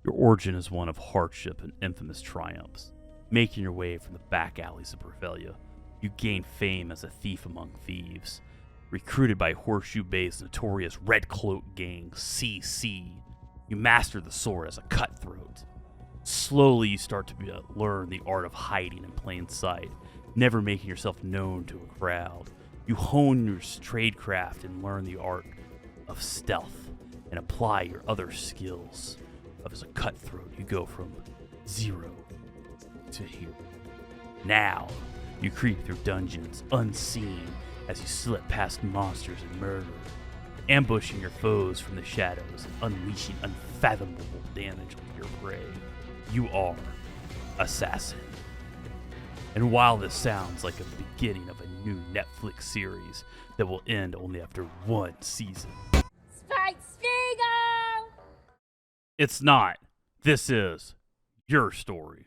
Your origin is one of hardship and infamous triumphs. Making your way from the back alleys of Revelia, you gain fame as a thief among thieves. Recruited by Horseshoe Bay's notorious Red Cloak gang, CC, you master the sword as a cutthroat. Slowly, you start to learn the art of hiding in plain sight, never making yourself known to a crowd. You hone your tradecraft and learn the art of stealth and apply your other skills. As a cutthroat, you go from 0 to hero. Now, you creep through dungeons unseen as you slip past monsters and murder, ambushing your foes from the shadows and unleashing unfathomable damage on your prey. You are Assassin. And while this sounds like a beginning of a new Netflix series that will end only after one season, it's not. This is your story.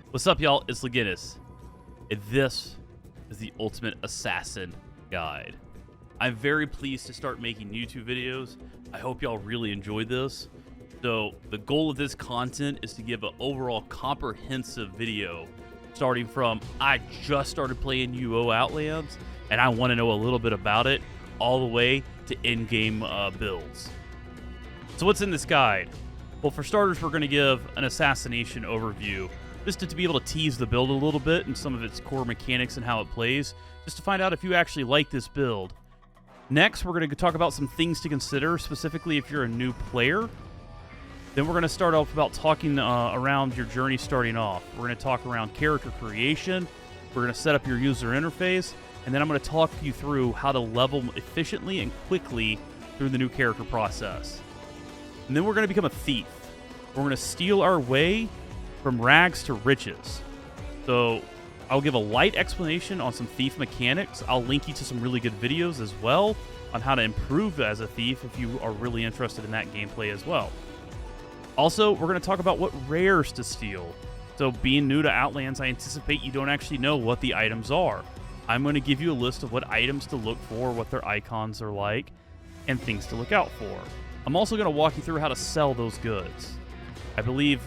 What's up, y'all? It's Legenis, and this is the Ultimate Assassin Guide. I'm very pleased to start making YouTube videos. I hope y'all really enjoyed this. So the goal of this content is to give an overall comprehensive video starting from I just started playing UO Outlands and I want to know a little bit about it, all the way to in-game builds. So what's in this guide? Well, for starters, we're going to give an assassination overview, just to be able to tease the build a little bit and some of its core mechanics and how it plays, just to find out if you actually like this build. Next, we're going to talk about some things to consider, specifically if you're a new player. Then we're going to start off about talking around your journey starting off. We're going to talk around character creation. We're going to set up your user interface. And then I'm going to talk you through how to level efficiently and quickly through the new character process. And then we're going to become a thief. We're going to steal our way from rags to riches. So I'll give a light explanation on some thief mechanics. I'll link you to some really good videos as well on how to improve as a thief if you are really interested in that gameplay as well. Also, we're going to talk about what rares to steal. So being new to Outlands, I anticipate you don't actually know what the items are. I'm going to give you a list of what items to look for, what their icons are like, and things to look out for. I'm also going to walk you through how to sell those goods. I believe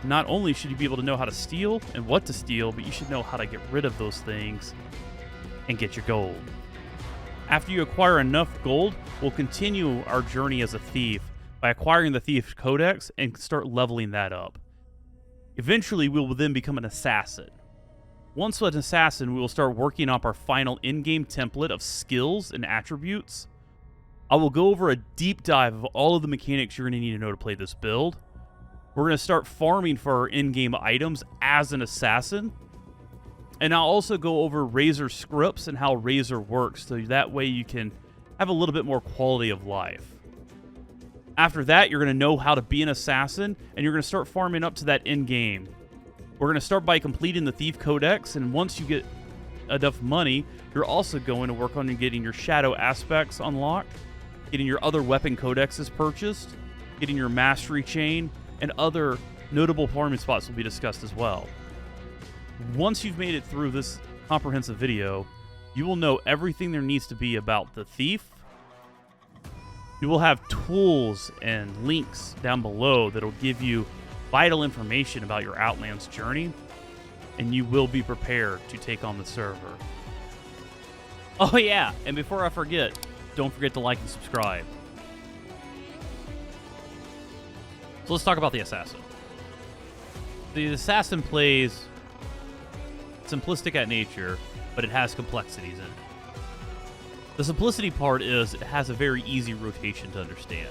not only should you be able to know how to steal and what to steal, but you should know how to get rid of those things and get your gold. After you acquire enough gold, we'll continue our journey as a thief by acquiring the Thieves Codex and start leveling that up. Eventually, we will then become an assassin. Once an assassin, we will start working up our final in-game template of skills and attributes. I will go over a deep dive of all of the mechanics you're going to need to know to play this build. We're going to start farming for our in-game items as an assassin. And I'll also go over Razor scripts and how Razor works, so that way you can have a little bit more quality of life. After that, you're going to know how to be an assassin, and you're going to start farming up to that in-game. We're going to start by completing the Thieves Codex, and once you get enough money, you're also going to work on getting your shadow aspects unlocked, getting your other weapon codexes purchased, getting your mastery chain, and other notable farming spots will be discussed as well. Once you've made it through this comprehensive video, you will know everything there needs to be about the thief. You will have tools and links down below that will give you vital information about your Outlands journey, and you will be prepared to take on the server. Oh yeah, and before I forget, don't forget to like and subscribe. So let's talk about the assassin. The assassin plays simplistic at nature, but it has complexities in it. The simplicity part is it has a very easy rotation to understand.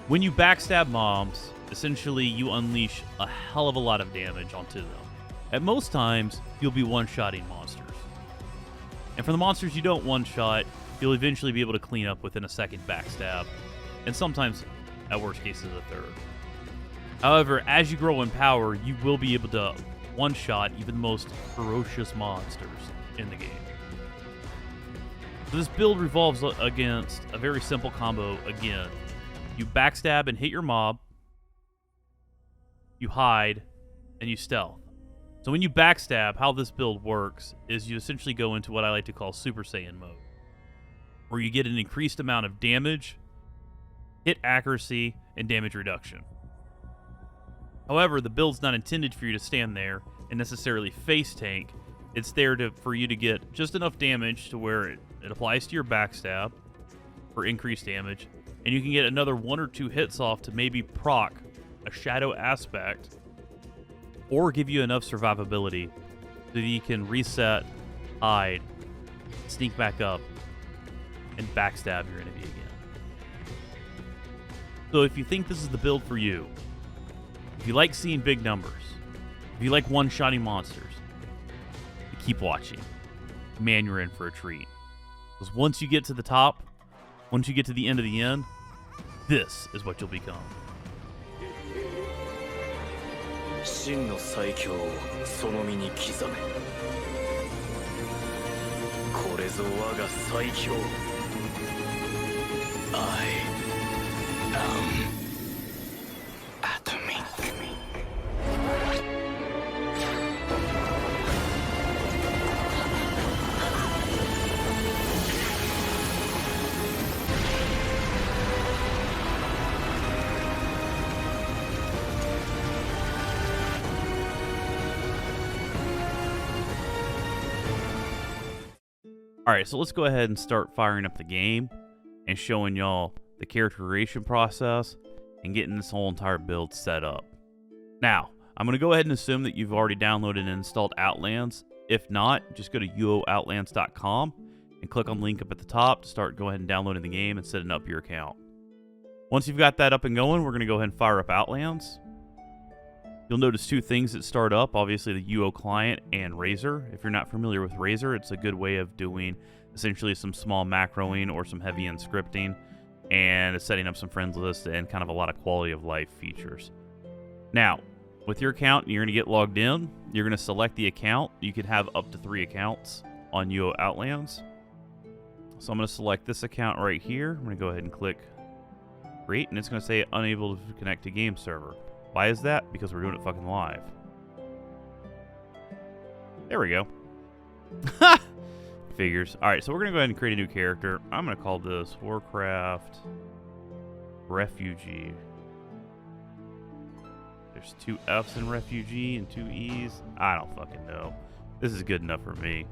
When you backstab mobs, essentially you unleash a hell of a lot of damage onto them. At most times, you'll be one-shotting monsters. And for the monsters you don't one-shot, you'll eventually be able to clean up within a second backstab, and sometimes, at worst cases, a third. However, as you grow in power, you will be able to one-shot even the most ferocious monsters in the game. So this build revolves against a very simple combo again. You backstab and hit your mob, you hide, and you stealth. So when you backstab, how this build works is you essentially go into what I like to call Super Saiyan mode, where you get an increased amount of damage, hit accuracy, and damage reduction. However, the build's not intended for you to stand there and necessarily face tank. It's there for you to get just enough damage to where it applies to your backstab for increased damage, and you can get another 1 or 2 hits off to maybe proc a shadow aspect or give you enough survivability so that you can reset, hide, sneak back up, and backstab your enemy again. So if you think this is the build for you, if you like seeing big numbers, if you like one-shotting monsters, keep watching. Man, you're in for a treat. Because once you get to the top, once you get to the end of the end, this is what you'll become. 真の最強をその身に刻め。これぞ我が最強。I am Atomic. Alright, so let's go ahead and start firing up the game and showing y'all the character creation process and getting this whole entire build set up. Now, I'm going to go ahead and assume that you've already downloaded and installed Outlands. If not, just go to uooutlands.com and click on the link up at the top to go ahead and downloading the game and setting up your account. Once you've got that up and going, we're going to go ahead and fire up Outlands. You'll notice 2 things that start up, obviously the UO client and Razor. If you're not familiar with Razor, it's a good way of doing essentially some small macroing or some heavy end scripting and setting up some friends lists and kind of a lot of quality of life features. Now, with your account, you're going to get logged in. You're going to select the account. You can have up to 3 accounts on UO Outlands. So I'm going to select this account right here. I'm going to go ahead and click create, and it's going to say unable to connect to game server. Why is that? Because we're doing it fucking live. There we go. Figures. Alright, so we're going to go ahead and create a new character. I'm going to call this Warcraft Refugee. There's 2 F's in Refugee and 2 E's. I don't fucking know. This is good enough for me.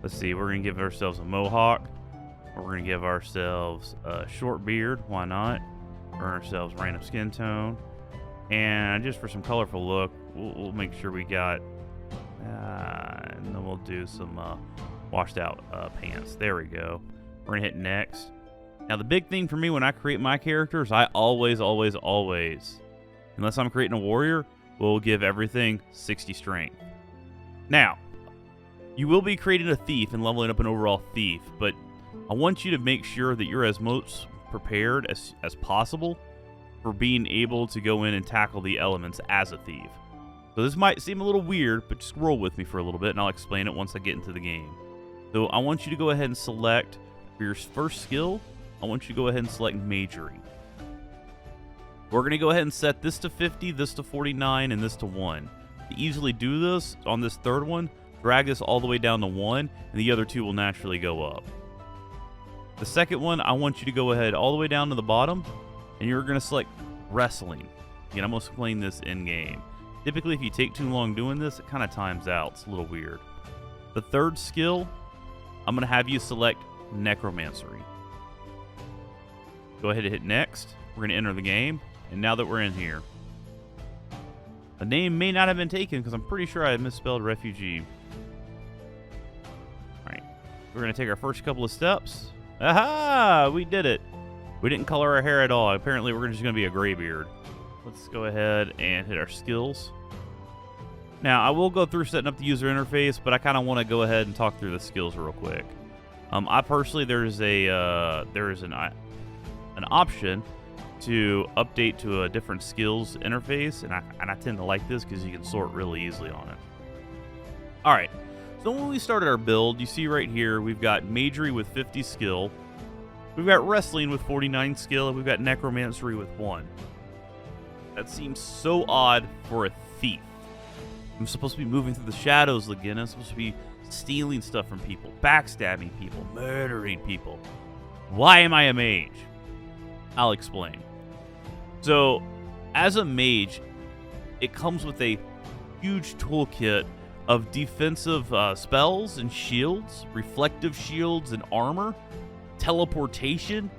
Let's see. We're going to give ourselves a mohawk. We're going to give ourselves a short beard. Why not? Earn ourselves random skin tone. And just for some colorful look, we'll make sure we got, and then we'll do some washed out pants. There we go. We're gonna hit next. Now the big thing for me when I create my characters, I always, unless I'm creating a warrior, will give everything 60 strength. Now, you will be creating a thief and leveling up an overall thief, but I want you to make sure that you're as most prepared as possible for being able to go in and tackle the elements as a thief. So this might seem a little weird, but just roll with me for a little bit and I'll explain it once I get into the game. So I want you to go ahead and select, for your first skill, I want you to go ahead and select Majoring. We're going to go ahead and set this to 50, this to 49, and this to 1. To easily do this, on this third one, drag this all the way down to 1, and the other 2 will naturally go up. The second one, I want you to go ahead all the way down to the bottom, and you're going to select Wrestling. Again, I'm going to explain this in-game. Typically, if you take too long doing this, it kind of times out. It's a little weird. The third skill, I'm going to have you select Necromancery. Go ahead and hit Next. We're going to enter the game. And now that we're in here, the name may not have been taken because I'm pretty sure I misspelled Refugee. Alright. We're going to take our first couple of steps. Aha! We did it. We didn't color our hair at all. Apparently, we're just going to be a gray beard. Let's go ahead and hit our skills. Now, I will go through setting up the user interface, but I kind of want to go ahead and talk through the skills real quick. I personally, there is an option to update to a different skills interface, and I tend to like this because you can sort really easily on it. All right. So when we started our build, you see right here, we've got Majory with 50 skill. We've got Wrestling with 49 skill, and we've got Necromancery with 1. That seems so odd for a thief. I'm supposed to be moving through the shadows, Legenis. I'm supposed to be stealing stuff from people, backstabbing people, murdering people. Why am I a mage? I'll explain. So, as a mage, it comes with a huge toolkit of defensive spells and shields, reflective shields and armor, teleportation,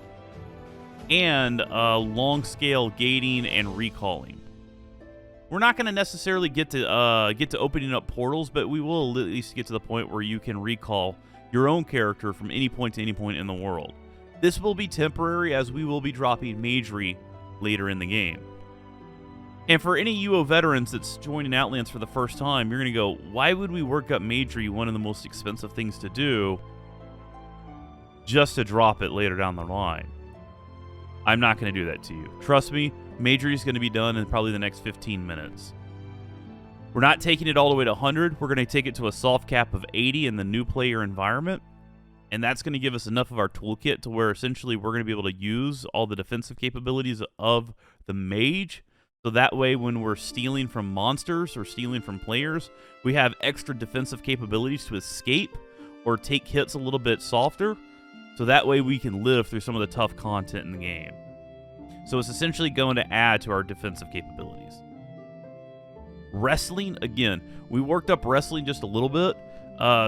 and long-scale gating and recalling. We're not going to necessarily get to opening up portals, but we will at least get to the point where you can recall your own character from any point to any point in the world. This will be temporary, as we will be dropping magery later in the game. And for any UO veterans that's joining Outlands for the first time, you're going to go, why would we work up magery, one of the most expensive things to do, just to drop it later down the line? I'm not going to do that to you. Trust me, magery is going to be done in probably the next 15 minutes. We're not taking it all the way to 100. We're going to take it to a soft cap of 80 in the new player environment. And that's going to give us enough of our toolkit to where essentially we're going to be able to use all the defensive capabilities of the mage. So that way when we're stealing from monsters or stealing from players, we have extra defensive capabilities to escape or take hits a little bit softer. So that way we can live through some of the tough content in the game. So it's essentially going to add to our defensive capabilities. Wrestling, again, we worked up wrestling just a little bit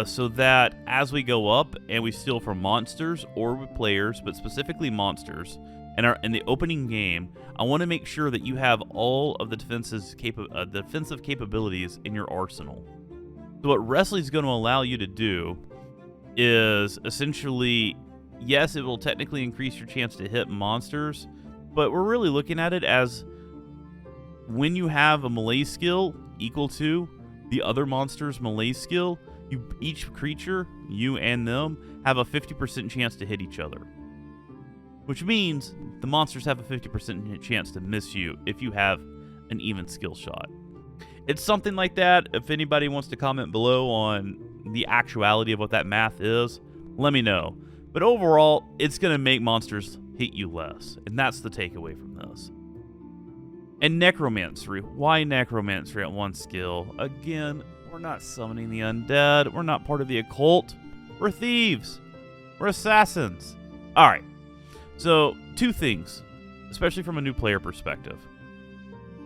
so that as we go up and we steal from monsters or players, but specifically monsters, and in the opening game, I want to make sure that you have all of the defensive capabilities in your arsenal. So what wrestling is going to allow you to do is essentially, yes, it will technically increase your chance to hit monsters, but we're really looking at it as when you have a melee skill equal to the other monster's melee skill, each creature, you and them, have a 50% chance to hit each other. Which means the monsters have a 50% chance to miss you if you have an even skill shot. It's something like that. If anybody wants to comment below on the actuality of what that math is, let me know. But overall, it's going to make monsters hit you less. And that's the takeaway from this. And Necromancy. Why Necromancy at one skill? Again, we're not summoning the undead. We're not part of the occult. We're thieves. We're assassins. Alright. So, two things, especially from a new player perspective.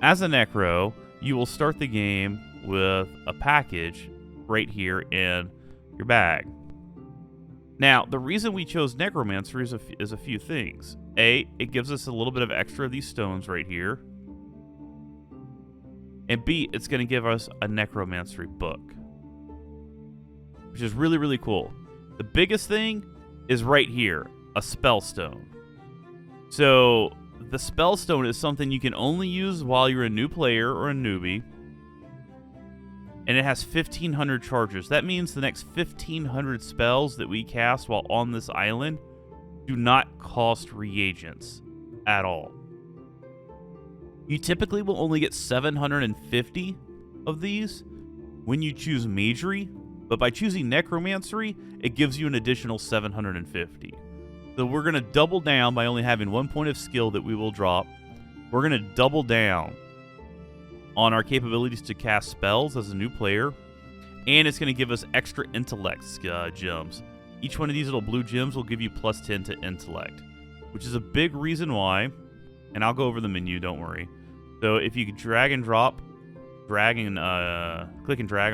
As a Necro, you will start the game with a package right here in your bag. Now, the reason we chose Necromancer is a few things. A, it gives us a little bit of extra of these stones right here. And B, it's going to give us a Necromancy book, which is really, really cool. The biggest thing is right here, a spell stone. So, the spell stone is something you can only use while you're a new player or a newbie. And it has 1,500 charges. That means the next 1,500 spells that we cast while on this island do not cost reagents at all. You typically will only get 750 of these when you choose Magery, but by choosing Necromancy, it gives you an additional 750. So we're going to double down by only having 1 point of skill that we will drop. We're going to double down on our capabilities to cast spells as a new player, and it's going to give us extra intellect gems. Each one of these little blue gems will give you plus 10 to intellect, which is a big reason why, and I'll go over the menu, don't worry. So if you drag and drop, click and drag,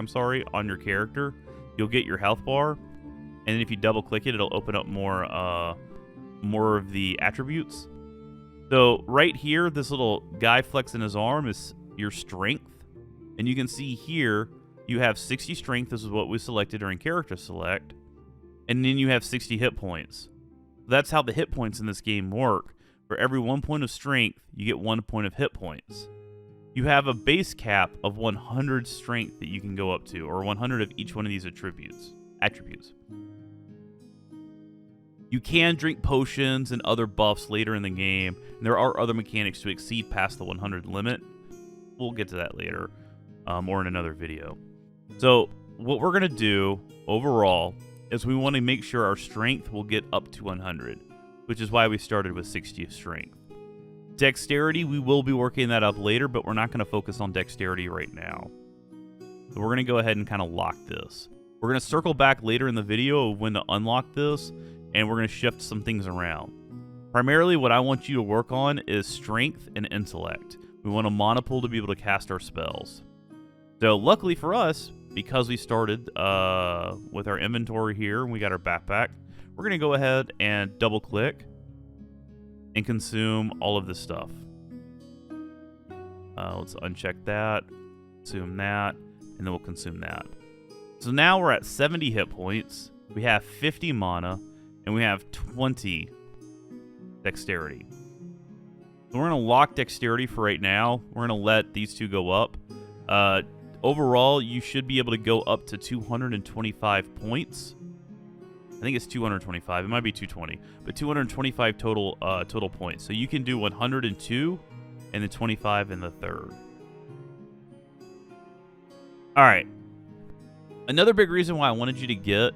on your character, you'll get your health bar, and then if you double click it, it'll open up more of the attributes. So right here, this little guy flexing his arm is your strength, and you can see here you have 60 strength. This is what we selected during character select, and then you have 60 hit points. That's how the hit points in this game work. For every 1 point of strength, you get 1 point of hit points. You have a base cap of 100 strength that you can go up to, or 100 of each one of these attributes. You can drink potions and other buffs later in the game, and there are other mechanics to exceed past the 100 limit. We'll get to that later, or in another video. So, what we're going to do, overall, is we want to make sure our strength will get up to 100, which is why we started with 60 strength. Dexterity, we will be working that up later, but we're not going to focus on dexterity right now. So we're going to go ahead and kind of lock this. We're going to circle back later in the video of when to unlock this, and we're going to shift some things around. Primarily, what I want you to work on is strength and intellect. We want a mana pool to be able to cast our spells. So luckily for us, because we started with our inventory here, and we got our backpack, we're going to go ahead and double click and consume all of this stuff. Let's uncheck that, consume that, and then we'll consume that. So now we're at 70 hit points, we have 50 mana, and we have 20 dexterity. So we're going to lock dexterity for right now. We're going to let these two go up. Overall, you should be able to go up to 225 points. I think it's 225. It might be 220, but 225 total points. So you can do 102 and then 25 in the third. All right. Another big reason why I wanted you to get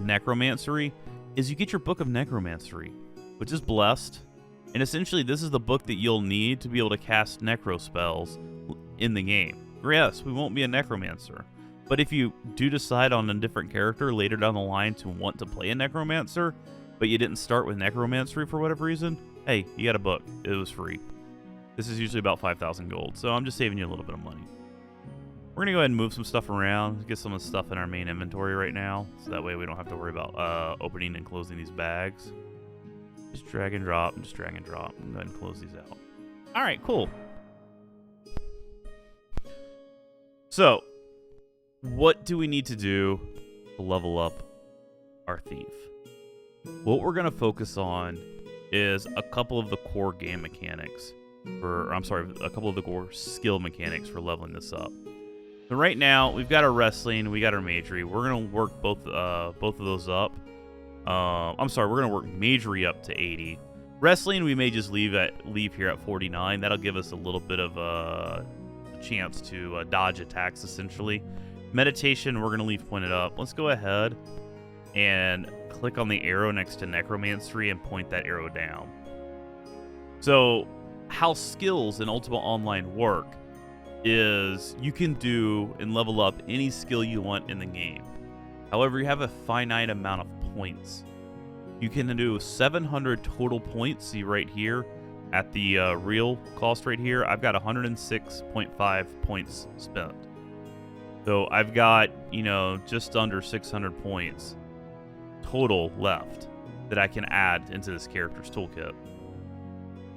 Necromancery is you get your Book of Necromancery, which is blessed. And essentially, this is the book that you'll need to be able to cast necro spells in the game. Yes, we won't be a necromancer, but if you do decide on a different character later down the line to want to play a necromancer, but you didn't start with necromancery for whatever reason, hey, you got a book. It was free. This is usually about 5,000 gold, so I'm just saving you a little bit of money. We're going to go ahead and move some stuff around, get some of the stuff in our main inventory right now, so that way we don't have to worry about opening and closing these bags. Just drag and drop, and just drag and drop, and go ahead and close these out. All right, cool. So, what do we need to do to level up our thief? What we're going to focus on is a couple of the core game mechanics. A couple of the core skill mechanics for leveling this up. So right now, we've got our wrestling, we got our magery. We're going to work both of those up. We're going to work magery up to 80. Wrestling, we may just leave here at 49. That'll give us a little bit of a chance to dodge attacks, essentially. Meditation, we're going to leave pointed up. Let's go ahead and click on the arrow next to Necromancery and point that arrow down. So, how skills in Ultima Online work is you can do and level up any skill you want in the game. However, you have a finite amount of points. You can do 700 total points. See right here at the real cost right here, I've got 106.5 points spent. So I've got, just under 600 points total left that I can add into this character's toolkit.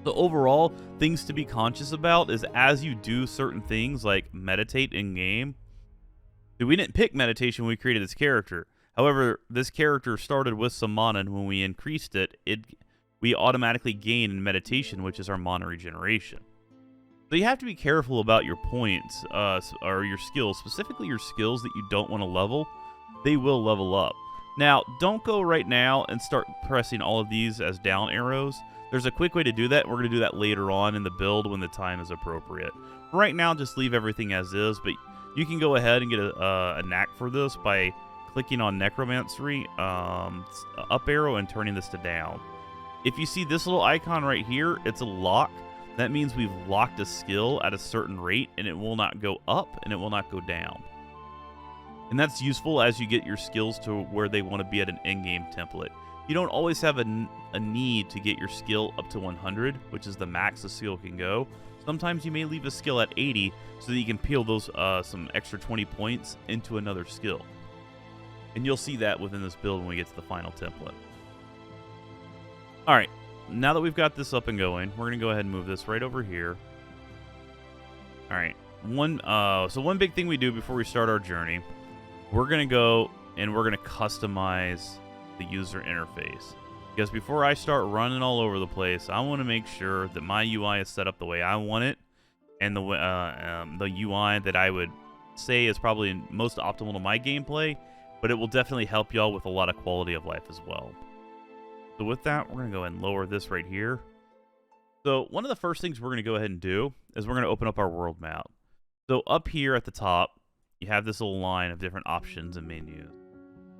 So overall, things to be conscious about is as you do certain things like meditate in game. We didn't pick meditation when we created this character. However, this character started with some mana, and when we increased it, we automatically gain in meditation, which is our mana regeneration. So you have to be careful about your points, or your skills, specifically your skills that you don't want to level. They will level up. Now, don't go right now and start pressing all of these as down arrows. There's a quick way to do that. We're going to do that later on in the build when the time is appropriate. Right now, just leave everything as is, but you can go ahead and get a knack for this by clicking on Necromancery, up arrow, and turning this to down. If you see this little icon right here, it's a lock. That means we've locked a skill at a certain rate, and it will not go up, and it will not go down. And that's useful as you get your skills to where they want to be at an in-game template. You don't always have a need to get your skill up to 100, which is the max a skill can go. Sometimes you may leave a skill at 80 so that you can peel those some extra 20 points into another skill. And you'll see that within this build when we get to the final template. Alright, now that we've got this up and going, we're going to go ahead and move this right over here. Alright, so one big thing we do before we start our journey, we're going to go and we're going to customize the user interface. Because before I start running all over the place, I want to make sure that my UI is set up the way I want it, and the UI that I would say is probably most optimal to my gameplay, but it will definitely help y'all with a lot of quality of life as well. So with that, we're going to go ahead and lower this right here. So one of the first things we're going to go ahead and do is we're going to open up our world map. So up here at the top, you have this little line of different options and menus.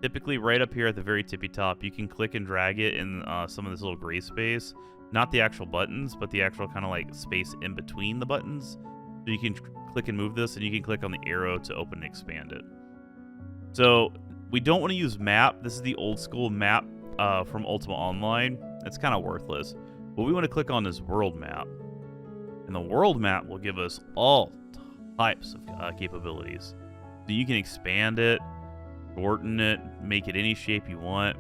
Typically right up here at the very tippy top, you can click and drag it in some of this little gray space. Not the actual buttons, but the actual kind of like space in between the buttons. So you can click and move this, and you can click on the arrow to open and expand it. So we don't want to use map. This is the old school map from Ultima Online. It's kind of worthless. What we want to click on is world map. And the world map will give us all types of capabilities. So you can expand it, shorten it, make it any shape you want.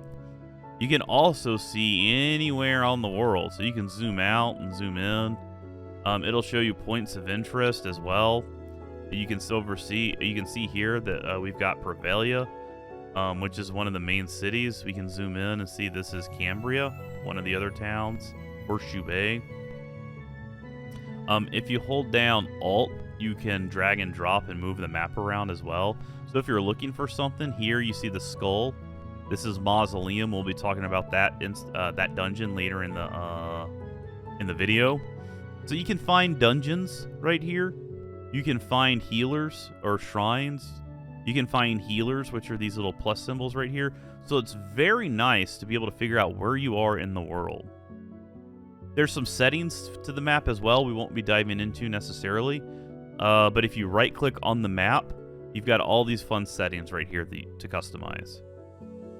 You can also see anywhere on the world. So you can zoom out and zoom in. It'll show you points of interest as well. You can see here that we've got Prevalia, which is one of the main cities. We can zoom in and see this is Cambria, one of the other towns, Horseshoe Bay. If you hold down Alt, you can drag and drop and move the map around as well. So if you're looking for something, here you see the skull. This is Mausoleum. We'll be talking about that that dungeon later in the video. So you can find dungeons right here. You can find healers or shrines. You can find healers, which are these little plus symbols right here. So it's very nice to be able to figure out where you are in the world. There's some settings to the map as well we won't be diving into necessarily. But if you right-click on the map, you've got all these fun settings right here to customize.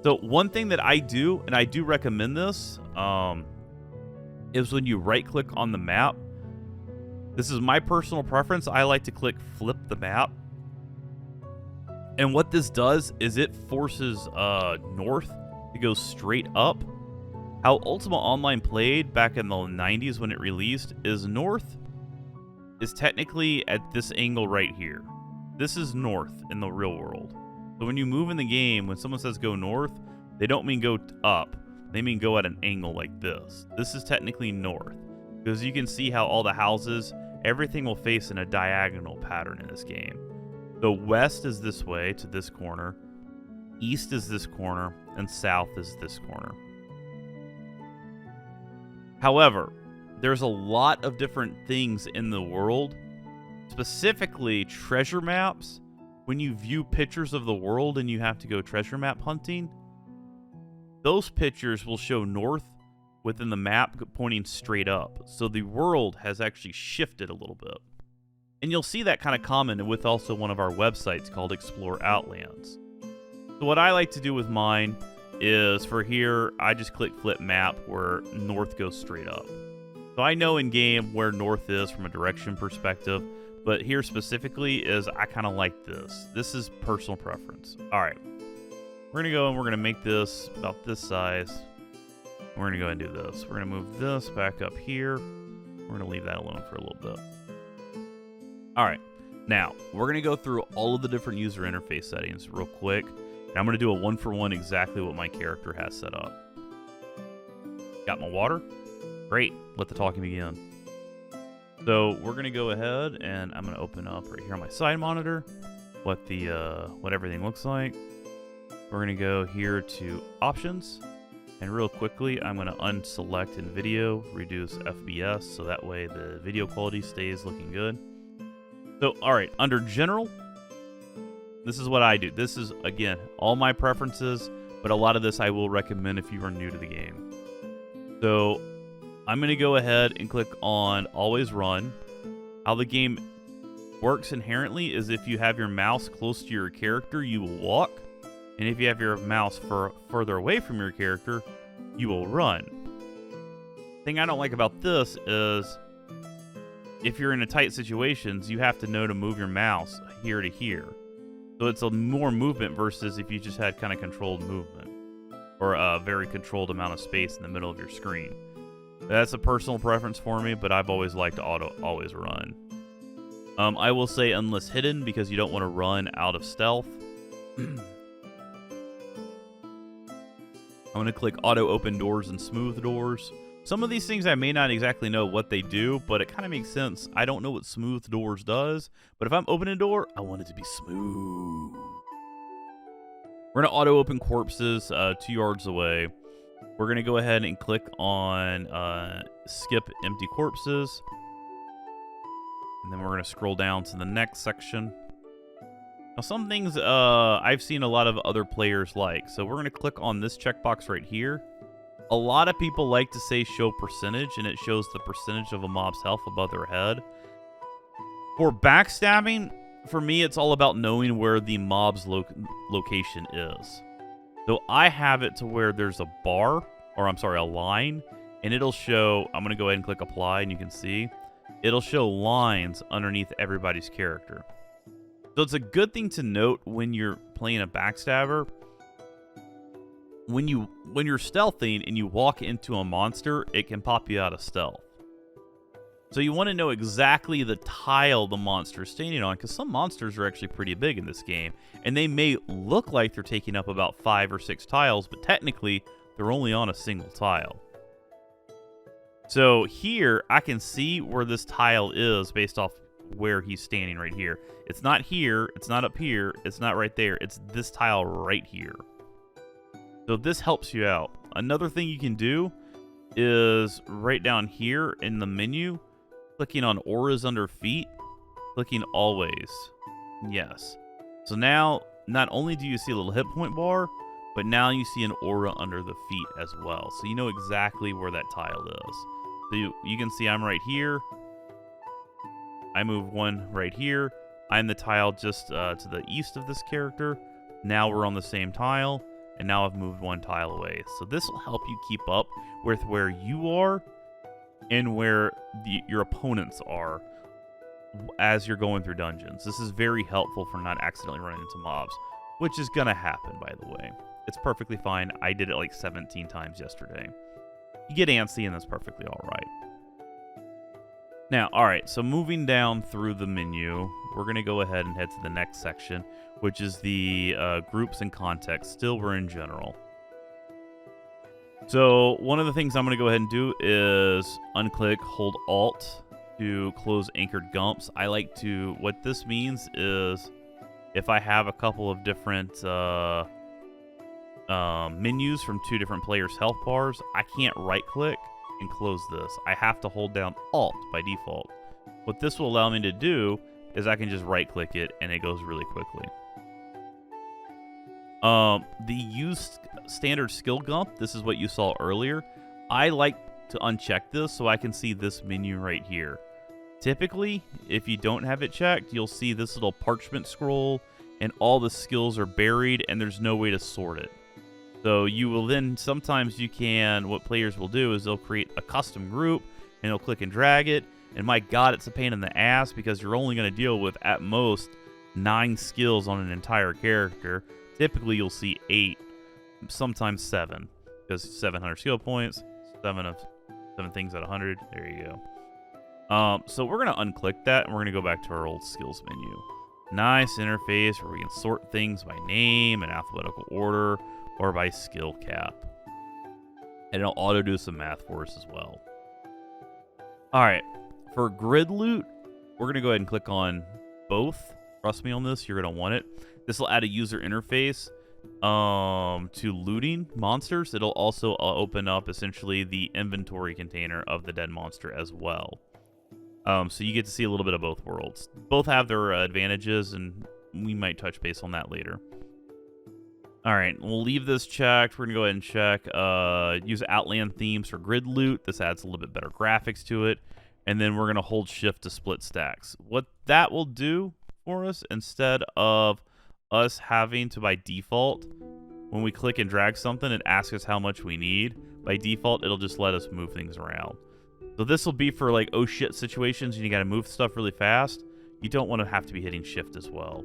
So one thing that I do, and I do recommend this, is when you right-click on the map, this is my personal preference. I like to click flip the map. And what this does is it forces north to go straight up. How Ultima Online played back in the 90s when it released is north is technically at this angle right here. This is north in the real world. So when you move in the game, when someone says go north, they don't mean go up. They mean go at an angle like this. This is technically north. Because you can see how all the houses, everything will face in a diagonal pattern in this game. The west is this way to this corner, east is this corner, and south is this corner. However, there's a lot of different things in the world, specifically treasure maps. When you view pictures of the world and you have to go treasure map hunting, those pictures will show north within the map pointing straight up. So the world has actually shifted a little bit. And you'll see that kind of common with also one of our websites called Explore Outlands. So what I like to do with mine is for here, I just click flip map where north goes straight up. So I know in game where north is from a direction perspective, but here specifically is I kind of like this. This is personal preference. All right, we're gonna go and we're gonna make this about this size. We're gonna go and do this. We're gonna move this back up here. We're gonna leave that alone for a little bit. All right, now we're gonna go through all of the different user interface settings real quick. And I'm going to do a one-for-one exactly what my character has set up. Got my water? Great. Let the talking begin. So we're going to go ahead and I'm going to open up right here on my side monitor what everything looks like. We're going to go here to options. And real quickly, I'm going to unselect in video, reduce FPS, so that way the video quality stays looking good. So, all right, under general, this is what I do. This is, again, all my preferences, but a lot of this I will recommend if you are new to the game. So I'm going to go ahead and click on Always Run. How the game works inherently is if you have your mouse close to your character, you will walk. And if you have your mouse further away from your character, you will run. The thing I don't like about this is if you're in a tight situations, you have to know to move your mouse here to here. So it's a more movement versus if you just had kind of controlled movement or a very controlled amount of space in the middle of your screen. That's a personal preference for me, but I've always liked to always run. I will say unless hidden because you don't want to run out of stealth. I'm going to click auto open doors and smooth doors. Some of these things I may not exactly know what they do, but it kind of makes sense. I don't know what smooth doors does, but if I'm opening a door, I want it to be smooth. We're going to auto open corpses 2 yards away. We're going to go ahead and click on skip empty corpses. And then we're going to scroll down to the next section. Now some things I've seen a lot of other players like. So we're going to click on this checkbox right here. A lot of people like to say show percentage, and it shows the percentage of a mob's health above their head. For backstabbing, for me, it's all about knowing where the mob's location is. So I have it to where there's a bar, or I'm sorry, a line, and it'll show, I'm going to go ahead and click apply, and you can see, it'll show lines underneath everybody's character. So it's a good thing to note when you're playing a backstabber. When you're stealthing and you walk into a monster, it can pop you out of stealth. So you want to know exactly the tile the monster is standing on, because some monsters are actually pretty big in this game, and they may look like they're taking up about 5 or 6 tiles, but technically they're only on a single tile. So here I can see where this tile is based off where he's standing right here. It's not here, it's not up here, it's not right there, it's this tile right here. So this helps you out. Another thing you can do is right down here in the menu, clicking on auras under feet, clicking always. Yes. So now, not only do you see a little hit point bar, but now you see an aura under the feet as well. So you know exactly where that tile is. So you can see I'm right here. I move one right here. I'm the tile just to the east of this character. Now we're on the same tile, and now I've moved one tile away. So this will help you keep up with where you are and where your opponents are as you're going through dungeons. This is very helpful for not accidentally running into mobs, which is going to happen, by the way. It's perfectly fine. I did it like 17 times yesterday. You get antsy, and that's perfectly all right. Now, all right, so moving down through the menu, we're going to go ahead and head to the next section, which is the groups and context. Still, we're in general. So one of the things I'm going to go ahead and do is unclick, hold Alt to close anchored gumps. I like to, what this means is if I have a couple of different menus from 2 different players' health bars, I can't right click and close this. I have to hold down Alt by default. What this will allow me to do is I can just right click it and it goes really quickly. The use standard skill gump, this is what you saw earlier. I like to uncheck this so I can see this menu right here. Typically, if you don't have it checked, you'll see this little parchment scroll and all the skills are buried and there's no way to sort it. So you will then, sometimes you can, what players will do is they'll create a custom group and they'll click and drag it. And my God, it's a pain in the ass because you're only going to deal with at most 9 skills on an entire character. Typically, you'll see 8, sometimes 7, because 700 skill points, 7 things at 100. There you go. So we're going to unclick that, and we're going to go back to our old skills menu. Nice interface where we can sort things by name in alphabetical order or by skill cap. And it'll auto do some math for us as well. All right, for grid loot, we're going to go ahead and click on both. Trust me on this, you're going to want it. This will add a user interface to looting monsters. It'll also open up essentially the inventory container of the dead monster as well. So you get to see a little bit of both worlds. Both have their advantages, and we might touch base on that later. All right, we'll leave this checked. We're going to go ahead and check use Outland themes for grid loot. This adds a little bit better graphics to it. And then we're going to hold shift to split stacks. What that will do for us, instead of us having to, by default, when we click and drag something, it asks us how much we need. By default, it'll just let us move things around. So this will be for like oh shit situations and you got to move stuff really fast. You don't want to have to be hitting shift as well.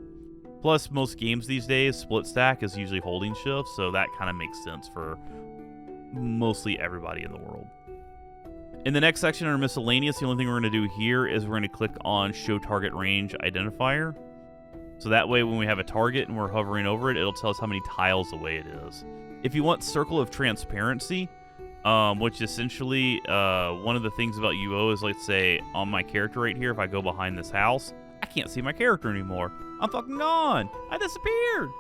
Plus, most games these days, split stack is usually holding shift, so that kind of makes sense for mostly everybody in the world. In the next section under miscellaneous, the only thing we're going to do here is we're going to click on show target range identifier. So that way when we have a target and we're hovering over it, it'll tell us how many tiles away it is. If you want circle of transparency, which essentially one of the things about UO is, let's say on my character right here, if I go behind this house, I can't see my character anymore. I'm fucking gone. I disappeared.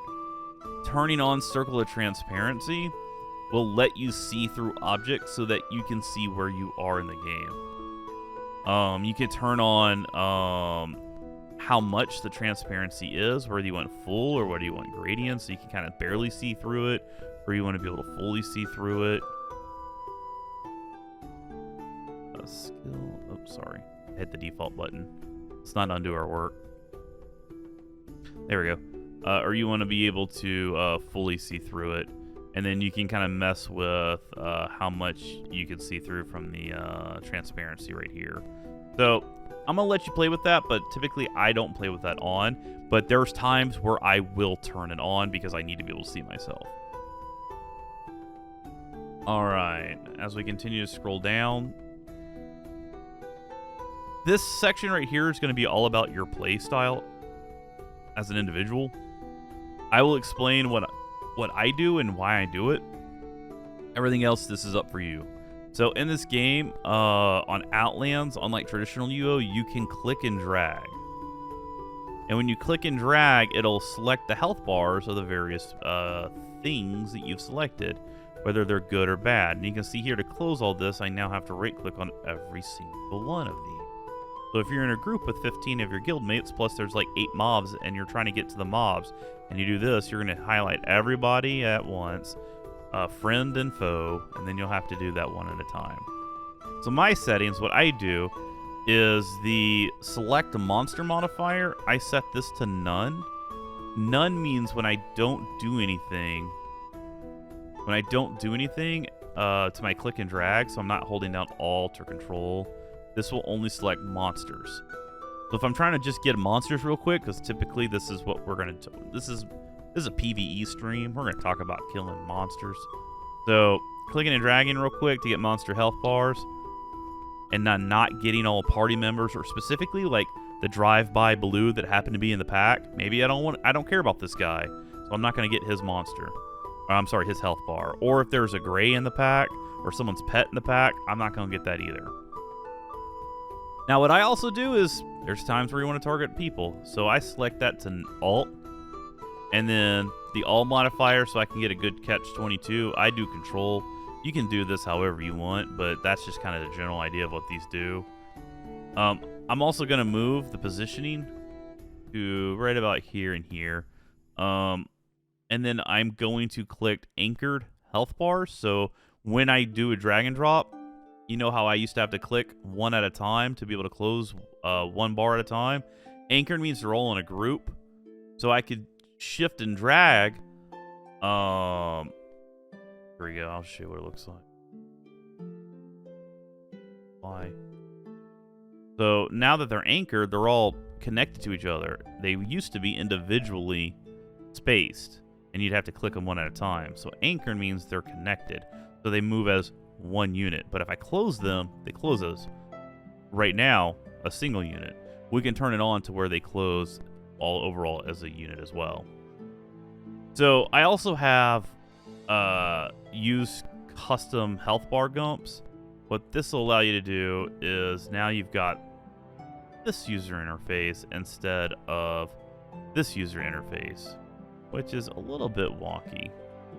Turning on circle of transparency will let you see through objects so that you can see where you are in the game. You can turn on how much the transparency is, whether you want full or whether you want gradient, so you can kind of barely see through it, or you want to be able to fully see through it. A skill. Oh, sorry. I hit the default button. Let's not undo our work. There we go. Or you want to be able to fully see through it. And then you can kind of mess with how much you can see through from the transparency right here. So I'm going to let you play with that, but typically I don't play with that on. But there's times where I will turn it on because I need to be able to see myself. All right, as we continue to scroll down, this section right here is going to be all about your play style as an individual. I will explain what I do and why I do it. Everything else, this is up for you. So in this game, on Outlands, unlike traditional UO, you can click and drag. And when you click and drag, it'll select the health bars of the various things that you've selected, whether they're good or bad. And you can see here, to close all this, I now have to right-click on every single one of these. So if you're in a group with 15 of your guildmates, plus there's like 8 mobs, and you're trying to get to the mobs, and you do this, you're going to highlight everybody at once, friend and foe, and then you'll have to do that one at a time. So my settings, what I do is the select monster modifier, I set this to none. None means when I don't do anything, to my click and drag, so I'm not holding down Alt or Control, this will only select monsters. So if I'm trying to just get monsters real quick, because typically this is what we're going to do. This is a PvE stream. We're going to talk about killing monsters. So clicking and dragging real quick to get monster health bars, and not getting all party members, or specifically like the drive-by blue that happened to be in the pack. Maybe I don't care about this guy, so I'm not going to get his monster. I'm sorry, his health bar. Or if there's a gray in the pack, or someone's pet in the pack, I'm not going to get that either. Now, what I also do is, there's times where you want to target people. So I select that to Alt, and then the Alt modifier, so I can get a good catch 22. I do Control. You can do this however you want, but that's just kind of the general idea of what these do. I'm also going to move the positioning to right about here and here. And then I'm going to click anchored health bars. So when I do a drag and drop, you know how I used to have to click one at a time to be able to close one bar at a time? Anchored means they're all in a group. So I could shift and drag. Here we go. I'll show you what it looks like. Why? So now that they're anchored, they're all connected to each other. They used to be individually spaced, and you'd have to click them one at a time. So anchored means they're connected. So they move as one unit. But if I close them, they close as, right now, a single unit. We can turn it on to where they close all overall as a unit as well. So I also have use custom health bar gumps. What this will allow you to do is now you've got this user interface instead of this user interface, which is a little bit wonky,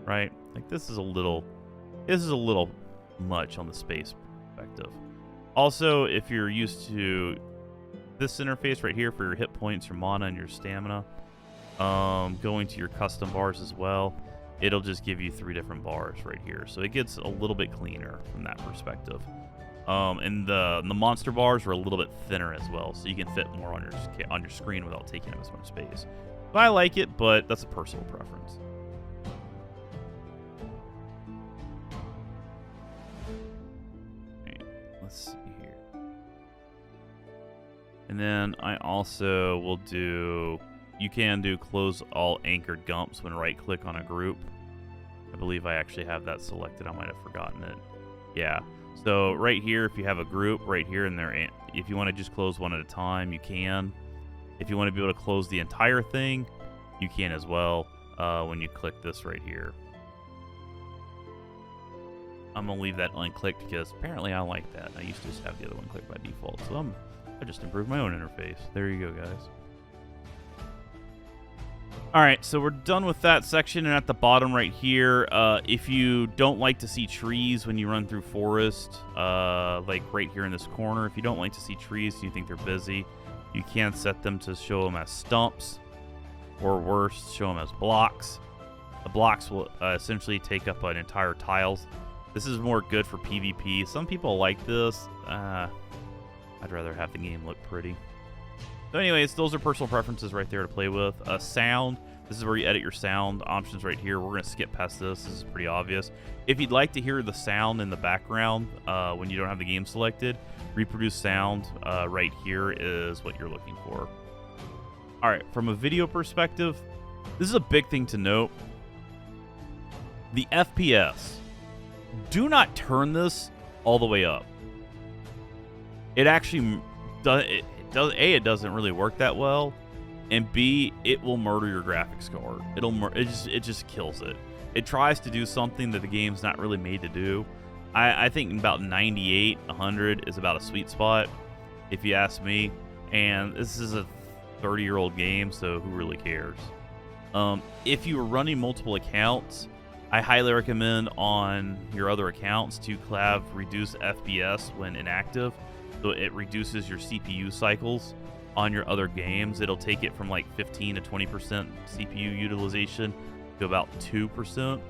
right? Like this is a little much on the space perspective. Also, if you're used to this interface right here for your hit points, your mana, and your stamina, going to your custom bars as well, it'll just give you 3 different bars right here. So it gets a little bit cleaner from that perspective. And the monster bars are a little bit thinner as well, so you can fit more on your screen without taking up as much space. So I like it, but that's a personal preference. Okay, let's see here. And then I also will do... You can do close all anchored gumps when right-click on a group. I believe I actually have that selected. I might have forgotten it. Yeah. So right here, if you have a group right here in there, if you want to just close one at a time, you can. If you want to be able to close the entire thing, you can as well when you click this right here. I'm going to leave that unclicked because apparently I like that. I used to just have the other one clicked by default. So I just improved my own interface. There you go, guys. Alright, so we're done with that section, and at the bottom right here, if you don't like to see trees when you run through forest, like right here in this corner, if you don't like to see trees and you think they're busy, you can set them to show them as stumps, or worse, show them as blocks. The blocks will essentially take up an entire tiles. This is more good for PvP. Some people like this. I'd rather have the game look pretty. So anyways, those are personal preferences right there to play with. Sound, this is where you edit your sound options right here. We're going to skip past this. This is pretty obvious. If you'd like to hear the sound in the background when you don't have the game selected, reproduce sound right here is what you're looking for. All right, from a video perspective, this is a big thing to note. The FPS. Do not turn this all the way up. It actually does. It doesn't really work that well, and B, it will murder your graphics card. It just kills it. It tries to do something that the game's not really made to do. I think about 98, 100 is about a sweet spot, if you ask me. And this is a 30-year-old game, so who really cares? If you were running multiple accounts, I highly recommend on your other accounts to have reduced FPS when inactive. So it reduces your CPU cycles on your other games. It'll take it from like 15 to 20% CPU utilization to about 2%. So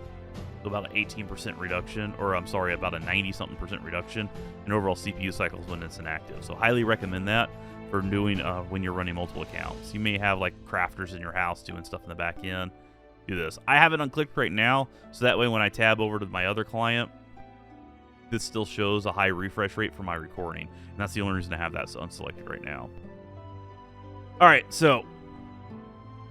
about an 18% reduction, or I'm sorry, about a 90-something% reduction in overall CPU cycles when it's inactive. So highly recommend that for doing when you're running multiple accounts. You may have like crafters in your house doing stuff in the back end. Do this. I have it unclicked right now, so that way when I tab over to my other client, this still shows a high refresh rate for my recording, and that's the only reason I have that unselected right now. All right, so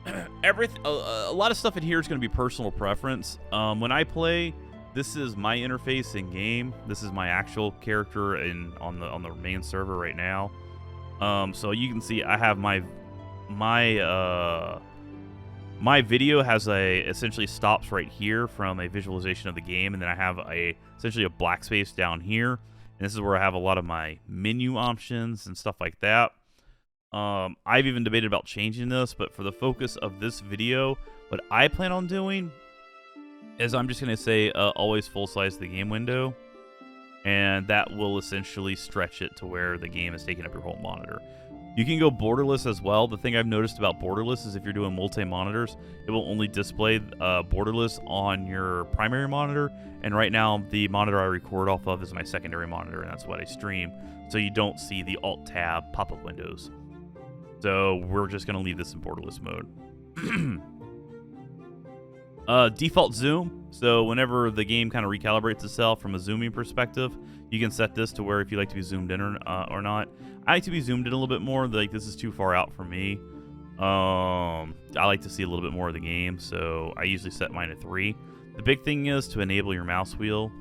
a lot of stuff in here is going to be personal preference. When I play, this is my interface in game. This is my actual character on the main server right now. So you can see I have my video has essentially stops right here from a visualization of the game, and then I have essentially a black space down here, and this is where I have a lot of my menu options and stuff like that. I've even debated about changing this, but for the focus of this video, what I plan on doing is I'm just going to say always full size the game window, and that will essentially stretch it to where the game is taking up your whole monitor. You can go borderless as well. The thing I've noticed about borderless is if you're doing multi-monitors, it will only display borderless on your primary monitor. And right now, the monitor I record off of is my secondary monitor, and that's what I stream. So you don't see the Alt-Tab pop-up windows. So we're just going to leave this in borderless mode. Default zoom. So whenever the game kind of recalibrates itself from a zooming perspective, you can set this to where if you like to be zoomed in or not. I like to be zoomed in a little bit more. Like, this is too far out for me. I like to see a little bit more of the game, so I usually set mine to 3. The big thing is to enable your mouse wheel.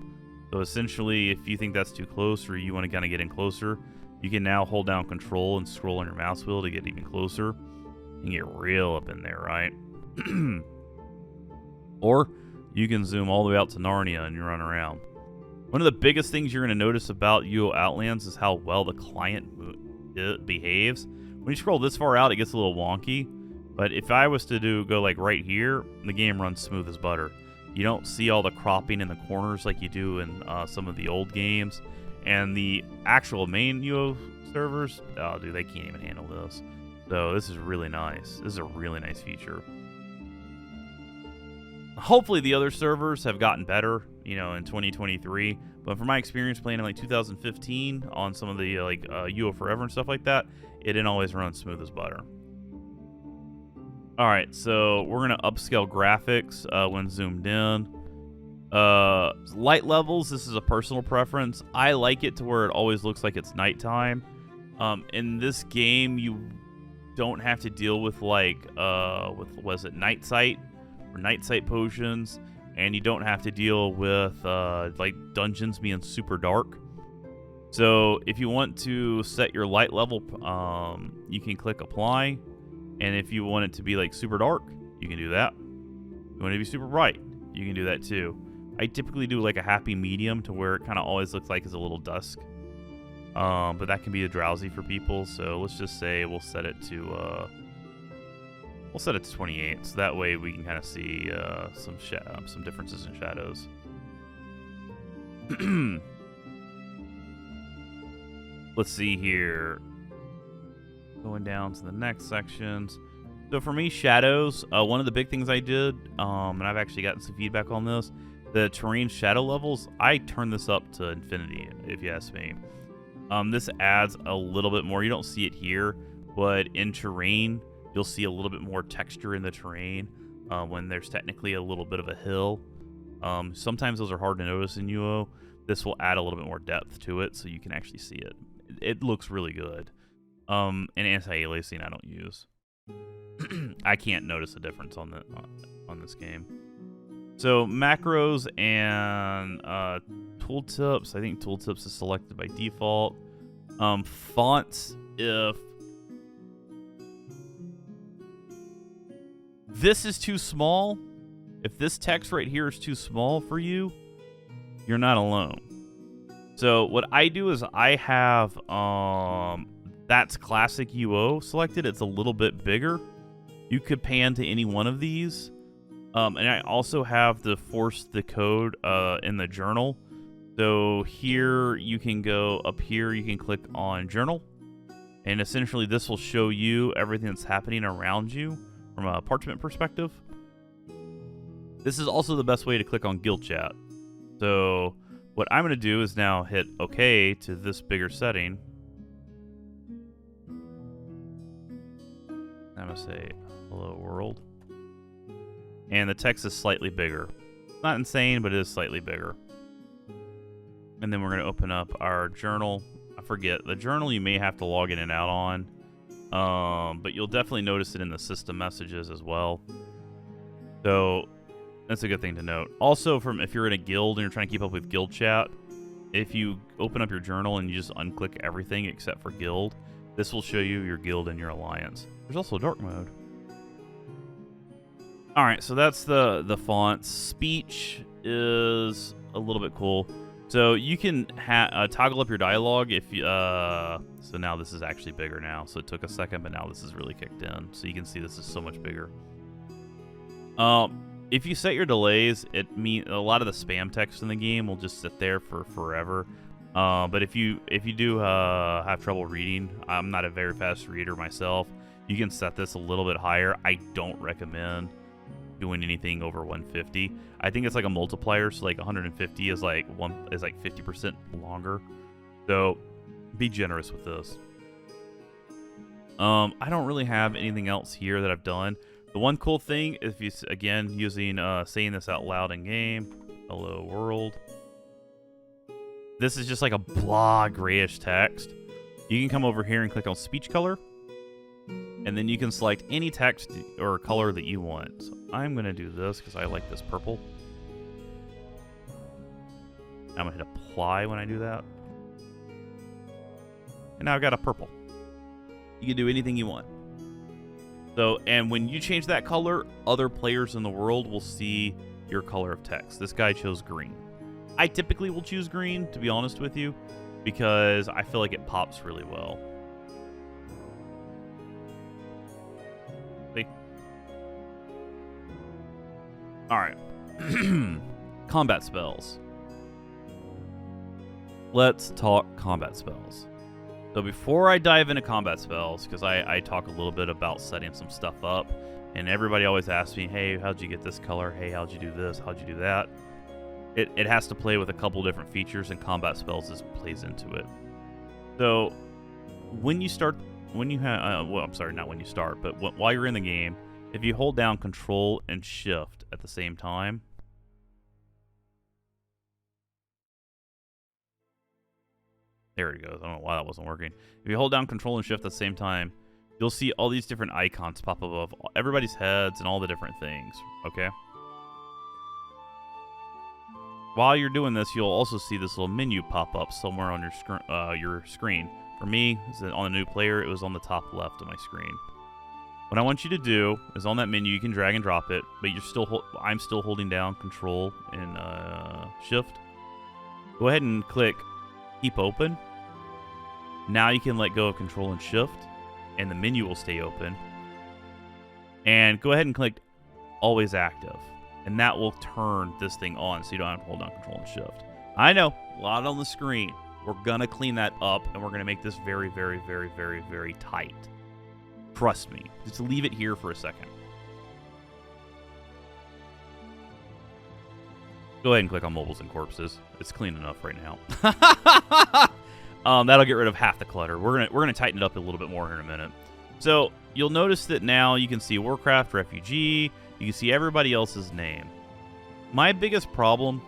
So essentially, if you think that's too close or you want to kind of get in closer, you can now hold down Control and scroll on your mouse wheel to get even closer. You can get real up in there, right? Or you can zoom all the way out to Narnia and you run around. One of the biggest things you're going to notice about Outlands is how well the client behaves. When you scroll this far out, it gets a little wonky. But if I was to go like right here, the game runs smooth as butter. You don't see all the cropping in the corners like you do in some of the old games. And the actual main UO servers, oh dude, they can't even handle this. So this is really nice. This is a really nice feature. Hopefully the other servers have gotten better, in 2023. But from my experience playing in like 2015 on some of the UO Forever and stuff like that, it didn't always run smooth as butter. All right, so we're gonna upscale graphics when zoomed in. Light levels, this is a personal preference. I like it to where it always looks like it's nighttime. In this game, you don't have to deal with was it night sight or night sight potions, and you don't have to deal with like dungeons being super dark. So if you want to set your light level, you can click apply, and if you want it to be like super dark, you can do that. If you want it to be super bright, you can do that too. I typically do like a happy medium to where it kind of always looks like it's a little dusk. But that can be drowsy for people, so let's just say we'll set it to 28, so that way we can kind of see some differences in shadows. Let's see here. Going down to the next sections. So for me, shadows, one of the big things I did, and I've actually gotten some feedback on this, the terrain shadow levels, I turned this up to infinity, if you ask me. This adds a little bit more. You don't see it here, but in terrain, you'll see a little bit more texture in the terrain when there's technically a little bit of a hill. Sometimes those are hard to notice in UO. This will add a little bit more depth to it so you can actually see it. It looks really good. And anti-aliasing I don't use. I can't notice a difference on this game. So macros and tooltips. I think tooltips is selected by default. Fonts, if this is too small, if this text right here is too small for you, you're not alone. So what I do is I have that's classic UO selected. It's a little bit bigger. You could pan to any one of these. And I also have the force the code in the journal. So here you can go up here, you can click on journal. And essentially this will show you everything that's happening around you from a parchment perspective. This is also the best way to click on guild chat. So what I'm going to do is now hit OK to this bigger setting. I'm going to say hello world. And the text is slightly bigger. Not insane, but it is slightly bigger. And then we're going to open up our journal. I forget, the journal you may have to log in and out on. But you'll definitely notice it in the system messages as well. So that's a good thing to note. Also, if you're in a guild and you're trying to keep up with guild chat, if you open up your journal and you just unclick everything except for guild, this will show you your guild and your alliance. There's also dark mode. All right, so that's the fonts. Speech is a little bit cool. So you can toggle up your dialogue if you, so now this is actually bigger now. So it took a second, but now this is really kicked in. So you can see this is so much bigger. If you set your delays, it means a lot of the spam text in the game will just sit there for forever. But if you do have trouble reading, I'm not a very fast reader myself. You can set this a little bit higher. I don't recommend doing anything over 150. I think it's like a multiplier, so like 150 is like 50% longer. So be generous with this. I don't really have anything else here that I've done. The one cool thing, if you again using saying this out loud in game, hello world. This is just like a blah grayish text. You can come over here and click on speech color. And then you can select any text or color that you want. So I'm going to do this because I like this purple. I'm going to hit apply when I do that. And now I've got a purple. You can do anything you want. So, and when you change that color, other players in the world will see your color of text. This guy chose green. I typically will choose green, to be honest with you, because I feel like it pops really well. See? Alright. Combat spells. Let's talk combat spells. So before I dive into combat spells, because I talk a little bit about setting some stuff up, and everybody always asks me, hey, how'd you get this color? Hey, how'd you do this? How'd you do that? It has to play with a couple different features, and combat spells plays into it. So when you start, well, I'm sorry, not when you start, but while you're in the game, if you hold down Control and Shift at the same time, there it goes. I don't know why that wasn't working. If you hold down Control and Shift at the same time, you'll see all these different icons pop above everybody's heads and all the different things, okay? While you're doing this, you'll also see this little menu pop up somewhere on your screen. For me, on the new player, it was on the top left of my screen. What I want you to do is on that menu, you can drag and drop it, but I'm still holding down Control and Shift. Go ahead and click Keep Open. Now you can let go of Control and Shift, and the menu will stay open. And go ahead and click Always Active, and that will turn this thing on, so you don't have to hold down Control and Shift. I know, a lot on the screen. We're gonna clean that up, and we're gonna make this very, very, very, very, very tight. Trust me. Just leave it here for a second. Go ahead and click on mobiles and corpses. It's clean enough right now. That'll get rid of half the clutter. We're gonna tighten it up a little bit more here in a minute. So you'll notice that now you can see Warcraft Refugee. You can see everybody else's name. My biggest problem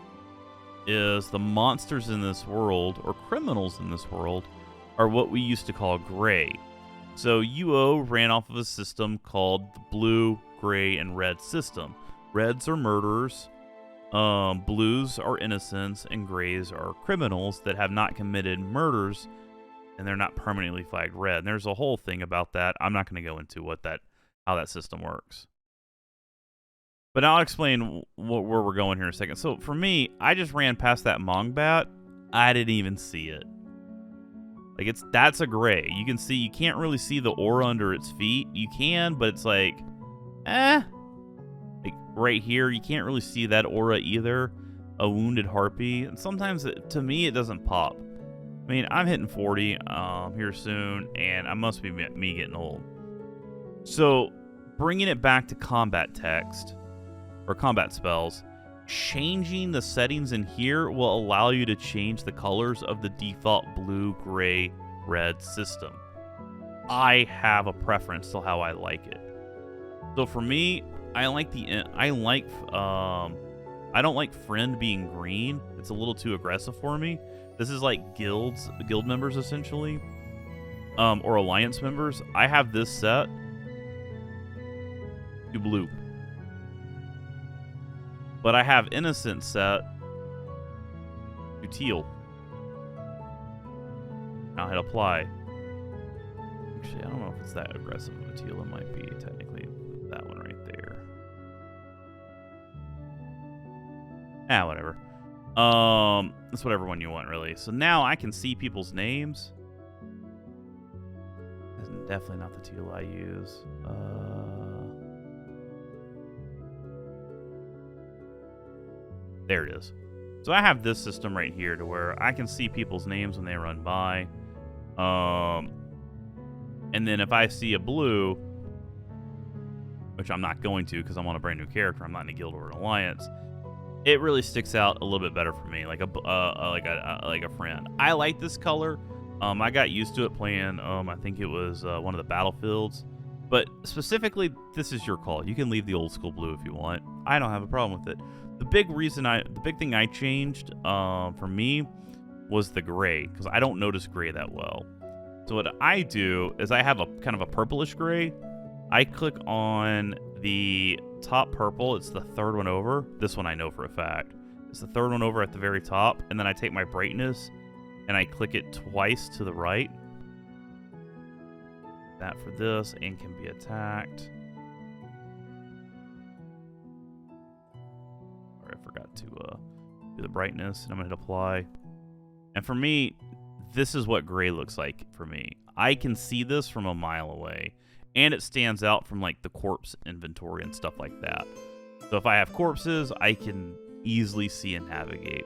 is the monsters in this world, or criminals in this world, are what we used to call gray. So UO ran off of a system called the blue, gray, and red system. Reds are murderers, blues are innocents, and grays are criminals that have not committed murders, and they're not permanently flagged red. And there's a whole thing about that. I'm not going to go into how that system works. But I'll explain where we're going here in a second. So for me, I just ran past that Mongbat. I didn't even see it. Like, that's a gray. You can see, you can't really see the aura under its feet. You can, but it's like, Like right here, you can't really see that aura either. A wounded harpy. And sometimes, to me, it doesn't pop. I mean, I'm hitting 40 here soon, and I must be me getting old. So, bringing it back to combat text, or combat spells, changing the settings in here will allow you to change the colors of the default blue, gray, red system. I have a preference to how I like it. So for me, I don't like friend being green. It's a little too aggressive for me. This is like guild members essentially, or alliance members. I have this set to blue. But I have innocent set to teal. Now hit apply. Actually, I don't know if it's that aggressive of a teal. It might be technically that one right there. Whatever. It's whatever one you want, really. So now I can see people's names. This is definitely not the teal I use. There it is. So I have this system right here to where I can see people's names when they run by. And then if I see a blue, which I'm not going to because I'm on a brand new character, I'm not in a guild or an alliance, it really sticks out a little bit better for me, like a friend. I like this color. I got used to it playing. I think it was one of the battlefields, but specifically, this is your call. You can leave the old school blue if you want. I don't have a problem with it. The big thing I changed for me was the gray, because I don't notice gray that well. So what I do is I have a kind of a purplish gray. I click on the top purple. It's the third one over. This one I know for a fact. It's the third one over at the very top, and then I take my brightness and I click it twice to the right. That for this, and can be attacked. I forgot to do the brightness, and I'm going to hit apply. And for me, this is what gray looks like for me. I can see this from a mile away, and it stands out from like the corpse inventory and stuff like that. So if I have corpses, I can easily see and navigate.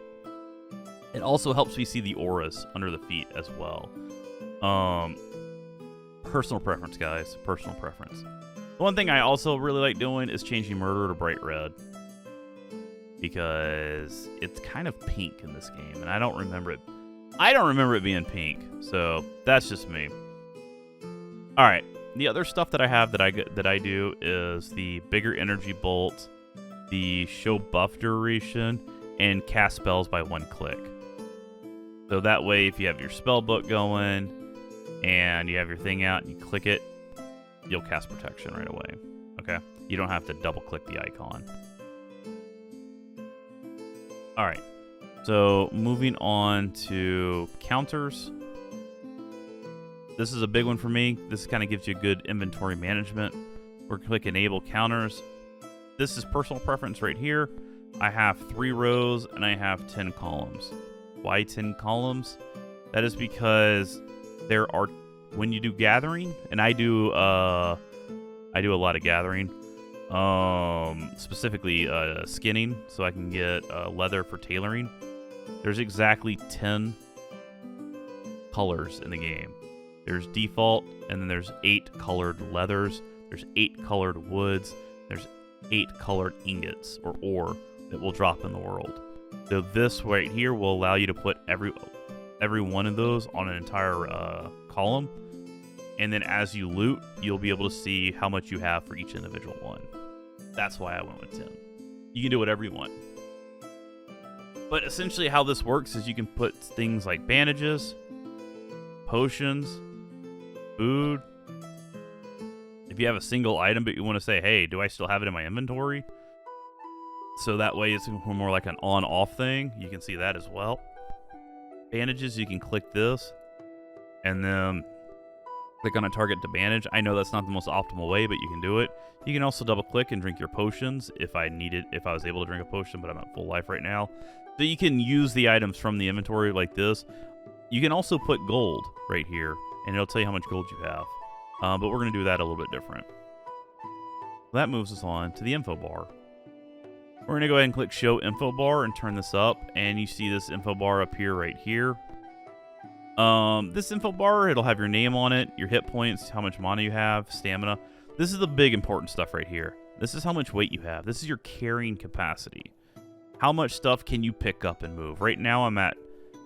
It also helps me see the auras under the feet as well. Personal preference, guys. Personal preference. The one thing I also really like doing is changing murder to bright red, because it's kind of pink in this game, and I don't remember it. I don't remember it being pink, so that's just me. All right, the other stuff that I have that I do is the bigger energy bolt, the show buff duration, and cast spells by one click. So that way, if you have your spell book going and you have your thing out and you click it, you'll cast protection right away. Okay, you don't have to double click the icon. All right, so moving on to counters. This is a big one for me. This kind of gives you good inventory management. We're click enable counters. This is personal preference right here. I have 3 rows and I have 10 columns. Why 10 columns? That is because there are, when you do gathering, and I do a lot of gathering. Specifically skinning, so I can get leather for tailoring. There's exactly 10 colors in the game. There's default, and then there's 8 colored leathers. There's 8 colored woods. There's 8 colored ingots or ore that will drop in the world. So this right here will allow you to put every one of those on an entire column. And then as you loot, you'll be able to see how much you have for each individual one. That's why I went with 10. You can do whatever you want. But essentially how this works is you can put things like bandages, potions, food. If you have a single item but you want to say, hey, do I still have it in my inventory? So that way it's more like an on-off thing. You can see that as well. Bandages, you can click this and then click on a target to bandage. I know that's not the most optimal way, but you can do it. You can also double click and drink your potions if I was able to drink a potion, but I'm at full life right now. So you can use the items from the inventory like this. You can also put gold right here and it'll tell you how much gold you have. But we're going to do that a little bit different. That moves us on to the info bar. We're going to go ahead and click show info bar and turn this up, and you see this info bar up here right here. This info bar, it'll have your name on it, your hit points, how much mana you have, stamina. This is the big important stuff right here. This is how much weight you have. This is your carrying capacity. How much stuff can you pick up and move? Right now I'm at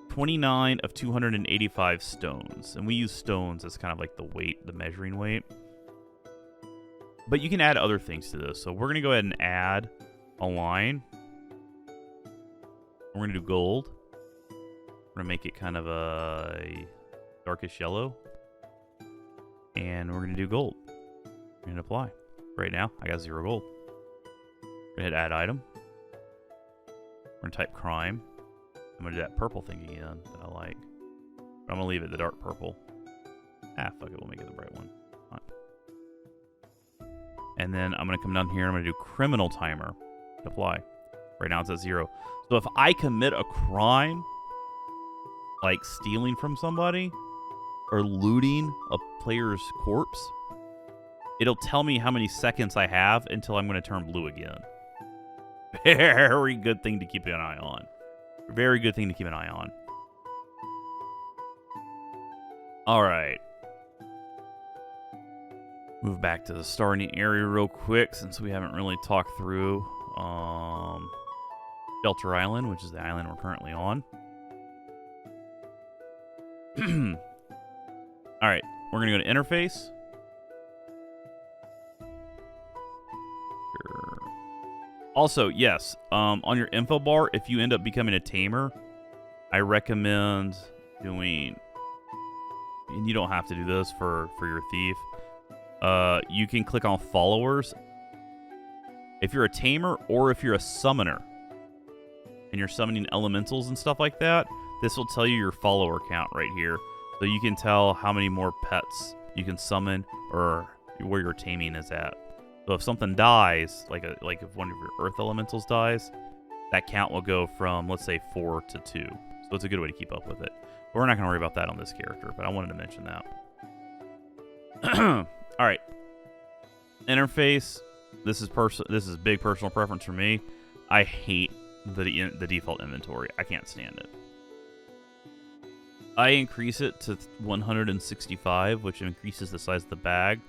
29 of 285 stones, and we use stones as kind of like the weight, the measuring weight. But you can add other things to this. So we're going to go ahead and add a line. We're going to do gold. We're going to make it kind of a darkish yellow. And we're going to do gold. We're going to apply. Right now, I got 0 gold. We're going to hit add item. We're going to type crime. I'm going to do that purple thing again that I like. But I'm going to leave it the dark purple. Ah, fuck it. We'll make it the bright one. And then I'm going to come down here and I'm going to do criminal timer. Apply. Right now it's at 0. So if I commit a crime, like stealing from somebody or looting a player's corpse, it'll tell me how many seconds I have until I'm going to turn blue again. Very good thing to keep an eye on. Very good thing to keep an eye on. All right. Move back to the starting area real quick since we haven't really talked through Shelter Island, which is the island we're currently on. All right, we're going to go to interface. Also, yes, on your info bar, if you end up becoming a tamer, I recommend doing, and you don't have to do this for your thief, you can click on followers. If you're a tamer or if you're a summoner and you're summoning elementals and stuff like that, this will tell you your follower count right here. So you can tell how many more pets you can summon or where your taming is at. So if something dies, like if one of your earth elementals dies, that count will go from, let's say, 4 to 2. So it's a good way to keep up with it. But we're not going to worry about that on this character, but I wanted to mention that. All right. Interface. This is big personal preference for me. I hate the default inventory. I can't stand it. I increase it to 165, which increases the size of the bag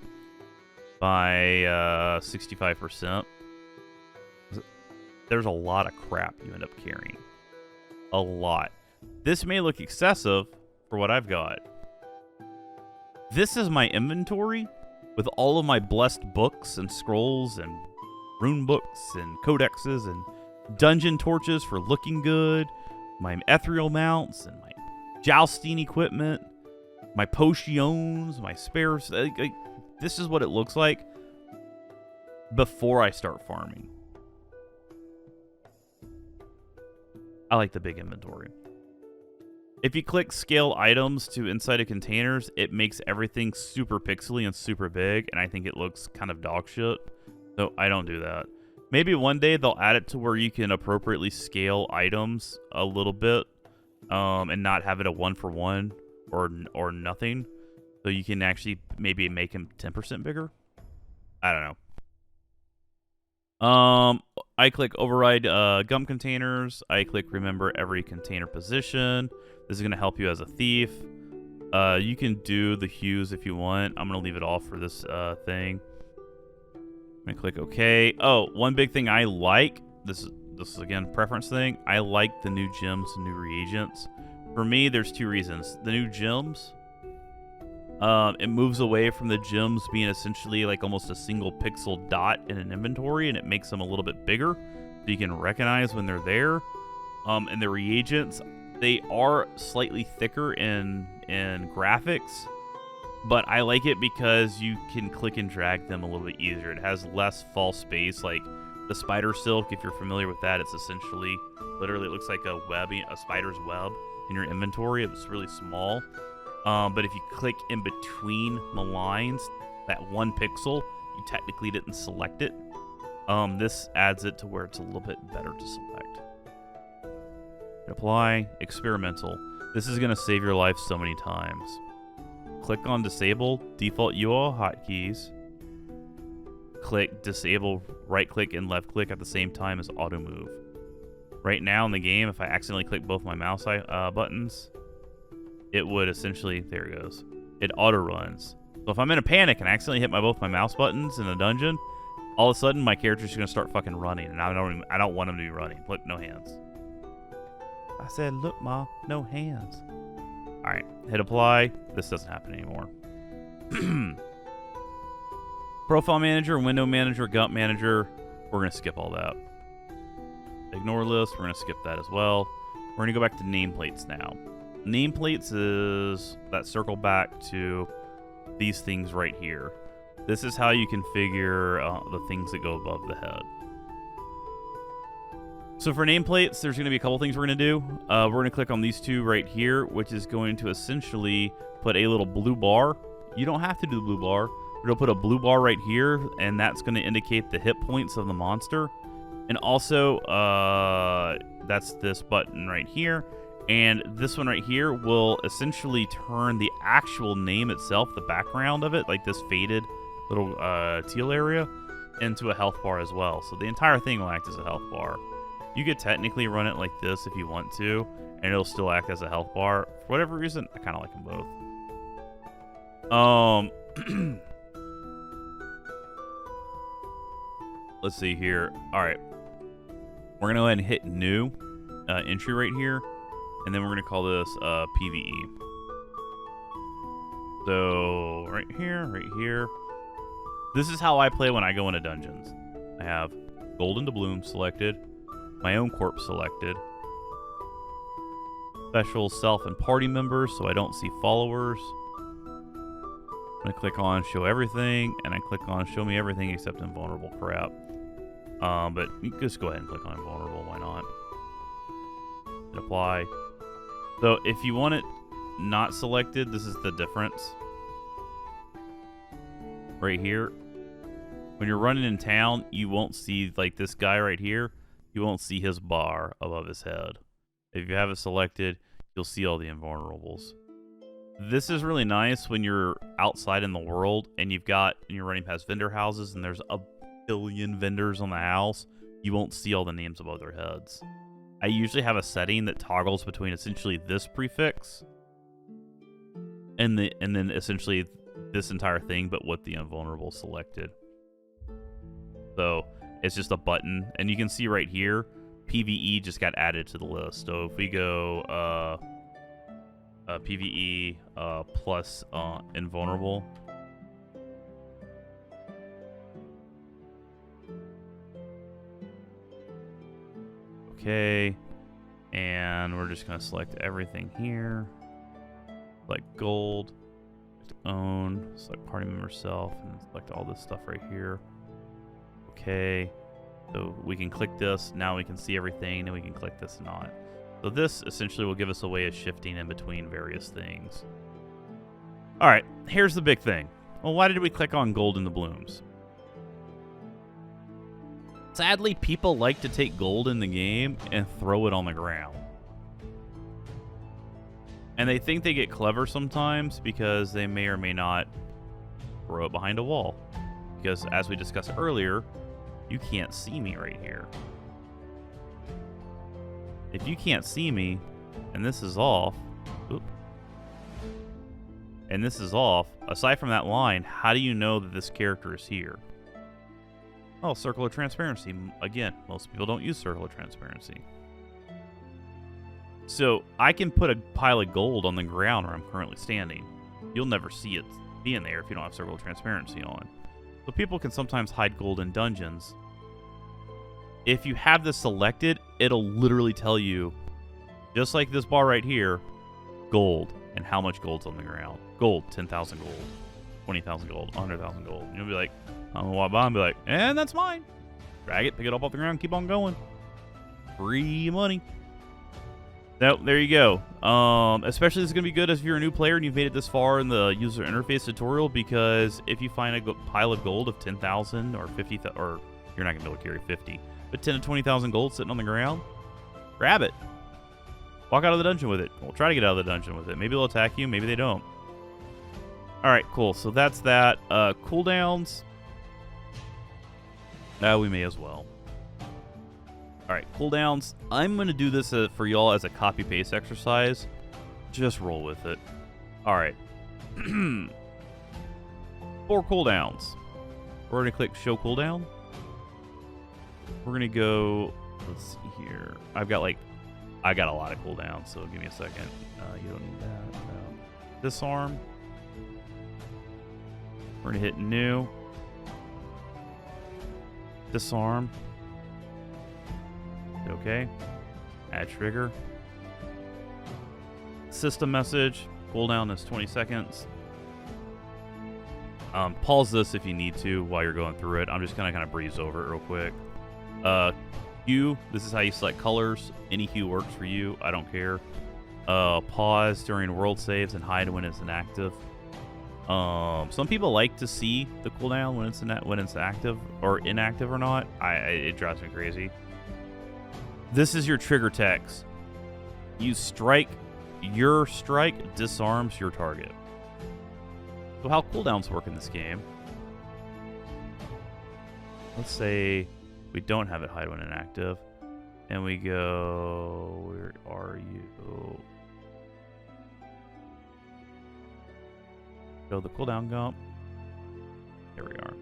by 65%. There's a lot of crap you end up carrying. A lot. This may look excessive for what I've got. This is my inventory with all of my blessed books and scrolls and rune books and codexes and dungeon torches for looking good, my ethereal mounts and my jousting equipment, my potions, my spares. This is what it looks like before I start farming. I like the big inventory. If you click scale items to inside of containers, it makes everything super pixely and super big, and I think it looks kind of dog shit. So I don't do that. Maybe one day they'll add it to where you can appropriately scale items a little bit, and not have it a 1-for-1 or nothing. So you can actually maybe make them 10% bigger. I don't know. I click override gum containers. I click remember every container position. This is going to help you as a thief. You can do the hues if you want. I'm going to leave it off for this thing. I'm going to click OK. Oh, one big thing I like, this is again preference thing. I like the new gems and new reagents. For me, there's 2 reasons. The new gems, It moves away from the gems being essentially like almost a single pixel dot in an inventory, and it makes them a little bit bigger so you can recognize when they're there. And the reagents, they are slightly thicker in graphics, but I like it because you can click and drag them a little bit easier. It has less false space. Like the spider silk, if you're familiar with that, it's essentially, literally, it looks like a spider's web in your inventory. It's really small. But if you click in between the lines, that 1 pixel, you technically didn't select it. This adds it to where it's a little bit better to select. Apply, experimental. This is going to save your life so many times. Click on disable default UL hotkeys. Click disable right click and left click at the same time as auto move. Right now in the game, if I accidentally click both my mouse buttons, it would essentially, there it goes, it auto runs. So if I'm in a panic and I accidentally hit both my mouse buttons in a dungeon, all of a sudden my character's just gonna start fucking running, and I don't want him to be running. Look, no hands. I said, look, Ma, no hands. All right, hit apply. This doesn't happen anymore. Profile manager, window manager, gut manager. We're gonna skip all that. Ignore list. We're gonna skip that as well. We're gonna go back to nameplates now. Nameplates is that circle back to these things right here. This is how you configure the things that go above the head. So for nameplates, there's going to be a couple things we're going to do. We're going to click on these two right here, which is going to essentially put a little blue bar. You don't have to do the blue bar. We're going to put a blue bar right here, and that's going to indicate the hit points of the monster. And also, that's this button right here. And this one right here will essentially turn the actual name itself, the background of it, like this faded little teal area, into a health bar as well. So the entire thing will act as a health bar. You could technically run it like this if you want to, and it'll still act as a health bar. For whatever reason, I kind of like them both. Let's see here. All right. We're going to go ahead and hit new entry right here, and then we're going to call this PvE. So right here. This is how I play when I go into dungeons. I have Golden Doubloon selected, my own corpse selected, special self and party members so I don't see followers. I'm going to click on show everything, and I click on show me everything except invulnerable crap. But you can just go ahead and click on invulnerable, why not? And apply. So if you want it not selected, this is the difference. Right here. When you're running in town, you won't see, like this guy right here, you won't see his bar above his head. If you have it selected, you'll see all the invulnerables. This is really nice when you're outside in the world and you're running past vendor houses and there's a billion vendors on the house. You won't see all the names above their heads. I usually have a setting that toggles between essentially this prefix and then essentially this entire thing, but with the invulnerable selected. So it's just a button, and you can see right here, PvE just got added to the list. So if we go PvE plus invulnerable. Okay, and we're just going to select everything here. Select gold, select own, select party member self, and select all this stuff right here. Okay, so we can click this. Now we can see everything, and we can click this not. So this essentially will give us a way of shifting in between various things. All right, here's the big thing. Well, why did we click on gold in the blooms? Sadly, people like to take gold in the game and throw it on the ground. And they think they get clever sometimes because they may or may not throw it behind a wall. Because as we discussed earlier, you can't see me right here. If you can't see me, and this is off, and this is off, aside from that line, how do you know that this character is here? Oh, circle of transparency. Again, most people don't use circle of transparency. So I can put a pile of gold on the ground where I'm currently standing. you'll never see it being there if you don't have circle of transparency on. So people can sometimes hide gold in dungeons. If you have this selected, it'll literally tell you, just like this bar right here, gold and how much gold's on the ground. Gold, 10,000 gold, 20,000 gold, 100,000 gold. And you'll be like, I don't know why, and be like, and that's mine. Drag it, pick it up off the ground, keep on going. Free money. No, there you go. Especially this is going to be good if you're a new player and you've made it this far in the user interface tutorial, because if you find a pile of gold of 10,000 or 50,000, or you're not going to be able to carry 50, but 10 to 20,000 gold sitting on the ground, grab it. Walk out of the dungeon with it. We'll try to get out of the dungeon with it. Maybe they'll attack you, maybe they don't. Alright, cool. So that's that. Cooldowns. We may as well. Alright, cooldowns. I'm going to do this for y'all as a copy-paste exercise. Just roll with it. Alright. 4 cooldowns. We're going to click Show Cooldown. We're going to go... Let's see here. I got a lot of cooldowns, so give me a second. You don't need that. No. Disarm. We're going to hit New. Disarm. Okay. Add trigger. System message. Cooldown is 20 seconds. Pause this if you need to while you're going through it. I'm just going to kind of breeze over it real quick. Hue. This is how you select colors. Any hue works for you. I don't care. Pause during world saves and hide when it's inactive. Some people like to see the cooldown when it's active or inactive or not. It drives me crazy. This is your trigger text. You strike. Your strike disarms your target. So how cooldowns work in this game? Let's say we don't have it hide when inactive, and we go. Where are you? Go the cooldown gump. Here we are.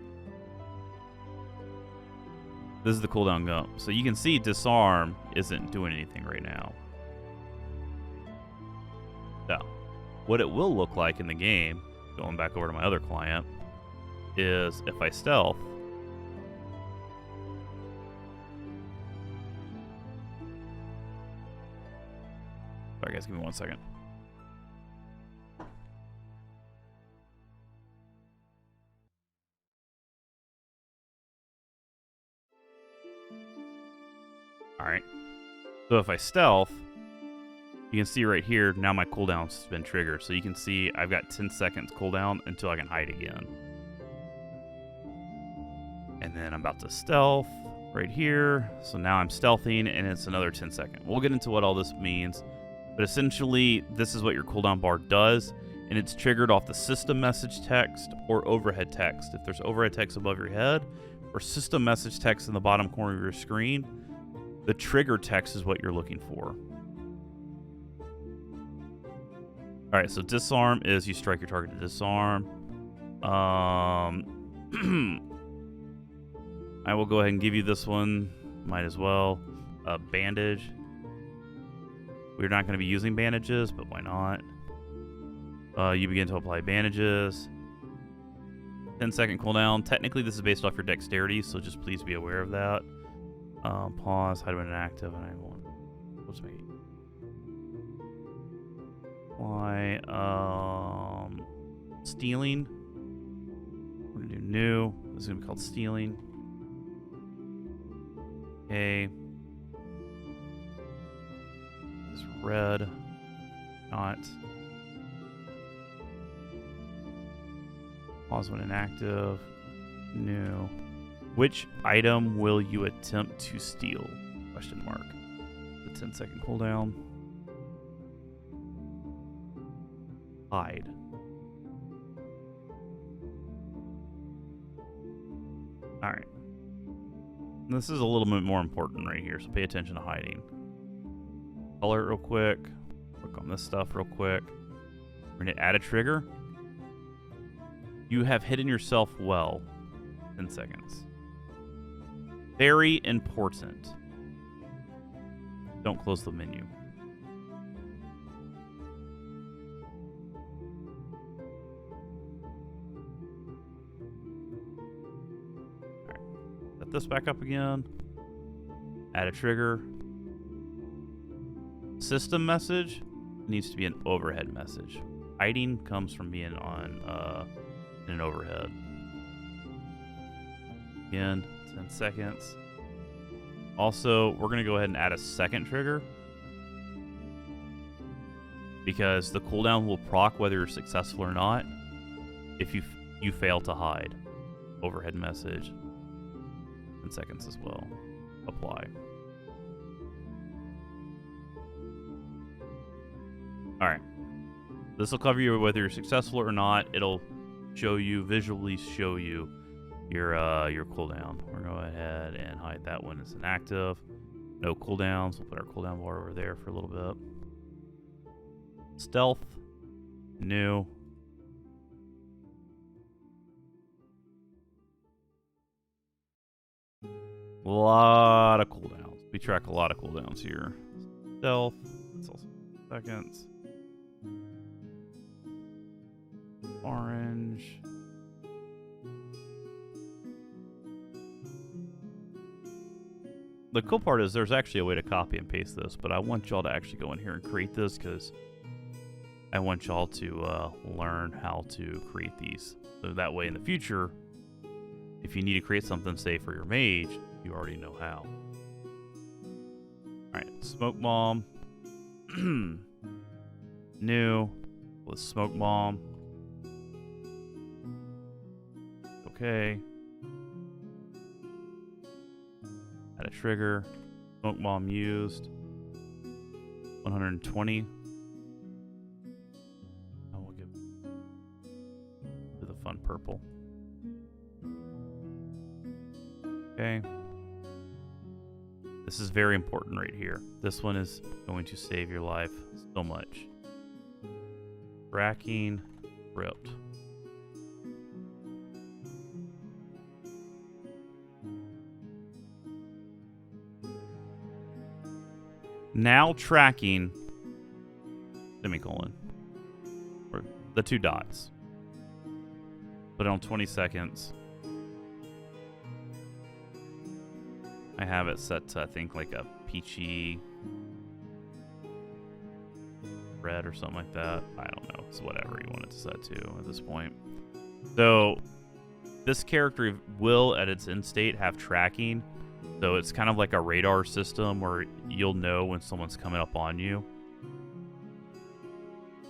This is the cooldown gump. So you can see disarm isn't doing anything right now. So, what it will look like in the game, going back over to my other client, is if I stealth. Sorry guys, give me 1 second. Alright. So if I stealth, you can see right here, now my cooldown's been triggered. So you can see I've got 10 seconds cooldown until I can hide again. And then I'm about to stealth right here. So now I'm stealthing and it's another 10 seconds. We'll get into what all this means. But essentially, this is what your cooldown bar does. And it's triggered off the system message text or overhead text. If there's overhead text above your head or system message text in the bottom corner of your screen, the trigger text is what you're looking for. Alright, so disarm is you strike your target to disarm. I will go ahead and give you this one. Might as well. Bandage. We're not going to be using bandages, but why not? You begin to apply bandages. 10-second cooldown. Technically, this is based off your dexterity, so just please be aware of that. Pause, hide when inactive, and I want. What's me? Why? Stealing. We're gonna do new. This is gonna be called stealing. Okay. This red. Not. Pause when inactive. New. Which item will you attempt to steal? Question mark. The 10-second cooldown. Hide. Alright. This is a little bit more important right here, so pay attention to hiding. Color it real quick. Click on this stuff real quick. We're going to add a trigger. You have hidden yourself well. 10 seconds. Very important. Don't close the menu. set this back up again. Add a trigger. System message needs to be an overhead message. Hiding comes from being on in an overhead. Again, 10 seconds. Also, we're going to go ahead and add a second trigger, because the cooldown will proc whether you're successful or not if you fail to hide. Overhead message. 10 seconds as well. Apply. Alright. This will cover you whether you're successful or not. It'll visually show you your cooldown. We're going to go ahead and hide that one as inactive. No cooldowns. We'll put our cooldown bar over there for a little bit. Stealth. New. A lot of cooldowns. We track a lot of cooldowns here. Stealth. It's also seconds. Orange. The cool part is there's actually a way to copy and paste this, but I want y'all to actually go in here and create this because I want y'all to learn how to create these. So that way in the future, if you need to create something, say, for your mage, you already know how. Alright, smoke bomb. New. With smoke bomb. Okay. Add a trigger. Smoke bomb used. 120. I will give to the fun purple. Okay. This is very important right here. This one is going to save your life so much. Tracking ripped. Now tracking, semicolon, or the 2 dots. Put it on 20 seconds. I have it set to, I think, like a peachy red or something like that. I don't know. It's whatever you want it to set to at this point. So this character will, at its end state, have tracking. So it's kind of like a radar system where you'll know when someone's coming up on you.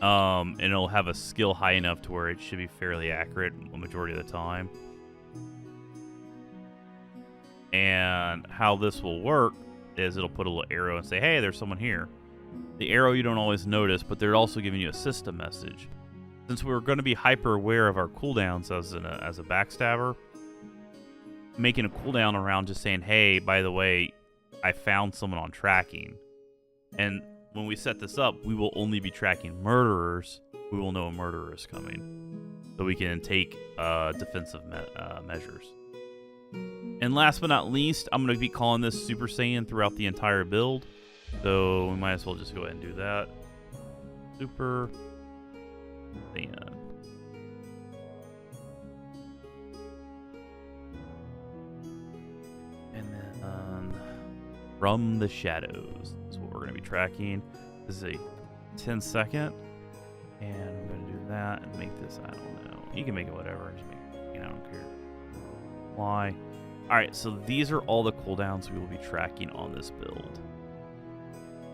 And it'll have a skill high enough to where it should be fairly accurate the majority of the time. And how this will work is it'll put a little arrow and say, hey, there's someone here. The arrow you don't always notice, but they're also giving you a system message. Since we're going to be hyper aware of our cooldowns as a backstabber, making a cooldown around just saying, hey, by the way, I found someone on tracking. And when we set this up, we will only be tracking murderers. We will know a murderer is coming. So we can take defensive measures. And last but not least, I'm going to be calling this Super Saiyan throughout the entire build. So we might as well just go ahead and do that. Super Saiyan. And then from the shadows is what we're going to be tracking. This is a 10 second. And I'm going to do that and make this, I don't know. You can make it whatever. Just make it, I don't care. Why? Alright, so these are all the cooldowns we will be tracking on this build.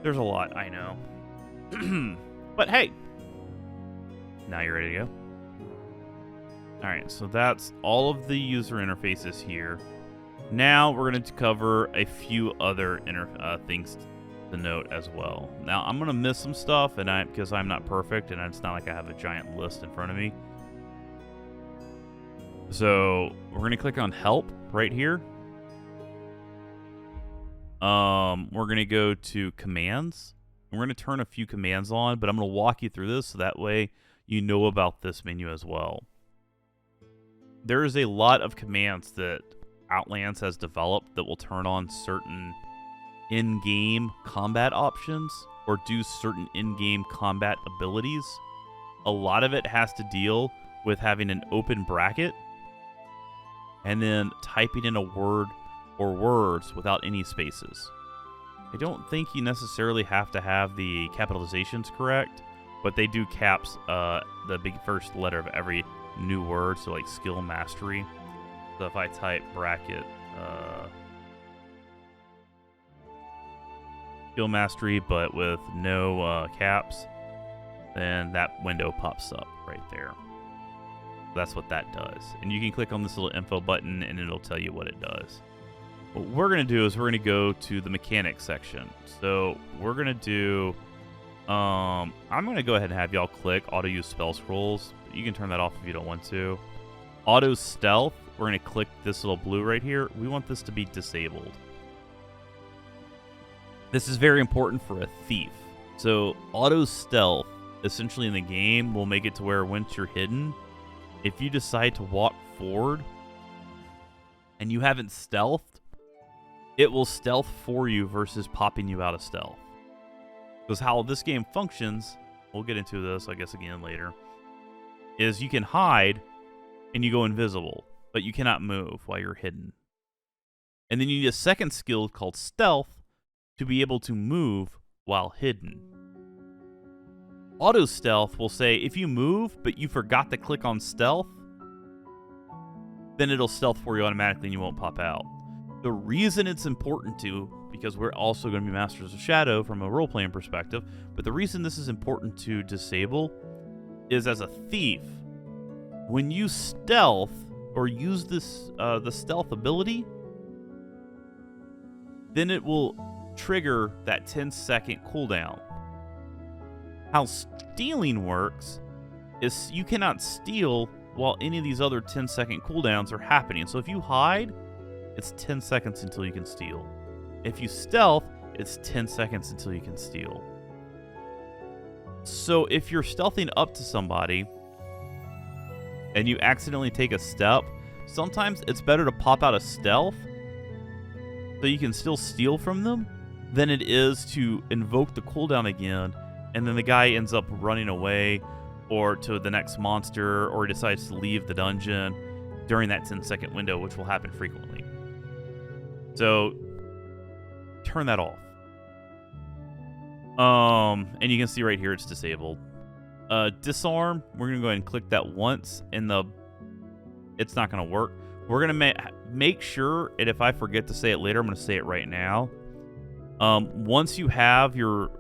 There's a lot, I know. But hey, now you're ready to go. Alright, so that's all of the user interfaces here. Now we're going to cover a few other things to note as well. Now I'm going to miss some stuff because I'm not perfect and it's not like I have a giant list in front of me. So we're going to click on help right here. We're going to go to commands. We're going to turn a few commands on, but I'm going to walk you through this so that way you know about this menu as well. There is a lot of commands that Outlands has developed that will turn on certain in-game combat options or do certain in-game combat abilities. A lot of it has to deal with having an open bracket and then typing in a word or words without any spaces. I don't think you necessarily have to have the capitalizations correct, but they do caps the big first letter of every new word, so like skill mastery. So if I type bracket skill mastery but with no caps, then that window pops up right there. That's what that does. And you can click on this little info button and it'll tell you what it does. What we're going to do is we're going to go to the mechanics section. So we're going to do, I'm going to go ahead and have y'all click auto use spell scrolls. You can turn that off if you don't want to. Auto stealth, we're going to click this little blue right here. We want this to be disabled. This is very important for a thief. So auto stealth, essentially in the game, will make it to where once you're hidden, if you decide to walk forward and you haven't stealthed, it will stealth for you versus popping you out of stealth. Because how this game functions, we'll get into this, I guess, again later, is you can hide and you go invisible, but you cannot move while you're hidden. And then you need a second skill called stealth to be able to move while hidden. Auto stealth will say if you move but you forgot to click on stealth, then it'll stealth for you automatically and you won't pop out. The reason it's important to, because we're also going to be Masters of Shadow from a role-playing perspective, but the reason this is important to disable is as a thief, when you stealth or use this the stealth ability, then it will trigger that 10-second cooldown. How stealing works is you cannot steal while any of these other 10-second cooldowns are happening. So if you hide, it's 10 seconds until you can steal. If you stealth, it's 10 seconds until you can steal. So if you're stealthing up to somebody and you accidentally take a step, sometimes it's better to pop out of stealth so you can still steal from them than it is to invoke the cooldown again and then the guy ends up running away or to the next monster or decides to leave the dungeon during that 10-second window, which will happen frequently. So turn that off. And you can see right here it's disabled. Disarm, we're going to go ahead and click that once and it's not going to work. We're going to make sure, and if I forget to say it later, I'm going to say it right now. Once you have your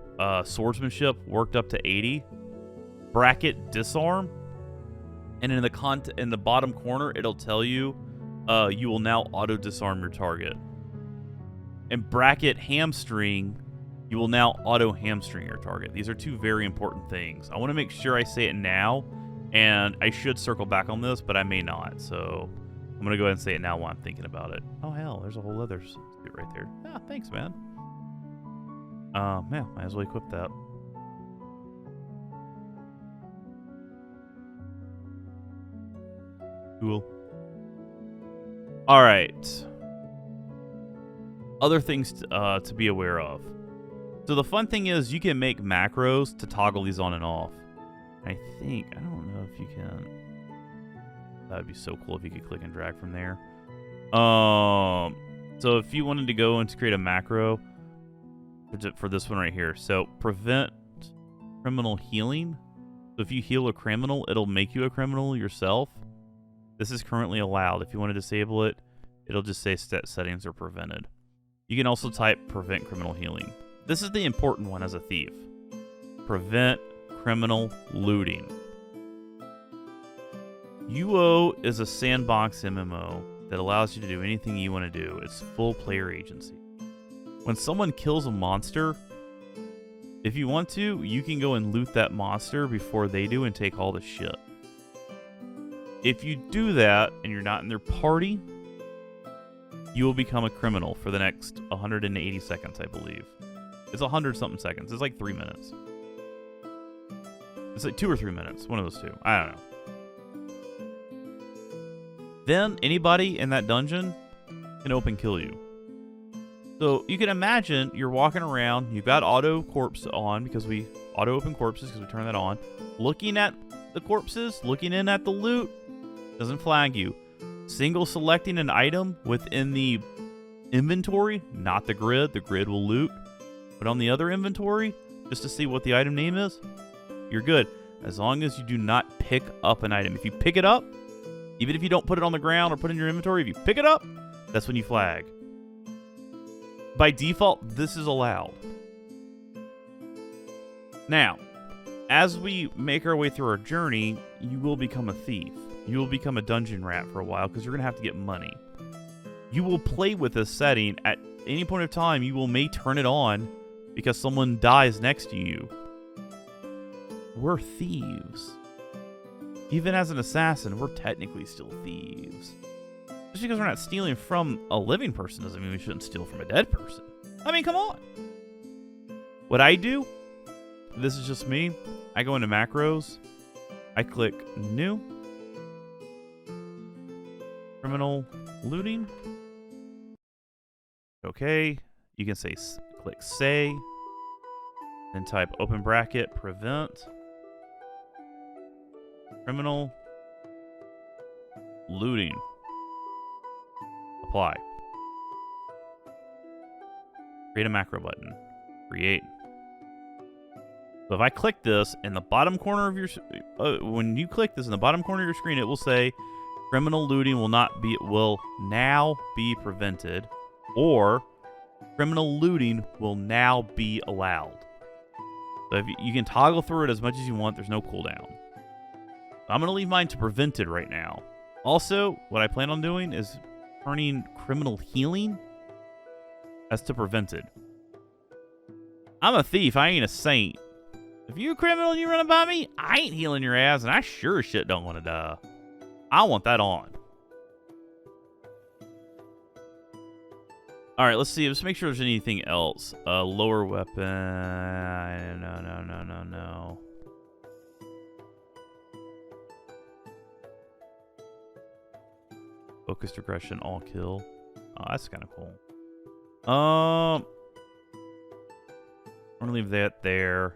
swordsmanship worked up to 80, bracket disarm, and in the bottom corner it'll tell you you will now auto disarm your target. And bracket hamstring, you will now auto hamstring your target. These are two very important things. I want to make sure I say it now, and I should circle back on this, but I may not. So I'm going to go ahead and say it now while I'm thinking about it. Oh, hell, there's a whole other suit right there. Ah, thanks, man. Yeah, might as well equip that. Cool. All right. Other things to be aware of. So the fun thing is you can make macros to toggle these on and off. I don't know if you can. That would be so cool if you could click and drag from there. So if you wanted to go and to create a macro for this one right here. So prevent criminal healing. So if you heal a criminal, it'll make you a criminal yourself. This is currently allowed. If you want to disable it, it'll just say settings are prevented. You can also type prevent criminal healing. This is the important one as a thief. Prevent criminal looting. UO is a sandbox MMO that allows you to do anything you want to do. It's full player agency. When someone kills a monster, if you want to, you can go and loot that monster before they do and take all the shit. If you do that and you're not in their party, you will become a criminal for the next 180 seconds, I believe. It's 100-something seconds. It's like 3 minutes. It's like 2 or 3 minutes. One of those two. I don't know. Then anybody in that dungeon can open kill you. So you can imagine you're walking around. You've got auto corpse on because we auto open corpses because we turn that on. Looking at the corpses, looking in at the loot, doesn't flag you. Single selecting an item within the inventory, not the grid. The grid will loot. But on the other inventory, just to see what the item name is, you're good. As long as you do not pick up an item. If you pick it up, even if you don't put it on the ground or put it in your inventory, if you pick it up, that's when you flag. By default, this is allowed. Now, as we make our way through our journey, you will become a thief. You will become a dungeon rat for a while because you're going to have to get money. You will play with this setting. At any point of time, you may turn it on because someone dies next to you. We're thieves. Even as an assassin, we're technically still thieves. Just because we're not stealing from a living person doesn't mean we shouldn't steal from a dead person. I mean, come on. What I do, this is just me. I go into macros. I click new. Criminal looting. Okay. You can say, click say. Then type open bracket, prevent. Criminal looting. Apply. Create a macro button. Create. So if I click this in the bottom corner of your, when you click this in the bottom corner of your screen, it will say criminal looting will now be prevented, or criminal looting will now be allowed. So if you can toggle through it as much as you want. There's no cooldown. I'm going to leave mine to prevented right now. Also, what I plan on doing is turning criminal healing as to prevented. I'm a thief. I ain't a saint. If you're a criminal and you run by me, I ain't healing your ass, and I sure as shit don't want to die. I want that on. All right, let's see. Let's make sure there's anything else. Lower weapon. No. Focused aggression, all kill. Oh, that's kind of cool. I'm gonna leave that there.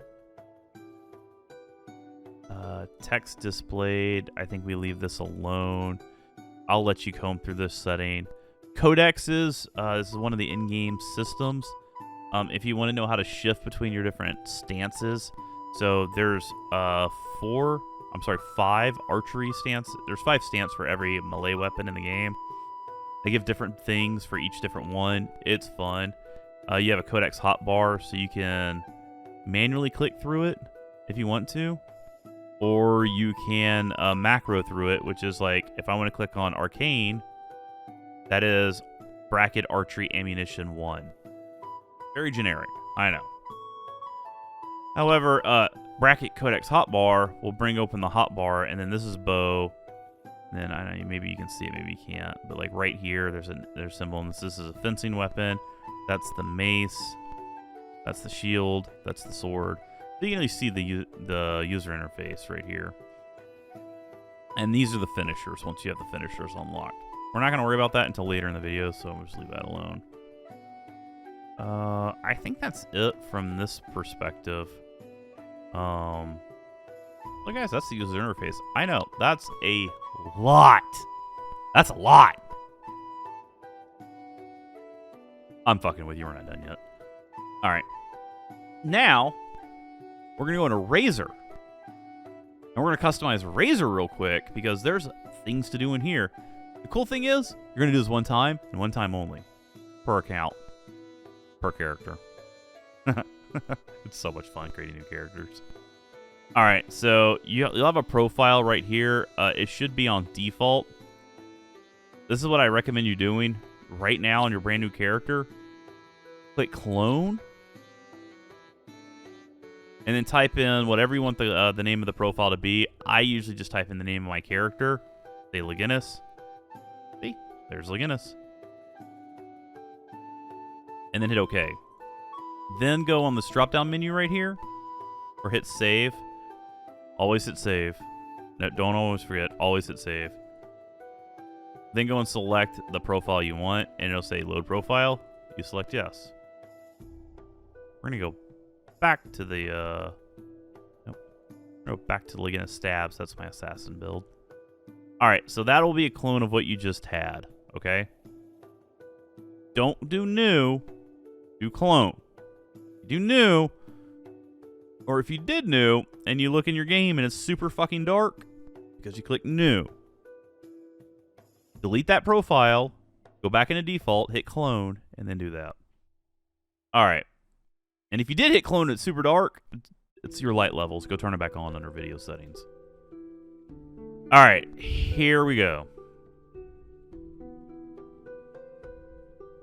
Text displayed. I think we leave this alone. I'll let you comb through this setting. Codexes. This is one of the in-game systems. If you want to know how to shift between your different stances, so there's 5 archery stance. There's 5 stance for every melee weapon in the game. They give different things for each different one. It's fun. You have a Codex hotbar, so you can manually click through it if you want to, or you can macro through it, which is like if I want to click on arcane, that is bracket archery ammunition 1. Very generic, I know. However, bracket Codex hotbar will bring open the hotbar, and then this is bow. And then I know maybe you can see it, maybe you can't, but like right here, there's a symbol, and this is a fencing weapon. That's the mace. That's the shield. That's the sword. So you can really see the user interface right here. And these are the finishers. Once you have the finishers unlocked, we're not going to worry about that until later in the video, so I'm just leave that alone. I think that's it from this perspective. Look, guys, that's the user interface. I know, that's a lot. That's a lot. I'm fucking with you. We're not done yet. All right. Now, we're going to go into Razor. And we're going to customize Razor real quick because there's things to do in here. The cool thing is, you're going to do this one time and one time only. Per account. Per character. It's so much fun creating new characters. All right, so you'll have a profile right here. It should be on default. This is what I recommend you doing right now on your brand new character. Click clone. And then type in whatever you want the name of the profile to be. I usually just type in the name of my character. Say Legenis. See? There's Legenis. And then hit OK. Then go on this drop-down menu right here. Or hit save. Always hit save. No, don't always forget. Always hit save. Then go and select the profile you want. And it'll say load profile. You select yes. We're going to go back to the... Go back to Legenis stabs. That's my assassin build. Alright, so that'll be a clone of what you just had. Okay? Don't do new. Do clone. Do new. Or if you did new and you look in your game and it's super fucking dark because you click new. Delete that profile. Go back into default. Hit clone. And then do that. Alright. And if you did hit clone and it's super dark, it's your light levels. Go turn it back on under video settings. Alright. Here we go.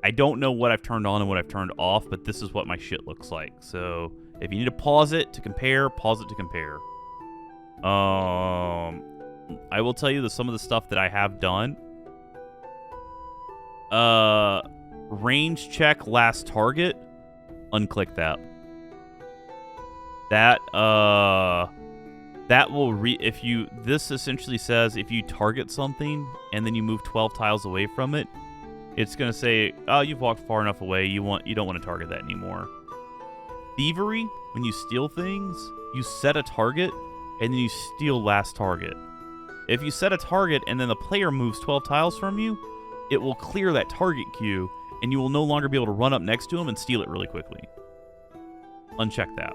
I don't know what I've turned on and what I've turned off, but this is what my shit looks like. So, if you need to pause it to compare, pause it to compare. I will tell you that some of the stuff that I have done. Range check last target. Unclick that. That will if you, this essentially says if you target something and then you move 12 tiles away from it, it's going to say, oh, you've walked far enough away, you don't want to target that anymore. Thievery, when you steal things, you set a target, and then you steal last target. If you set a target, and then the player moves 12 tiles from you, it will clear that target queue, and you will no longer be able to run up next to him and steal it really quickly. Uncheck that.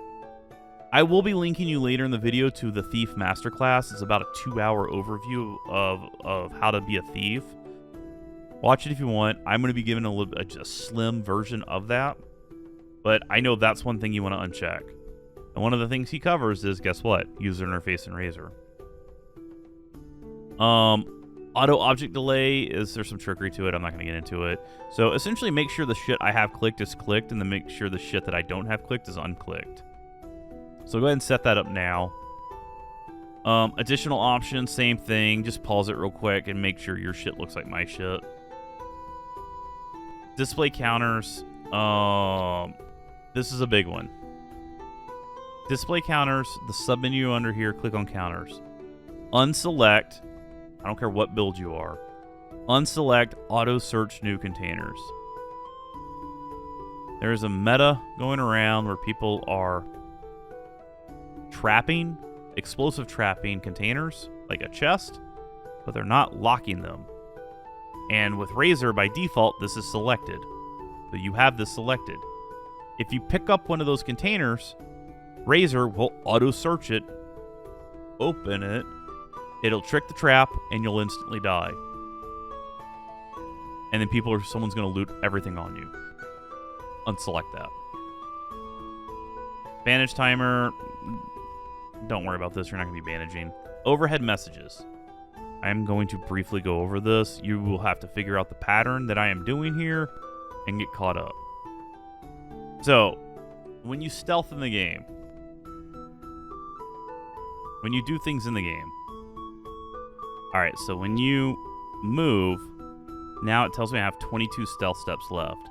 I will be linking you later in the video to the Thief Masterclass. It's about a 2-hour overview of how to be a thief. Watch it if you want. I'm going to be giving a slim version of that. But I know that's one thing you want to uncheck. And one of the things he covers is, guess what? User interface in Razor. Auto object delay, there's some trickery to it. I'm not going to get into it. So essentially make sure the shit I have clicked is clicked, and then make sure the shit that I don't have clicked is unclicked. So go ahead and set that up now. Additional options, same thing. Just pause it real quick and make sure your shit looks like my shit. Display counters. This is a big one. Display counters, the submenu under here, click on counters. Unselect, I don't care what build you are. Unselect auto search new containers. There's a meta going around where people are trapping, explosive trapping containers, like a chest, but they're not locking them. And with Razor, by default, this is selected. So you have this selected. If you pick up one of those containers, Razor will auto-search it, open it, it'll trick the trap, and you'll instantly die. And then someone's going to loot everything on you. Unselect that. Bandage timer, don't worry about this, you're not going to be bandaging. Overhead messages. I'm going to briefly go over this. You will have to figure out the pattern that I am doing here and get caught up. So, when you stealth in the game, when you do things in the game, alright, so when you move, now it tells me I have 22 stealth steps left,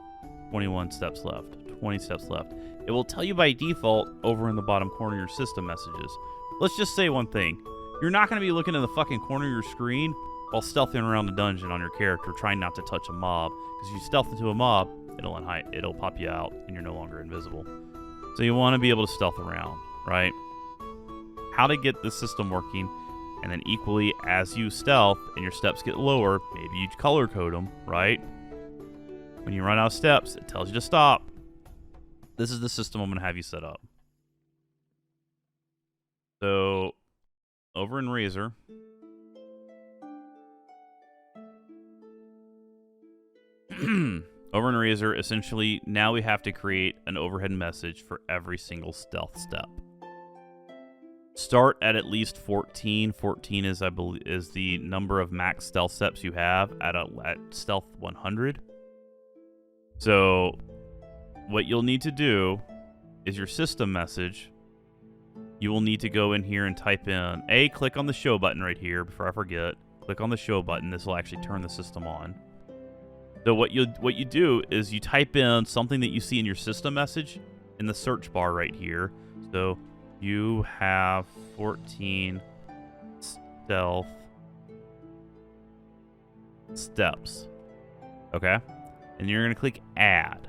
21 steps left, 20 steps left. It will tell you by default over in the bottom corner of your system messages. Let's just say one thing. You're not going to be looking in the fucking corner of your screen while stealthing around the dungeon on your character, trying not to touch a mob. Because if you stealth into a mob, it'll pop you out, and you're no longer invisible. So you want to be able to stealth around, right? How to get the system working, and then equally, as you stealth and your steps get lower, maybe you color code them, right? When you run out of steps, it tells you to stop. This is the system I'm going to have you set up. So, over in Razor, essentially, now we have to create an overhead message for every single stealth step. Start at least 14. 14 is, I believe, is the number of max stealth steps you have at stealth 100. So, what you'll need to do is your system message. You will need to go in here and type in, click on the show button right here before I forget. Click on the show button. This will actually turn the system on. So what you do is you type in something that you see in your system message in the search bar right here. So you have 14 stealth steps. Okay? And you're going to click add.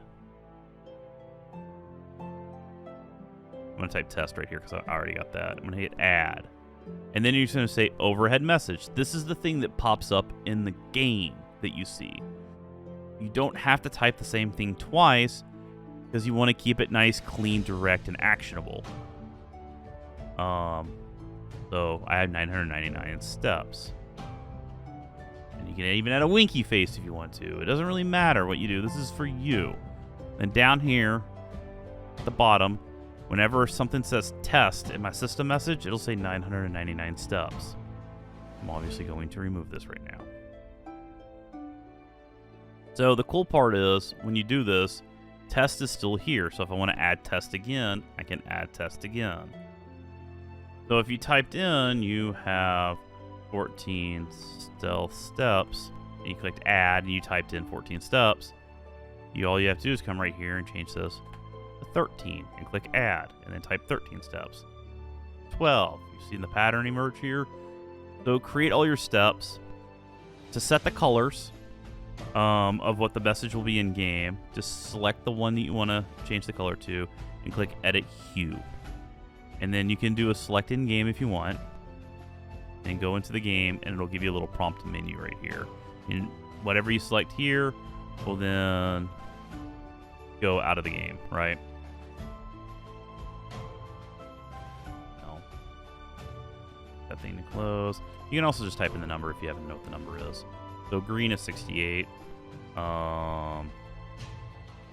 I'm going to type test right here because I already got that. I'm going to hit add. And then you're just going to say overhead message. This is the thing that pops up in the game that you see. you don't have to type the same thing twice because you want to keep it nice, clean, direct, and actionable. So I have 999 steps. And you can even add a winky face if you want to. It doesn't really matter what you do. This is for you. And down here at the bottom, whenever something says test in my system message, it'll say 999 steps. I'm obviously going to remove this right now. So the cool part is, when you do this, test is still here. So if I want to add test again, I can add test again. So if you typed in, you have 14 stealth steps, and you clicked add, and you typed in 14 steps, all you have to do is come right here and change this to 13, and click add, and then type 13 steps. 12. You've seen the pattern emerge here? So create all your steps. To set the colors of what the message will be in game, just select the one that you want to change the color to, and click edit hue. And then you can do a select in game if you want, and go into the game, and it'll give you a little prompt menu right here. And whatever you select here will then go out of the game, right? That thing to close. You can also just type in the number if you haven't know what the number is. So green is 68.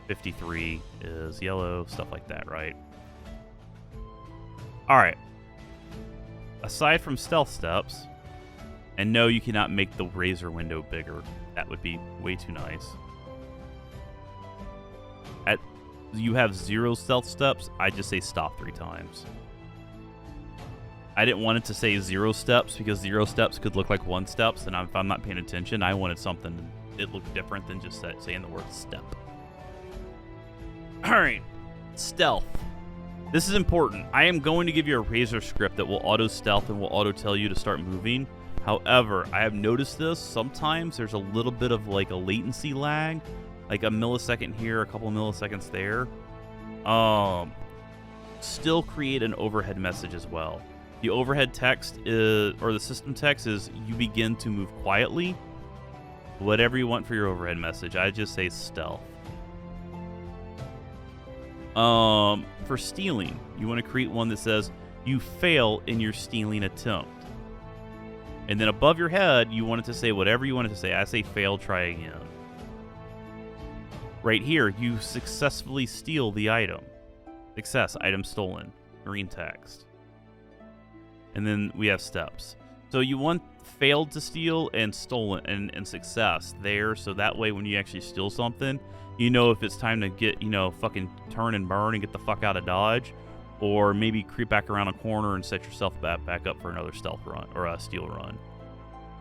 53 is yellow, stuff like that, right? Alright. Aside from stealth steps, and no, you cannot make the razor window bigger. That would be way too nice. You have 0 stealth steps, I just say stop 3 times. I didn't want it to say 0 steps because 0 steps could look like 1 steps, and if I'm not paying attention, I wanted something that looked different than just saying the word step. Alright, stealth. This is important. I am going to give you a razor script that will auto stealth and will auto tell you to start moving. However, I have noticed this. Sometimes there's a little bit of like a latency lag, like a millisecond here, a couple of milliseconds there. Still create an overhead message as well. The overhead text is, or the system text is, you begin to move quietly. Whatever you want for your overhead message. I just say stealth. For stealing, you want to create one that says you fail in your stealing attempt. And then above your head, you want it to say whatever you want it to say. I say fail, try again. Right here, you successfully steal the item. Success, item stolen. Green text. And then we have steps. So you want failed to steal and stolen and success there, so that way when you actually steal something, you know if it's time to get, fucking turn and burn and get the fuck out of Dodge, or maybe creep back around a corner and set yourself back up for another stealth run, or a steal run.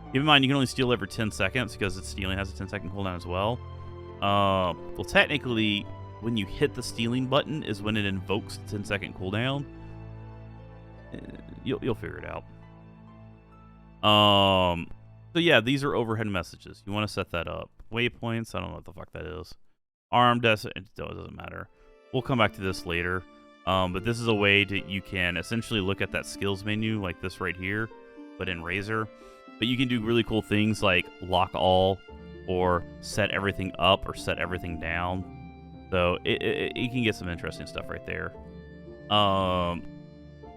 Keep in mind, you can only steal every 10 seconds because it's stealing has a 10-second cooldown as well. Well, technically, when you hit the stealing button is when it invokes the 10-second cooldown. You'll figure it out. So yeah, these are overhead messages. You want to set that up. Waypoints, I don't know what the fuck that is. Armed, it doesn't matter. We'll come back to this later. But this is a way that you can essentially look at that skills menu like this right here, but in Razor. But you can do really cool things like lock all, or set everything up, or set everything down. So you can get some interesting stuff right there.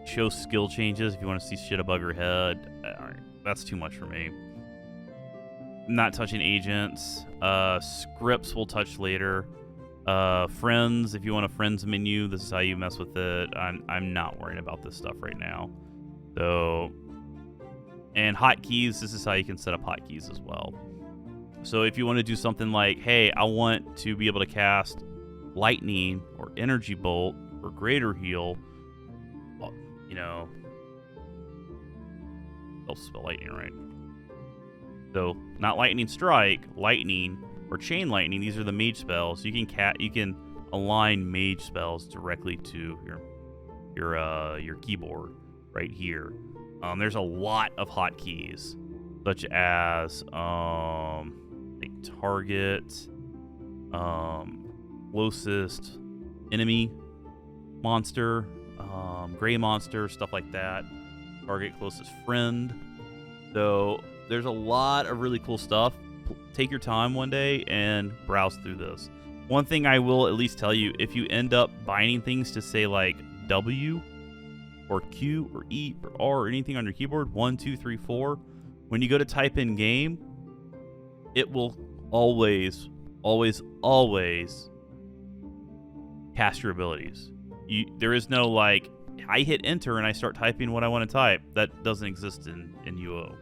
Show skill changes if you want to see shit above your head. Alright, that's too much for me. Not touching agents. Scripts we'll touch later. Friends, if you want a friends menu, this is how you mess with it. I'm not worrying about this stuff right now. So, and hotkeys, this is how you can set up hotkeys as well. So if you want to do something like, hey, I want to be able to cast lightning or energy bolt or greater heal, I'll spell lightning right. So not lightning strike, lightning, or chain lightning. These are the mage spells. You can align mage spells directly to your keyboard right here. There's a lot of hotkeys, such as target, closest enemy monster, gray monster, stuff like that. Target closest friend. So there's a lot of really cool stuff. take your time one day and browse through this. One thing I will at least tell you, if you end up binding things to say like W or Q or E or R or anything on your keyboard, 1, 2, 3, 4, when you go to type in game, it will always, always, always cast your abilities. There is no like, I hit enter and I start typing what I want to type. That doesn't exist in UO.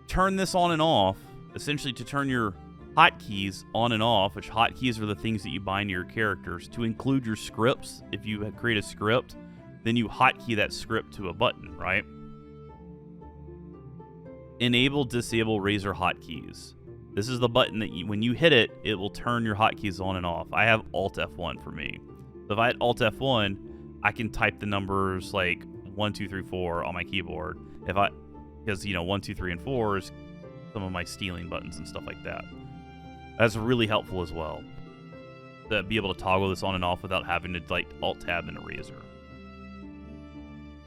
Turn this on and off, essentially to turn your hotkeys on and off, which hotkeys are the things that you bind to your characters, to include your scripts. If you create a script, then you hotkey that script to a button, right? Enable, disable, razor hotkeys. This is the button that when you hit it, it will turn your hotkeys on and off. I have Alt F1 for me. So if I hit Alt F1, I can type the numbers like 1, 2, 3, 4 on my keyboard. Because, you know, 1, 2, 3, and 4 is some of my stealing buttons and stuff like that. That's really helpful as well. To be able to toggle this on and off without having to like Alt Tab and Eraser.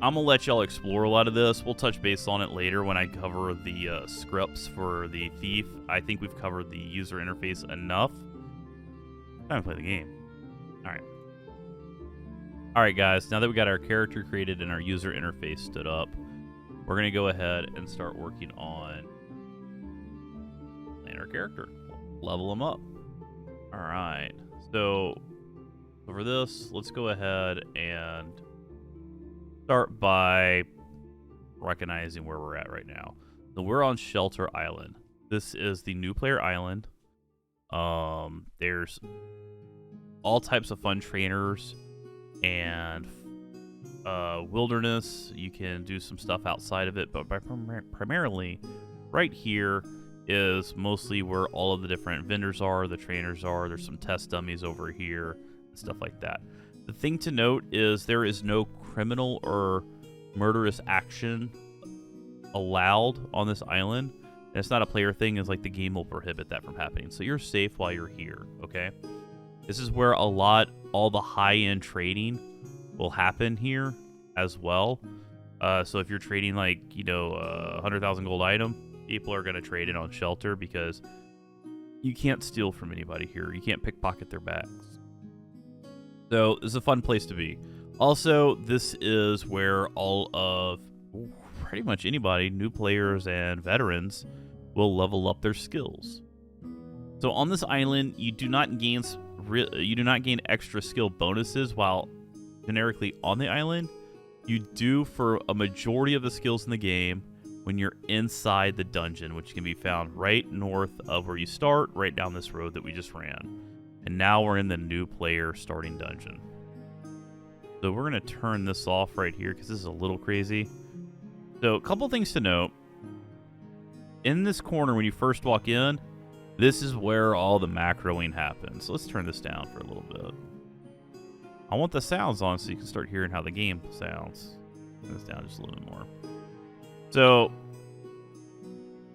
I'm going to let y'all explore a lot of this. We'll touch base on it later when I cover the scripts for the Thief. I think we've covered the user interface enough. Time to play the game. Alright. Alright guys, now that we got our character created and our user interface stood up, we're going to go ahead and start working on playing our character. Level them up. Alright, so over this, let's go ahead and start by recognizing where we're at right now. So we're on Shelter Island. This is the new player island. There's all types of fun trainers and wilderness. You can do some stuff outside of it, but primarily right here is mostly where all of the different vendors are, the trainers are. There's some test dummies over here and stuff like that. The thing to note is there is no criminal or murderous action allowed on this island. And it's not a player thing. It's like the game will prohibit that from happening. So you're safe while you're here, okay? This is where all the high-end trading will happen here as well. So if you're trading like, you know, 100,000 gold item, people are going to trade it on Shelter because you can't steal from anybody here. You can't pickpocket their bags. So this is a fun place to be. Also, this is where all of pretty much anybody, new players and veterans, will level up their skills. So on this island, you do not gain extra skill bonuses while generically on the island. You do for a majority of the skills in the game when you're inside the dungeon, which can be found right north of where you start, right down this road that we just ran. And now we're in the new player starting dungeon. So we're going to turn this off right here because this is a little crazy. So a couple things to note. In this corner when you first walk in, this is where all the macroing happens. So let's turn this down for a little bit. I want the sounds on so you can start hearing how the game sounds. Turn this down just a little bit more. So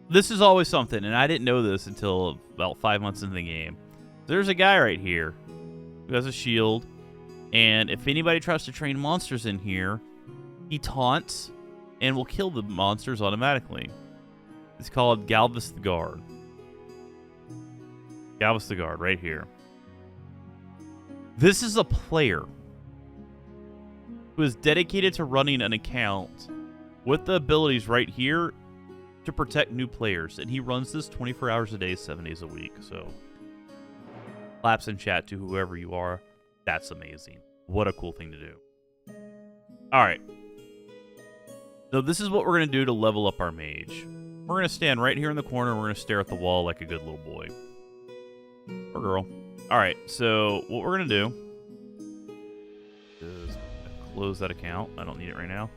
this is always something, and I didn't know this until about 5 months into the game. There's a guy right here who has a shield, and if anybody tries to train monsters in here, he taunts and will kill the monsters automatically. It's called Galvus the Guard. Galvus the Guard, right here. This is a player who is dedicated to running an account with the abilities right here to protect new players, and he runs this 24 hours a day, 7 days a week, so claps in chat to whoever you are. That's amazing. What a cool thing to do. Alright. So this is what we're going to do to level up our mage. We're going to stand right here in the corner, and we're going to stare at the wall like a good little boy. Or girl. Alright, so what we're going to do is close that account. I don't need it right now.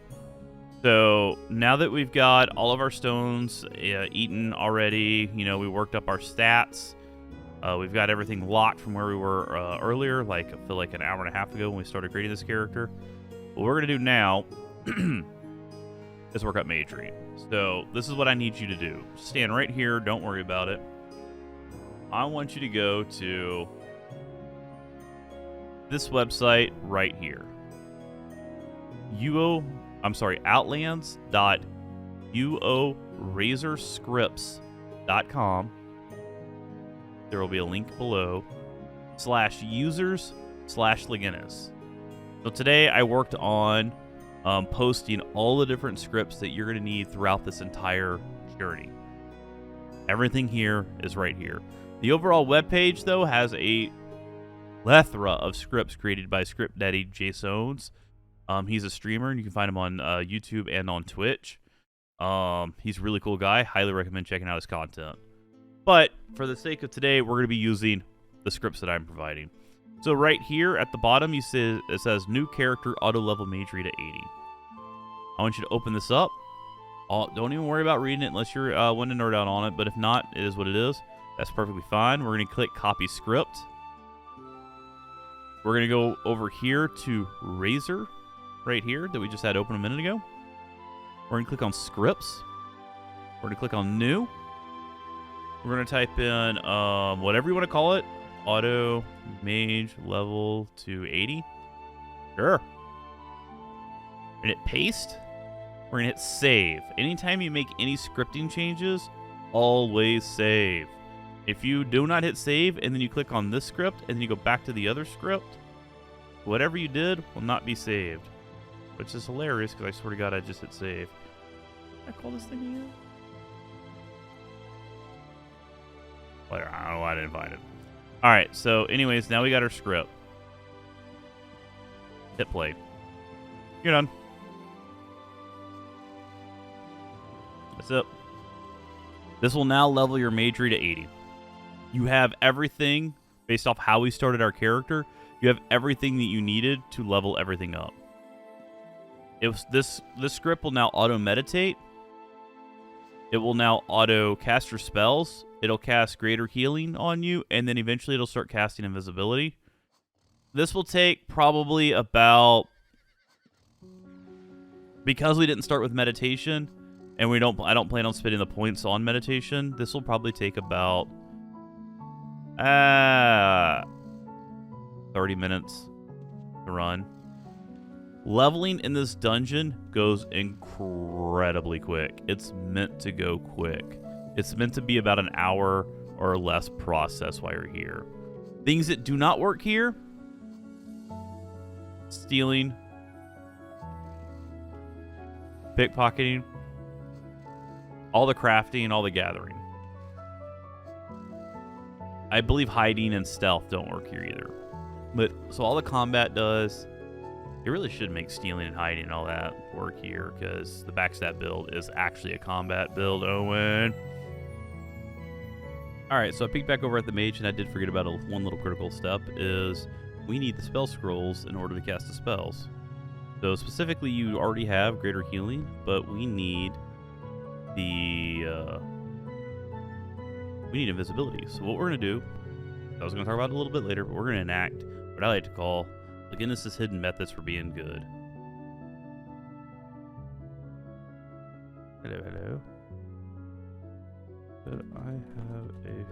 So now that we've got all of our stones eaten already, you know, we worked up our stats. We've got everything locked from where we were earlier, like I feel like an hour and a half ago when we started creating this character. What we're going to do now is work up magery. So this is what I need you to do. Stand right here. Don't worry about it. I want you to go to this website right here. Outlands.uorazorscripts Legenis.com. There will be a link below /users/Legenis. So today I worked on posting all the different scripts that you're going to need throughout this entire journey. Everything here is right here. The overall webpage, though, has a plethora of scripts created by script daddy Jasones. He's a streamer, and you can find him on YouTube and on Twitch. He's a really cool guy. Highly recommend checking out his content. But for the sake of today, we're going to be using the scripts that I'm providing. So right here at the bottom, it says new character auto level magery to 80. I want you to open this up. Don't even worry about reading it unless you're wanting to nerd out on it. But if not, it is what it is. That's perfectly fine. We're going to click copy script. We're going to go over here to Razor, right here, that we just had open a minute ago. We're going to click on scripts. We're going to click on new. We're going to type in whatever you want to call it. Auto mage level to 80. Sure. We're going to hit paste. We're going to hit save. Anytime you make any scripting changes, always save. If you do not hit save and then you click on this script and then you go back to the other script, whatever you did will not be saved. Which is hilarious because I swear to God I just hit save. What did I call this thing again? Whatever, I don't know why I didn't find it. Alright, so anyways, now we got our script. Hit play. You're done. That's it. This will now level your magery to 80. You have everything, based off how we started our character, you have everything that you needed to level everything up. This script will now auto-meditate. It will now auto-cast your spells. It'll cast greater healing on you, and then eventually it'll start casting invisibility. This will take probably about... Because we didn't start with meditation, and I don't plan on spending the points on meditation, this will probably take about 30 minutes to run. Leveling in this dungeon goes incredibly quick. It's meant to go quick. It's meant to be about an hour or less process while you're here. Things that do not work here: stealing, pickpocketing, all the crafting, all the gathering. I believe hiding and stealth don't work here either. But so all the combat does. It really should make stealing and hiding and all that work here, because the Backstab build is actually a combat build, Owen. Alright, so I peeked back over at the mage, and I did forget about one little critical step, is we need the spell scrolls in order to cast the spells. So specifically, you already have greater healing, but we need the... we need invisibility. So what we're going to do, I was going to talk about it a little bit later, but we're going to enact what I like to call Legenis' hidden methods for being good. Hello, hello. Could I have a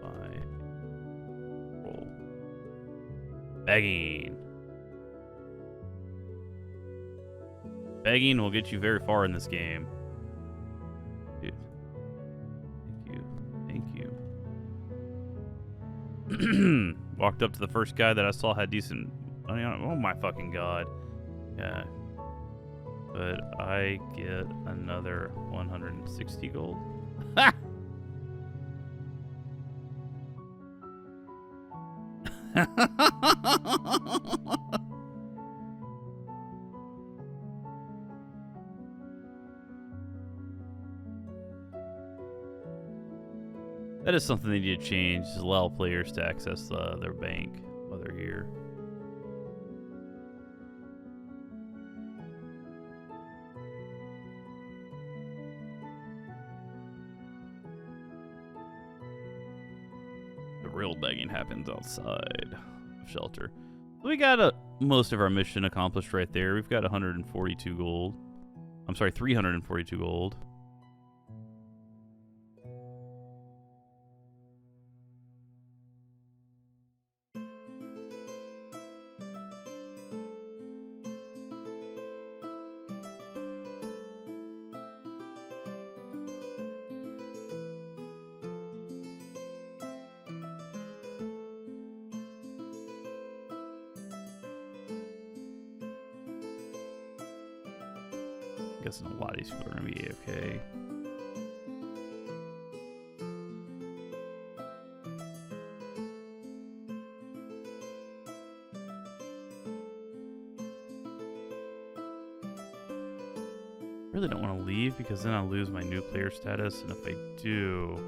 fine roll? Begging. Begging will get you very far in this game. Dude. Thank you. Walked up to the first guy that I saw had decent... Oh my fucking God. Yeah. But I get another 160 gold. Ha! That is something they need to change, is allow players to access their bank while they're here. The real begging happens outside of shelter. We got most of our mission accomplished right there. We've got 142 gold. I'm sorry, 342 gold. guessing a lot of these people are going to be AFK. I really don't want to leave because then I'll lose my new player status, and if I do,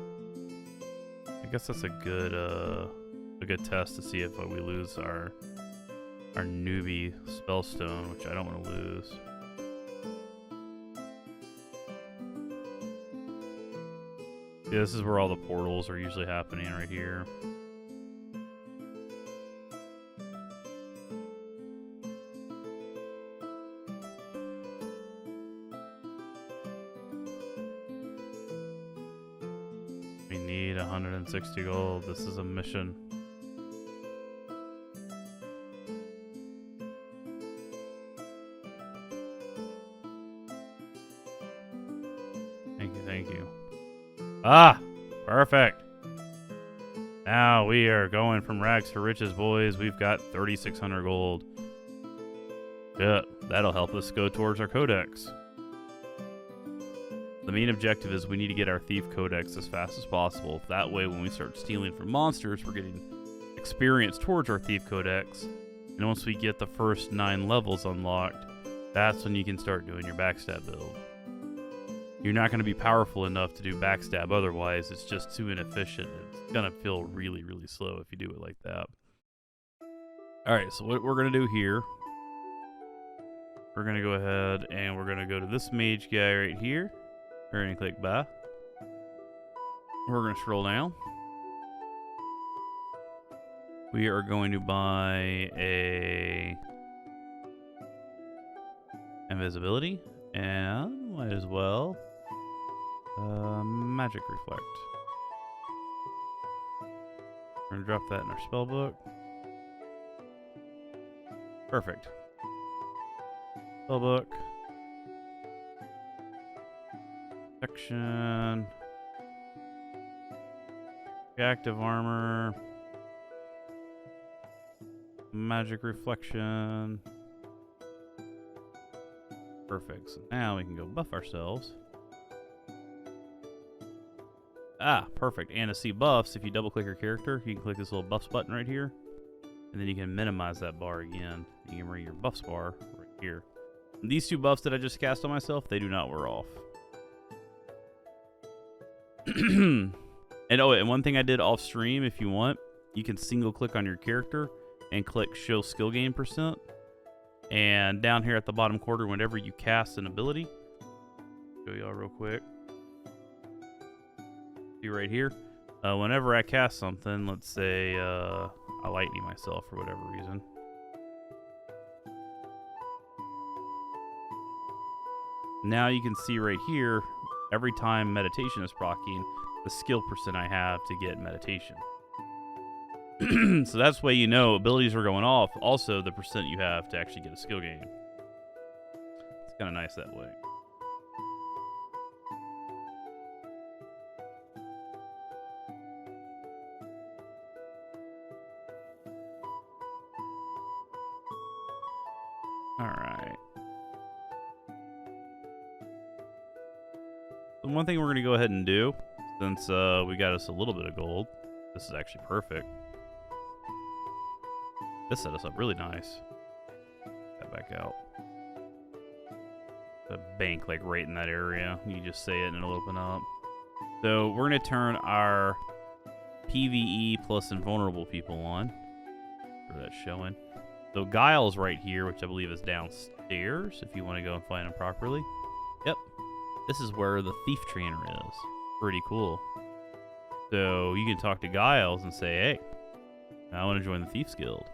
I guess that's a good test to see if we lose our newbie spellstone, which I don't want to lose. Yeah, this is where all the portals are usually happening, right here. We need 160 gold. This is a mission. Thank you. Ah! Perfect! Now we are going from rags to riches, boys. We've got 3,600 gold. Yeah, that'll help us go towards our codex. The main objective is we need to get our Thieves Codex as fast as possible. That way, when we start stealing from monsters, we're getting experience towards our Thieves Codex. And once we get the first 9 levels unlocked, that's when you can start doing your Backstab build. You're not going to be powerful enough to do Backstab otherwise. It's just too inefficient. It's going to feel really, really slow if you do it like that. Alright, so what we're going to do here, we're going to go ahead and we're going to go to this mage guy right here. We're going to click buy. We're going to scroll down. We are going to buy a invisibility, and might as well magic reflect. We're going to drop that in our spell book. Perfect. Spell book. Protection. Reactive armor. Magic reflection. Perfect. So now we can go buff ourselves. Ah, perfect. And to see buffs, if you double click your character, you can click this little buffs button right here. And then you can minimize that bar again. You can bring your buffs bar right here. And these 2 buffs that I just cast on myself, they do not wear off. And oh, and one thing I did off stream, if you want, you can single click on your character and click show skill gain %. And down here at the bottom corner, whenever you cast an ability, show y'all real quick. See right here, whenever I cast something, let's say I lightning myself for whatever reason. Now you can see right here, every time meditation is proccing, the skill % I have to get meditation. So that's the way you know abilities are going off. Also, the % you have to actually get a skill gain. It's kind of nice that way. Alright. So one thing we're going to go ahead and do, since we got us a little bit of gold, this is actually perfect. This set us up really nice. That back out. The bank, like right in that area. You just say it and it'll open up. So we're going to turn our PvE plus invulnerable people on. For that showing. So Guile's right here, which I believe is downstairs, if you want to go and find him properly. Yep. This is where the thief trainer is. Pretty cool. So you can talk to Giles and say, hey, I want to join the Thieves Guild.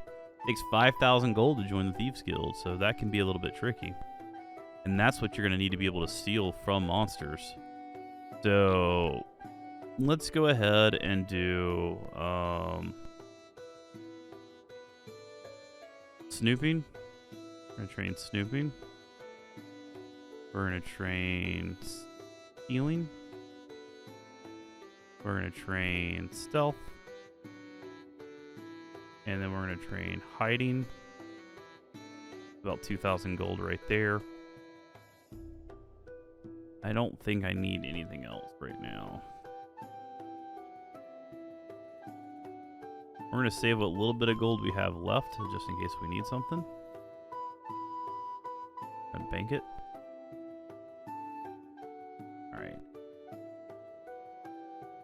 It takes 5,000 gold to join the Thieves Guild, so that can be a little bit tricky. And that's what you're going to need to be able to steal from monsters. So let's go ahead and do snooping. We're going to train snooping. We're going to train stealing. We're going to train stealth. And then we're going to train hiding. About 2,000 gold right there. I don't think I need anything else right now. We're going to save what little bit of gold we have left, just in case we need something. And bank it. Alright.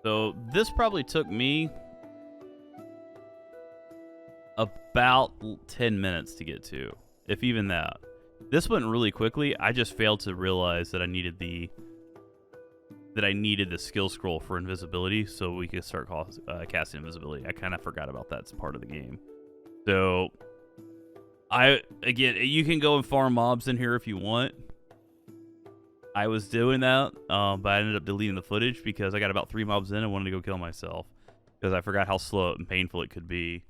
So, this probably took me about 10 minutes to get to, if even that. This went really quickly. I just failed to realize that I needed the skill scroll for invisibility, so we could start casting invisibility. I kind of forgot about that as part of the game. So, again, you can go and farm mobs in here if you want. I was doing that, but I ended up deleting the footage because I got about 3 mobs in and wanted to go kill myself because I forgot how slow and painful it could be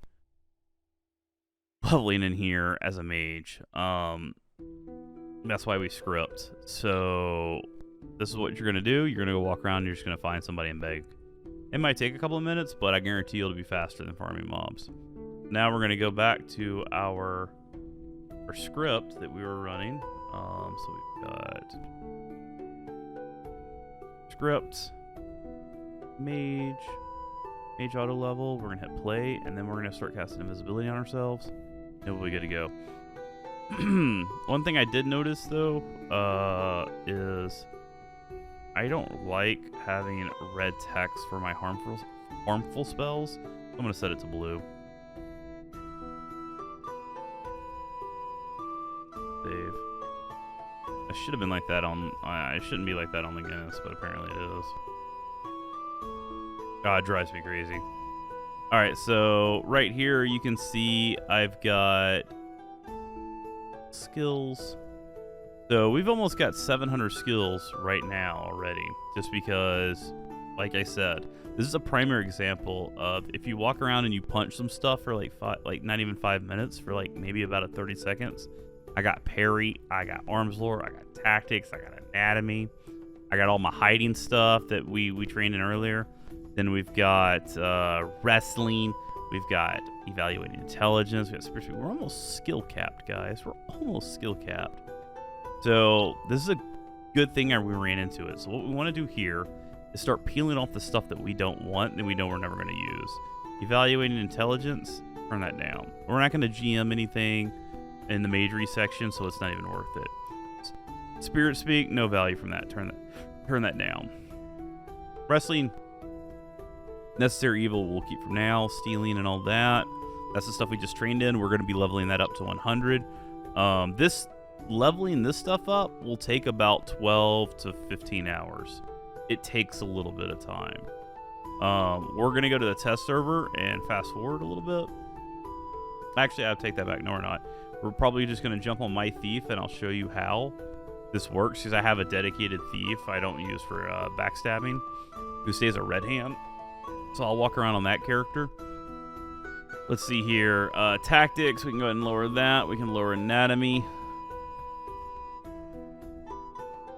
leveling in here as a mage. That's why we script. So this is what you're gonna do. You're gonna go walk around and you're just gonna find somebody and beg. It might take a couple of minutes, but I guarantee it'll be faster than farming mobs. Now we're gonna go back to our script that we were running. So we've got script, mage auto level. We're gonna hit play, and then we're gonna start casting invisibility on ourselves, and we'll be good to go. One thing I did notice though is I don't like having red text for my harmful spells. I'm gonna set it to blue. Save. I should have been like that on. I shouldn't be like that on Legenis, but apparently it is. God, it drives me crazy. All right, so right here you can see I've got skills. So we've almost got 700 skills right now already, just because, like I said, this is a primary example of if you walk around and you punch some stuff for like not even 5 minutes, for like maybe about 30 seconds. I got parry, I got arms lore, I got tactics, I got anatomy, I got all my hiding stuff that we trained in earlier. Then we've got wrestling, we've got evaluating intelligence, we got spiritual. We're almost skill capped, guys. We're almost skill capped. So this is a good thing we ran into it. So what we want to do here is start peeling off the stuff that we don't want and we know we're never going to use. Evaluating intelligence, turn that down. We're not going to GM anything in the majory section, so it's not even worth it. Spirit speak, no value from that. Turn that down. Wrestling, necessary evil we'll keep from now. Stealing and all that, that's the stuff we just trained in. We're going to be leveling that up to 100. Leveling this stuff up will take about 12 to 15 hours. It takes a little bit of time. We're going to go to the test server and fast forward a little bit. Actually, I'll take that back. No, we're not. We're probably just going to jump on my thief and I'll show you how this works, because I have a dedicated thief I don't use for backstabbing, who stays a red hand. So I'll walk around on that character. Let's see here. Tactics, we can go ahead and lower that. We can lower anatomy.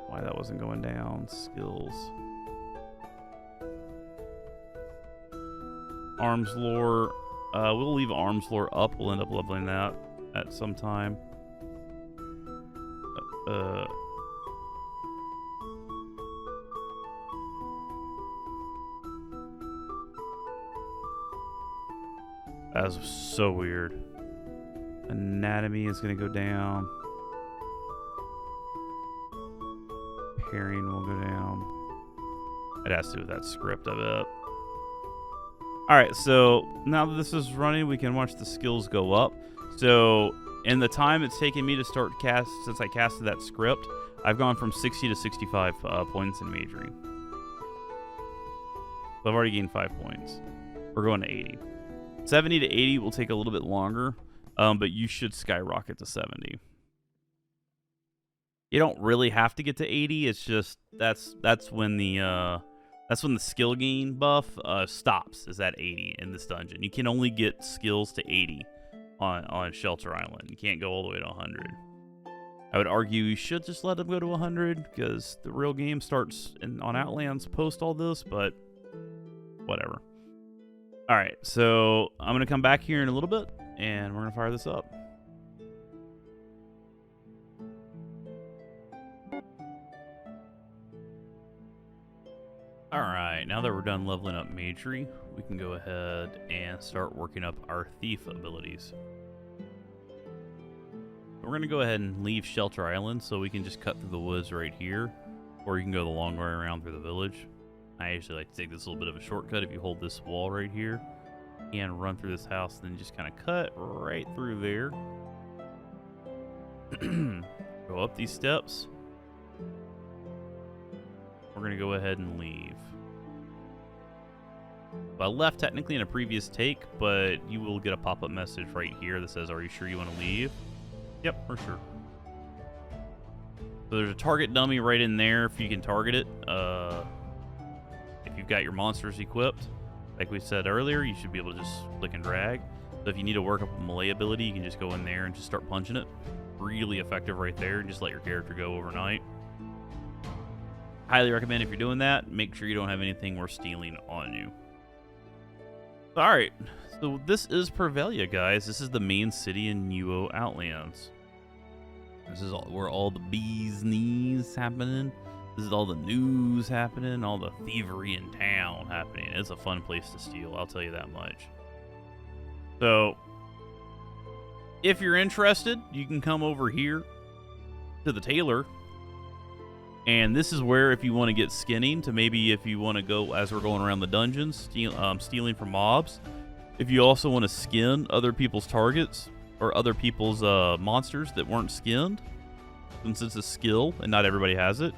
Why that wasn't going down. Skills. Arms lore. We'll leave arms lore up. We'll end up leveling that at some time. That was so weird. Anatomy is going to go down. Parrying will go down. It has to do with that script, I bet. Alright, so now that this is running, we can watch the skills go up. So, in the time it's taken me to start since I casted that script, I've gone from 60 to 65 points in majoring. So I've already gained 5 points. We're going to 80. 70 to 80 will take a little bit longer, but you should skyrocket to 70. You don't really have to get to 80. It's just that's when the skill gain buff stops, is at 80 in this dungeon. You can only get skills to 80 on Shelter Island. You can't go all the way to 100. I would argue you should just let them go to 100, because the real game starts on Outlands post all this, but whatever. All right, so I'm going to come back here in a little bit, and we're going to fire this up. Alright, now that we're done leveling up Magery, we can go ahead and start working up our thief abilities. We're going to go ahead and leave Shelter Island so we can just cut through the woods right here, or you can go the long way around through the village. I usually like to take this little bit of a shortcut. If you hold this wall right here and run through this house, then just kind of cut right through there. Go up these steps. We're going to go ahead and leave. I left technically in a previous take, but you will get a pop-up message right here that says, "Are you sure you want to leave?" Yep, for sure. So there's a target dummy right in there if you can target it. If you've got your monsters equipped, like we said earlier, you should be able to just click and drag. So if you need to work up a melee ability, you can just go in there and just start punching it. Really effective right there. Just let your character go overnight. Highly recommend if you're doing that, make sure you don't have anything worth stealing on you. Alright, so this is Pervelia, guys. This is the main city in New Outlands. This is where all the bees knees happening. This is all the news happening, all the thievery in town happening. It's a fun place to steal, I'll tell you that much. So, if you're interested, you can come over here to the tailor. And this is where, if you want to get skinning, to maybe if you want to go, as we're going around the dungeons, stealing from mobs. If you also want to skin other people's targets, or other people's monsters that weren't skinned, since it's a skill and not everybody has it,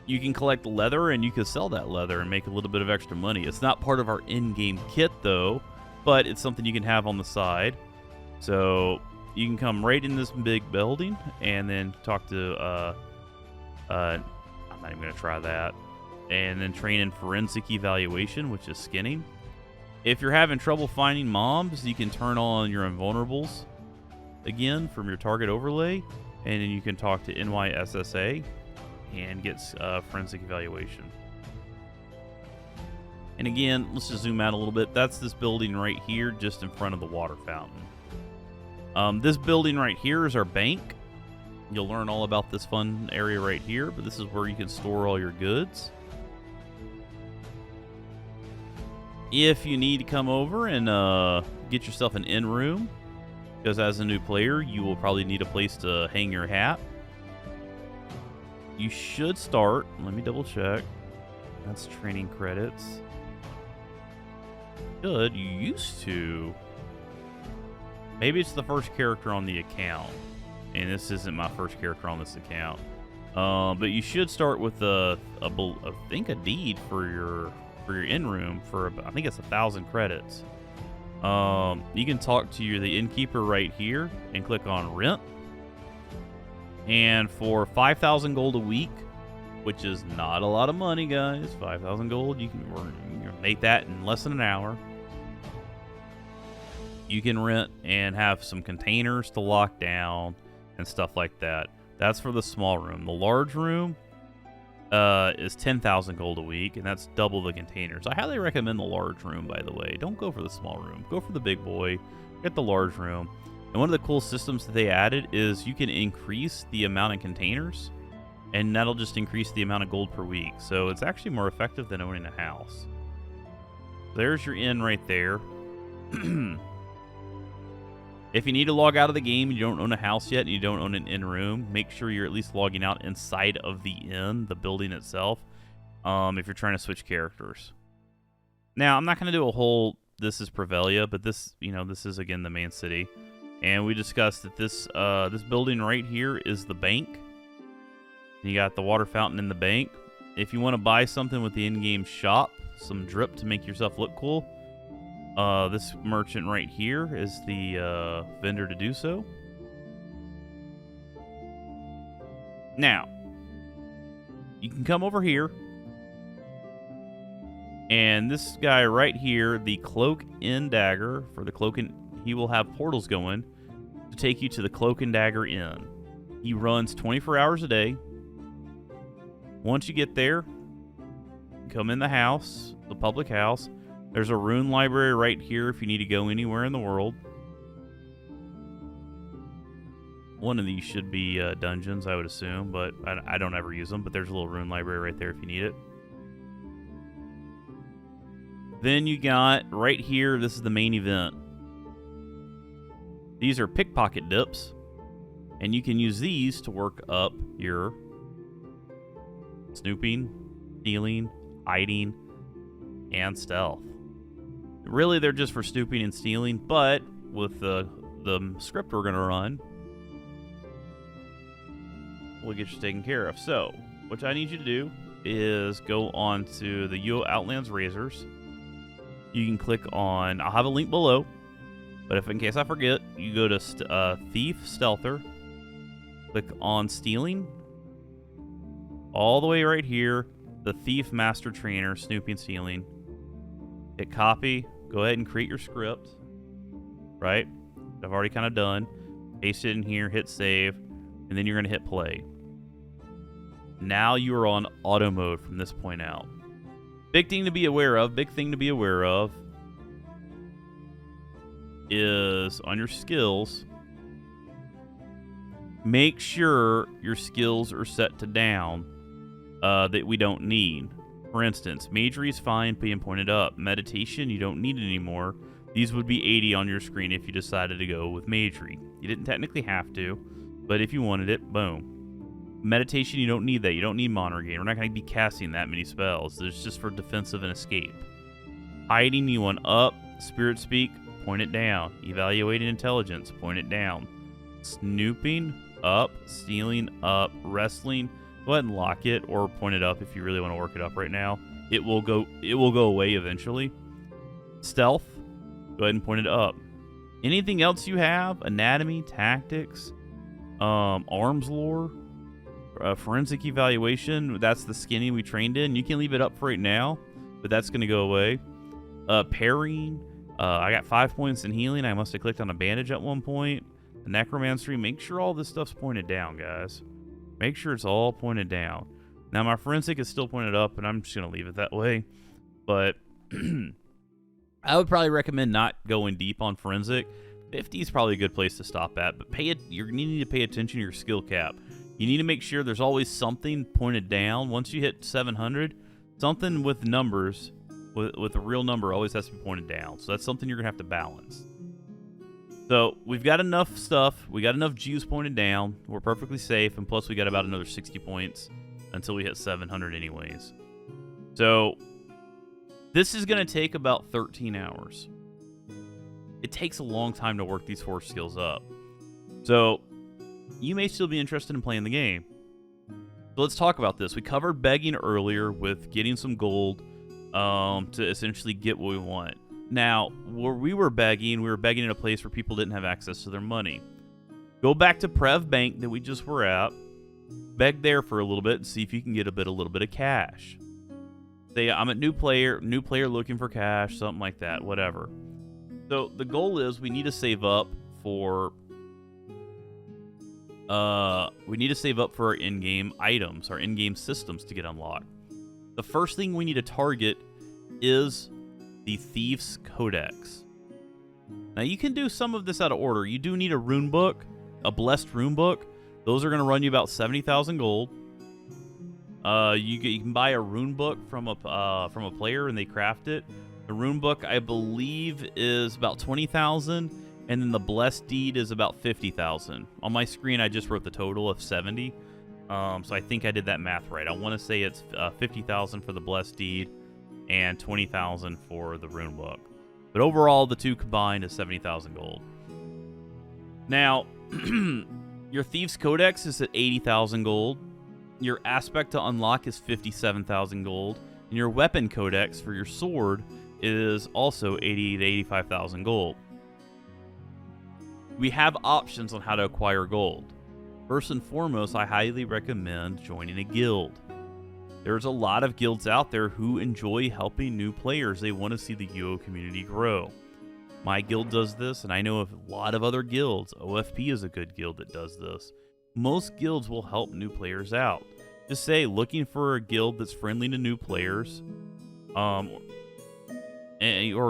you can collect leather and you can sell that leather and make a little bit of extra money. It's not part of our in-game kit though, but it's something you can have on the side. So you can come right in this big building and then talk to I'm not even going to try that. And then train in forensic evaluation, which is skinning. If you're having trouble finding mobs, you can turn on your invulnerables again from your target overlay. And then you can talk to NYSSA and get forensic evaluation. And again, let's just zoom out a little bit. That's this building right here, just in front of the water fountain. This building right here is our bank. You'll learn all about this fun area right here, but this is where you can store all your goods. If you need to come over and get yourself an inn room, because as a new player, you will probably need a place to hang your hat. You should start, let me double check. That's training credits. Good, you used to. Maybe it's the first character on the account. And this isn't my first character on this account. But you should start with I think a deed for your inn room for, I think it's 1,000 credits. You can talk to the innkeeper right here and click on rent. And for 5,000 gold a week, which is not a lot of money, guys, 5,000 gold, you can make that in less than an hour. You can rent and have some containers to lock down and stuff like that. That's for the small room. The large room is 10,000 gold a week, and that's double the containers. I highly recommend the large room, by the way. Don't go for the small room. Go for the big boy. Get the large room. And one of the cool systems that they added is you can increase the amount of containers, and that'll just increase the amount of gold per week. So it's actually more effective than owning a house. There's your inn right there. If you need to log out of the game, you don't own a house yet, and you don't own an inn room, make sure you're at least logging out inside of the inn, the building itself, if you're trying to switch characters. Now, I'm not going to do a whole, this is Pervelia, but this is, again, the main city. And we discussed that this building right here is the bank. You got the water fountain in the bank. If you want to buy something with the in-game shop, some drip to make yourself look cool, this merchant right here is the vendor to do so. Now, you can come over here, and this guy right here, the Cloak and Dagger, for the Cloak and he will have portals going to take you to the Cloak and Dagger Inn. He runs 24 hours a day. Once you get there, come in the house, the public house. There's a rune library right here if you need to go anywhere in the world. One of these should be dungeons, I would assume, but I don't ever use them. But there's a little rune library right there if you need it. Then you got right here, this is the main event. These are pickpocket dips, and you can use these to work up your snooping, stealing, hiding, and stealth. Really, they're just for snooping and stealing, but with the script we're going to run, we'll get you taken care of. So, what I need you to do is go on to the Outlands Razors. You can click on, I'll have a link below, but if in case I forget, you go to Thief Stealther, click on Stealing, all the way right here, the Thief Master Trainer, Snooping, Stealing. Hit copy, go ahead and create your script, right? I've already kind of done. Paste it in here, hit save, and then you're going to hit play. Now you are on auto mode from this point out. Big thing to be aware of is on your skills, make sure your skills are set to down that we don't need. For instance, Magery is fine being pointed up. Meditation, you don't need it anymore. These would be 80 on your screen if you decided to go with Magery. You didn't technically have to, but if you wanted it, boom. Meditation, you don't need that. You don't need Monregain. We're not going to be casting that many spells. It's just for defensive and escape. Hiding, you want up. Spirit Speak, point it down. Evaluating Intelligence, point it down. Snooping, up. Stealing, up. Wrestling, go ahead and lock it or point it up if you really want to work it up right now. It will go away eventually. Stealth, go ahead and point it up. Anything else you have, anatomy, tactics, arms lore, forensic evaluation, that's the skinny we trained in. You can leave it up for right now, but that's going to go away. Parrying, I got 5 points in healing. I must have clicked on a bandage at one point. The necromancy, make sure all this stuff's pointed down, guys. Make sure it's all pointed down. Now, my forensic is still pointed up, and I'm just going to leave it that way. But I would probably recommend not going deep on forensic. 50 is probably a good place to stop at, but you're needing to pay attention to your skill cap. You need to make sure there's always something pointed down. Once you hit 700, something with numbers, with a real number, always has to be pointed down. So that's something you're going to have to balance. So we've got enough stuff. We got enough juice pointed down. We're perfectly safe. And plus we got about another 60 points until we hit 700 anyways. So this is going to take about 13 hours. It takes a long time to work these 4 skills up. So you may still be interested in playing the game. So let's talk about this. We covered begging earlier with getting some gold to essentially get what we want. Now, where we were begging in a place where people didn't have access to their money. Go back to Prev Bank that we just were at. Beg there for a little bit and see if you can get a little bit of cash. Say, I'm a new player looking for cash, something like that, whatever. So the goal is we need to save up for our in-game items, our in-game systems to get unlocked. The first thing we need to target is the Thieves Codex. Now you can do some of this out of order. You do need a rune book, a blessed rune book. Those are going to run you about 70,000 gold. You can buy a rune book from a player and they craft it. The rune book, I believe, is about 20,000, and then the blessed deed is about 50,000. On my screen, I just wrote the total of 70. So I think I did that math right. I want to say it's 50,000 for the blessed deed and 20,000 for the rune book. But overall, the two combined is 70,000 gold. Now, your Thieves Codex is at 80,000 gold. Your aspect to unlock is 57,000 gold. And your weapon codex for your sword is also 80 to 85,000 gold. We have options on how to acquire gold. First and foremost, I highly recommend joining a guild. There's a lot of guilds out there who enjoy helping new players. They want to see the UO community grow. My guild does this, and I know of a lot of other guilds. OFP is a good guild that does this. Most guilds will help new players out. Just say, looking for a guild that's friendly to new players, or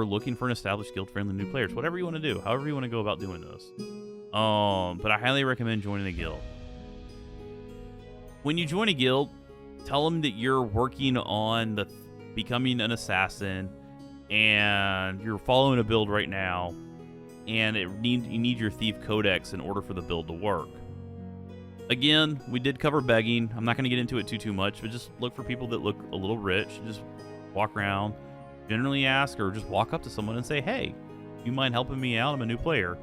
looking for an established guild friendly to new players. Whatever you want to do, however you want to go about doing this. But I highly recommend joining a guild. When you join a guild, tell them that you're working on becoming an assassin, and you're following a build right now, and you need your Thieves Codex in order for the build to work. Again, we did cover begging. I'm not going to get into it too much, but just look for people that look a little rich. Just walk around, generally ask, or just walk up to someone and say, hey, you mind helping me out? I'm a new player.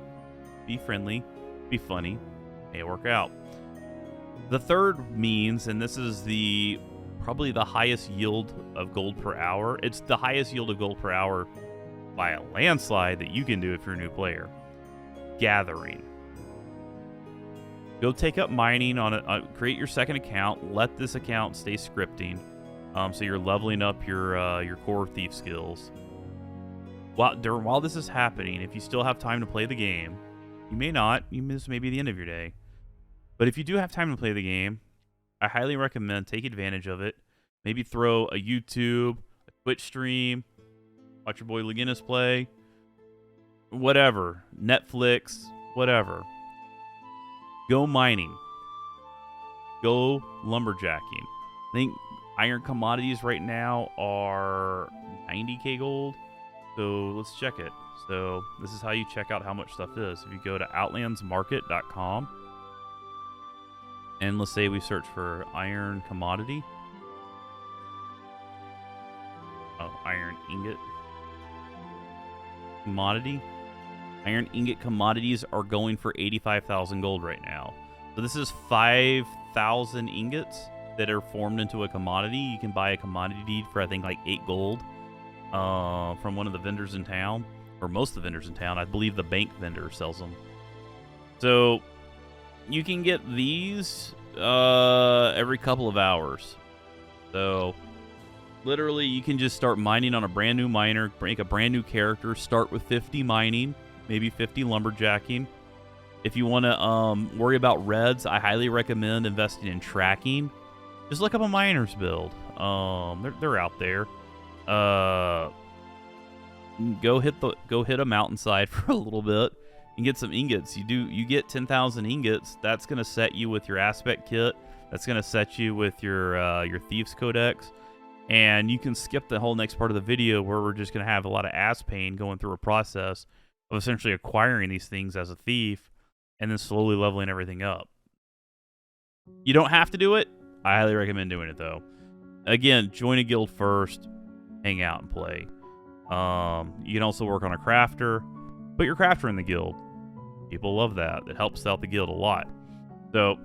Be friendly, be funny, may work out. The third means, and this is probably the highest yield of gold per hour. It's the highest yield of gold per hour by a landslide that you can do if you're a new player. Gathering. Go take up mining on create your second account. Let this account stay scripting, so you're leveling up your core thief skills. While this is happening, if you still have time to play the game, you may not. This may be the end of your day. But if you do have time to play the game, I highly recommend take advantage of it. Maybe throw a YouTube, a Twitch stream, watch your boy Legenis play, whatever, Netflix, whatever. Go mining. Go lumberjacking. I think iron commodities right now are 90k gold. So let's check it. So this is how you check out how much stuff is. If you go to outlandsmarket.com, and let's say we search for iron commodity. Oh, iron ingot. Commodity. Iron ingot commodities are going for 85,000 gold right now. So this is 5,000 ingots that are formed into a commodity. You can buy a commodity deed for, I think, like 8 gold from one of the vendors in town, or most of the vendors in town. I believe the bank vendor sells them. So you can get these every couple of hours. So literally, you can just start mining on a brand new miner, make a brand new character, start with 50 mining, maybe 50 lumberjacking. If you want to worry about reds, I highly recommend investing in tracking. Just look up a miner's build. They're out there. Go hit a mountainside for a little bit and get some ingots. You get 10,000 ingots. That's gonna set you with your aspect kit. That's gonna set you with your Thieves Codex, and you can skip the whole next part of the video where we're just gonna have a lot of ass pain going through a process of essentially acquiring these things as a thief and then slowly leveling everything up. You don't have to do it. I highly recommend doing it though. Again, join a guild first, hang out and play. You can also work on a crafter. Put your crafter in the guild. People love that. It helps out the guild a lot. So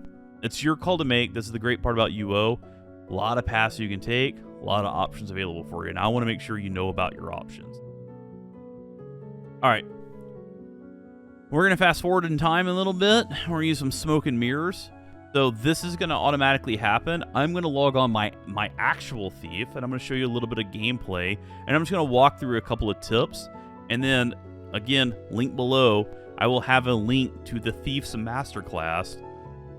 it's your call to make. This is the great part about UO. A lot of paths you can take, a lot of options available for you, and I want to make sure you know about your options. All right. We're going to fast forward in time a little bit. We're going to use some smoke and mirrors. So this is going to automatically happen. I'm going to log on my actual thief, and I'm going to show you a little bit of gameplay, and I'm just going to walk through a couple of tips, and then, again, link below, I will have a link to the Thieves Masterclass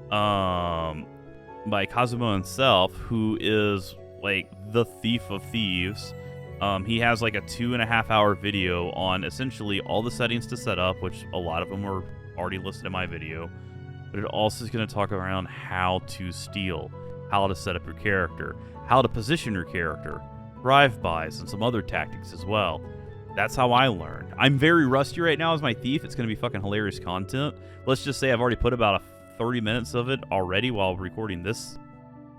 by Kazumo himself, who is, like, the thief of thieves. He has, like, a 2.5 hour video on essentially all the settings to set up, which a lot of them were already listed in my video. But it also is going to talk around how to steal, how to set up your character, how to position your character, drive-bys, and some other tactics as well. That's how I learned. I'm very rusty right now as my thief. It's going to be fucking hilarious content. Let's just say I've already put about 30 minutes of it already while recording this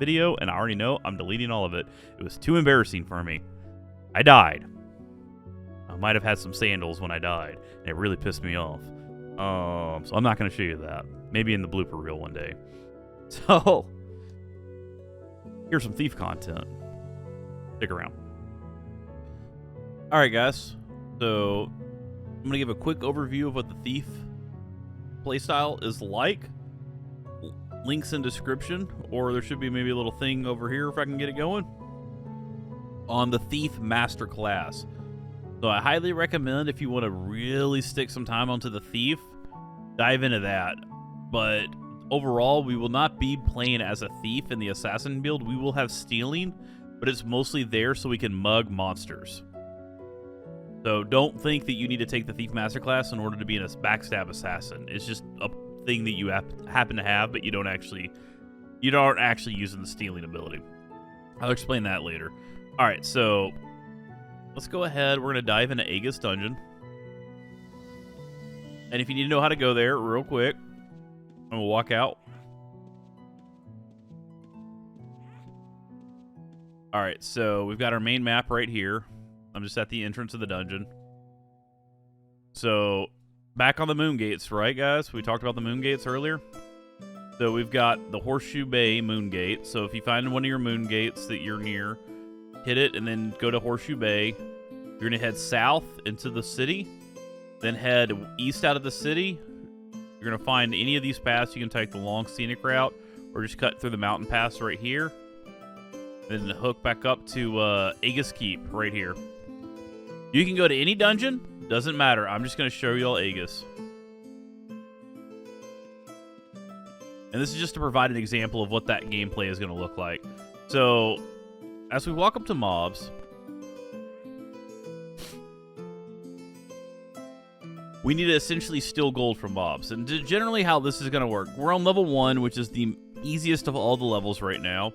video, and I already know I'm deleting all of it. It was too embarrassing for me. I died. I might have had some sandals when I died, and it really pissed me off. So I'm not going to show you that. Maybe in the blooper reel one day. So, here's some thief content. Stick around. Alright guys, so I'm going to give a quick overview of what the thief playstyle is like. Links in description, or there should be maybe a little thing over here if I can get it going. On the Thief Masterclass. So I highly recommend, if you want to really stick some time onto the thief, dive into that. But overall, we will not be playing as a thief in the assassin build. We will have stealing, but it's mostly there so we can mug monsters. So don't think that you need to take the Thief Masterclass in order to be a Backstab assassin. It's just a thing that you happen to have, but you aren't actually using the stealing ability. I'll explain that later. All right, so let's go ahead. We're going to dive into Aegis Dungeon. And if you need to know how to go there real quick, and we'll walk out. All right, so we've got our main map right here. I'm just at the entrance of the dungeon. So back on the moon gates, right, guys? We talked about the moon gates earlier. So we've got the Horseshoe Bay moon gate. So if you find one of your moon gates that you're near, hit it and then go to Horseshoe Bay. You're going to head south into the city, then head east out of the city. You're going to find any of these paths. You can take the long scenic route or just cut through the mountain pass right here. Then hook back up to Aegis Keep right here. You can go to any dungeon. Doesn't matter. I'm just going to show you all Aegis. And this is just to provide an example of what that gameplay is going to look like. So, as we walk up to mobs, we need to essentially steal gold from mobs. And generally how this is going to work, we're on level 1, which is the easiest of all the levels right now.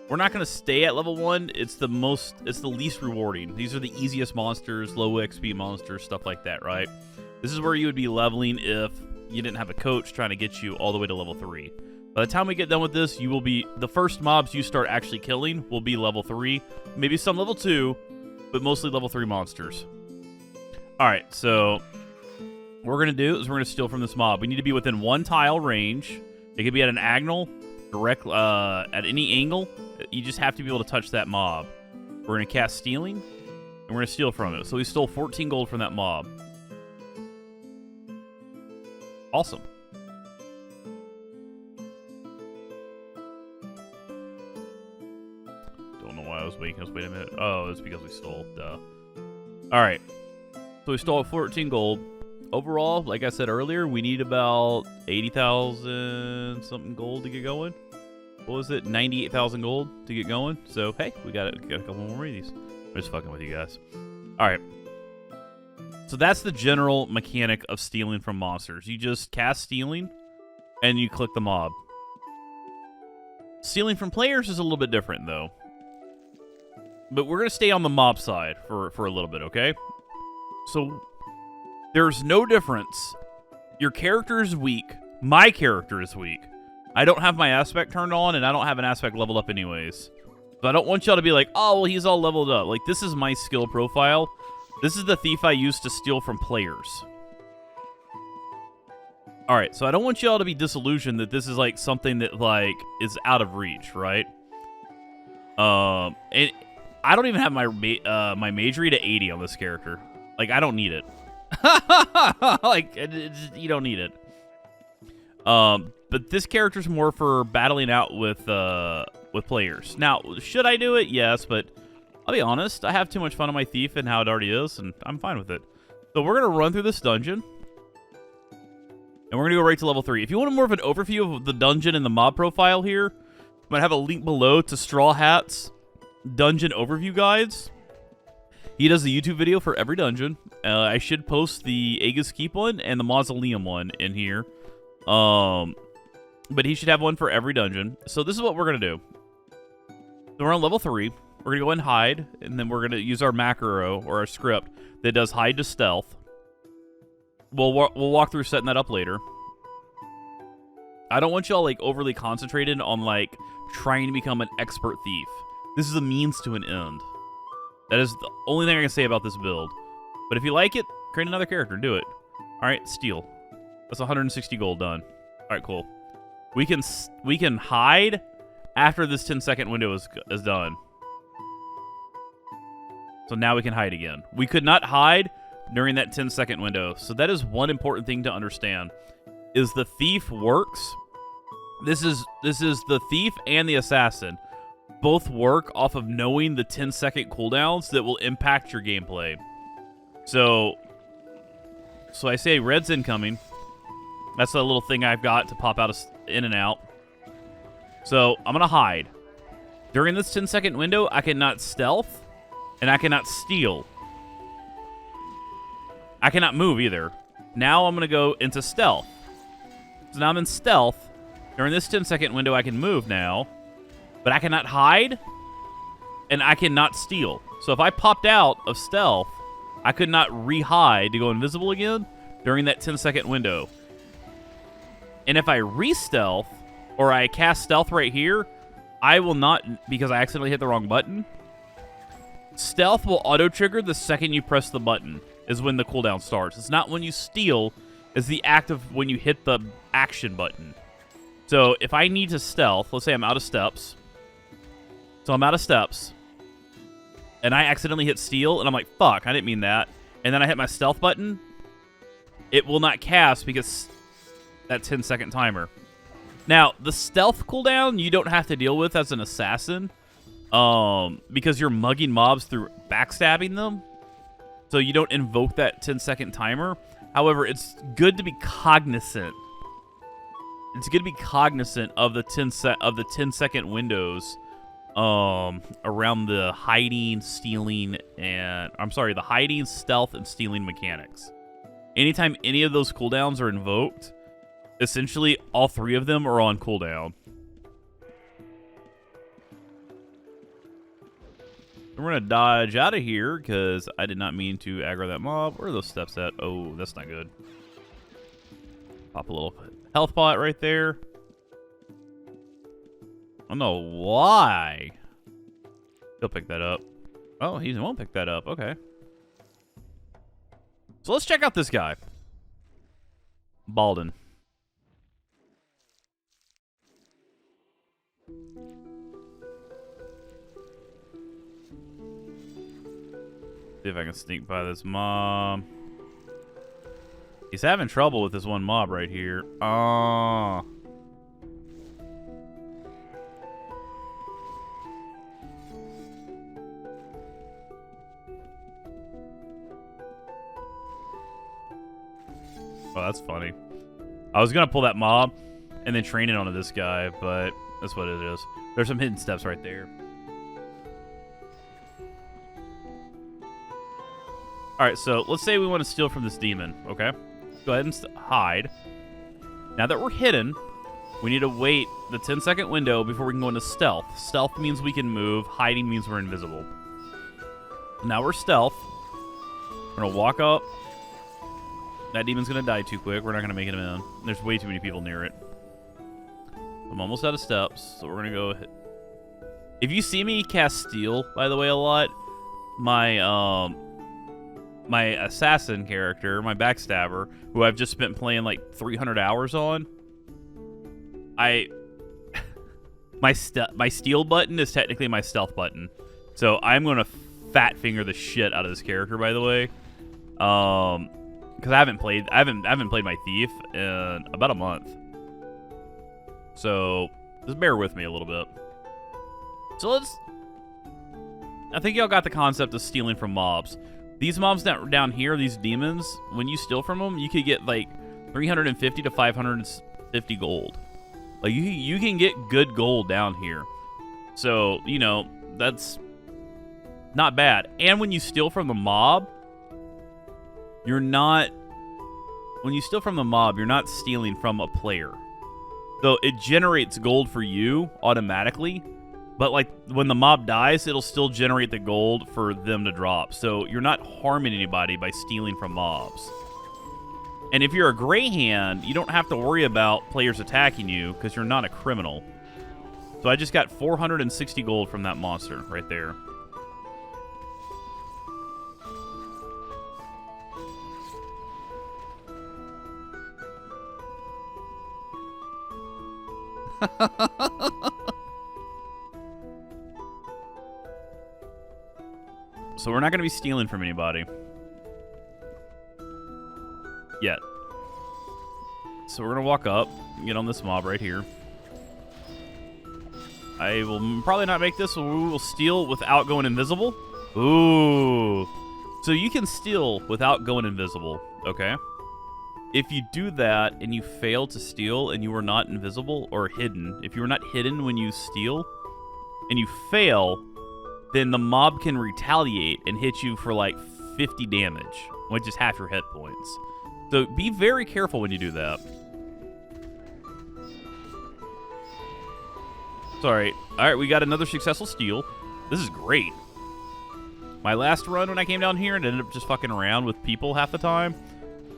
We're not going to stay at level 1. It's the least rewarding. These are the easiest monsters, low XP monsters, stuff like that, right? This is where you would be leveling if you didn't have a coach trying to get you all the way to level 3. By the time we get done with this, you will be, the first mobs you start actually killing will be level 3, maybe some level 2, but mostly level 3 monsters. All right, so what we're going to do is we're going to steal from this mob. We need to be within 1 tile range. It could be at an agonal, direct, at any angle. You just have to be able to touch that mob. We're going to cast Stealing, and we're going to steal from it. So we stole 14 gold from that mob. Awesome. Don't know why I was making us wait a minute. Oh, it's because we stole. Duh. All right. So we stole 14 gold. Overall, like I said earlier, we need about 80,000 something gold to get going. What was it? 98,000 gold to get going. So, hey, we got a couple more of these. I'm just fucking with you guys. All right. So that's the general mechanic of stealing from monsters. You just cast Stealing, and you click the mob. Stealing from players is a little bit different, though. But we're going to stay on the mob side for a little bit, okay? So there's no difference. Your character is weak. My character is weak. I don't have my aspect turned on, and I don't have an aspect leveled up anyways. So I don't want y'all to be like, oh, well, he's all leveled up. Like, this is my skill profile. This is the thief I use to steal from players. All right, so I don't want y'all to be disillusioned that this is, like, something that, like, is out of reach, right? And I don't even have my my majory to 80 on this character. Like, I don't need it. Like, you don't need it. But this character's more for battling out with players. Now, should I do it? Yes, but I'll be honest. I have too much fun on my thief and how it already is, and I'm fine with it. So we're going to run through this dungeon, and we're going to go right to level 3. If you want more of an overview of the dungeon and the mob profile here, I'm going to have a link below to Straw Hat's dungeon overview guides. He does the YouTube video for every dungeon. I should post the Aegis Keep one and the Mausoleum one in here. But he should have one for every dungeon. So this is what we're going to do. So we're on level 3. We're going to go and hide, and then we're going to use our macro or our script that does hide to stealth. We'll walk through setting that up later. I don't want y'all like overly concentrated on like trying to become an expert thief. This is a means to an end. That is the only thing I can say about this build. But if you like it, create another character and do it. All right, steal. That's 160 gold done. All right, cool. We can hide after this 10-second window is done. So now we can hide again. We could not hide during that 10-second window. So that is one important thing to understand. Is the thief works. This is the thief and the assassin. Both work off of knowing the 10-second cooldowns that will impact your gameplay. So I say red's incoming. That's a little thing I've got to pop out in and out. So I'm going to hide. During this 10-second window, I cannot stealth, and I cannot steal. I cannot move either. Now I'm going to go into stealth. So now I'm in stealth. During this 10-second window, I can move now, but I cannot hide, and I cannot steal. So if I popped out of stealth, I could not re-hide to go invisible again during that 10-second window. And if I re-stealth, or I cast stealth right here, I will not, because I accidentally hit the wrong button. Stealth will auto-trigger the second you press the button, is when the cooldown starts. It's not when you steal, it's the act of when you hit the action button. So if I need to stealth, let's say I'm out of steps. So I'm out of steps. And I accidentally hit steal, and I'm like, fuck, I didn't mean that. And then I hit my stealth button. It will not cast because that 10-second timer. Now, the stealth cooldown you don't have to deal with as an assassin. Because you're mugging mobs through backstabbing them. So you don't invoke that 10-second timer. However, it's good to be cognizant. It's good to be cognizant of the 10-second windows around the hiding, stealing, and the hiding, stealth, and stealing mechanics. Anytime any of those cooldowns are invoked, essentially all three of them are on cooldown. We're going to dodge out of here because I did not mean to aggro that mob. Where are those steps at? Oh, that's not good. Pop a little health pot right there. I don't know why. He'll pick that up. Oh, he won't pick that up. Okay. So let's check out this guy. Balden. See if I can sneak by this mob. He's having trouble with this one mob right here. Oh. Oh, that's funny. I was going to pull that mob and then train it onto this guy, but that's what it is. There's some hidden steps right there. Alright, so let's say we want to steal from this demon, okay? Go ahead and hide. Now that we're hidden, we need to wait the 10-second window before we can go into stealth. Stealth means we can move. Hiding means we're invisible. Now we're stealth. We're going to walk up. That demon's going to die too quick. We're not going to make it in. There's way too many people near it. I'm almost out of steps, so we're going to go... If you see me cast steal, by the way, a lot, my assassin character, my backstabber, who I've just spent playing like 300 hours on, my steal button is technically my stealth button. So I'm going to fat finger the shit out of this character, by the way. Because I haven't played my thief in about a month. So just bear with me a little bit. So I think y'all got the concept of stealing from mobs. These mobs down here, these demons, when you steal from them, you could get like 350 to 550 gold. Like you can get good gold down here. So, you know, that's not bad. And when you steal from the mob, you're not stealing from a player. So it generates gold for you automatically. But, like, when the mob dies, it'll still generate the gold for them to drop. So you're not harming anybody by stealing from mobs. And if you're a gray hand, you don't have to worry about players attacking you because you're not a criminal. So I just got 460 gold from that monster right there. So we're not going to be stealing from anybody. Yet. So we're going to walk up and get on this mob right here. I will probably not make this, so we will steal without going invisible. Ooh. So you can steal without going invisible, okay? If you do that and you fail to steal and you are not invisible or hidden, if you are not hidden when you steal and you fail, then the mob can retaliate and hit you for like 50 damage, which is half your hit points. So be very careful when you do that. Sorry. All right, we got another successful steal. This is great. My last run when I came down here and ended up just fucking around with people half the time.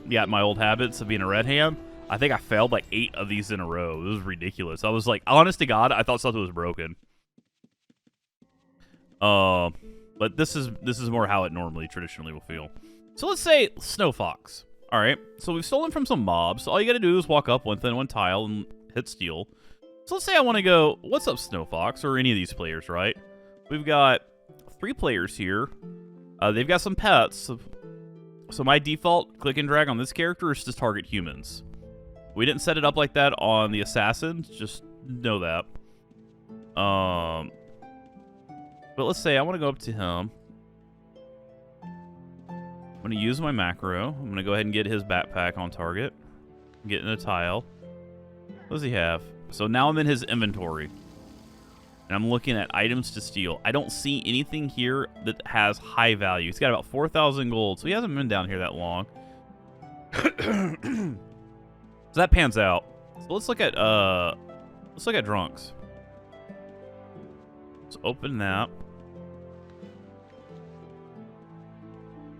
Yeah, my old habits of being a red hand. I think I failed like 8 of these in a row. It was ridiculous. I was like, honest to God, I thought something was broken. But this is more how it normally, traditionally will feel. So let's say Snow Fox. All right, so we've stolen from some mobs. So all you got to do is walk up within one tile and hit steal. So let's say I want to go, what's up, Snow Fox, or any of these players, right? We've got 3 players here. They've got some pets. So my default click and drag on this character is to target humans. We didn't set it up like that on the assassins. Just know that. But let's say I want to go up to him. I'm going to use my macro. I'm going to go ahead and get his backpack on target. Get in a tile. What does he have? So now I'm in his inventory. And I'm looking at items to steal. I don't see anything here that has high value. He's got about 4,000 gold, so he hasn't been down here that long. So that pans out. So let's look at drunks. Let's open that.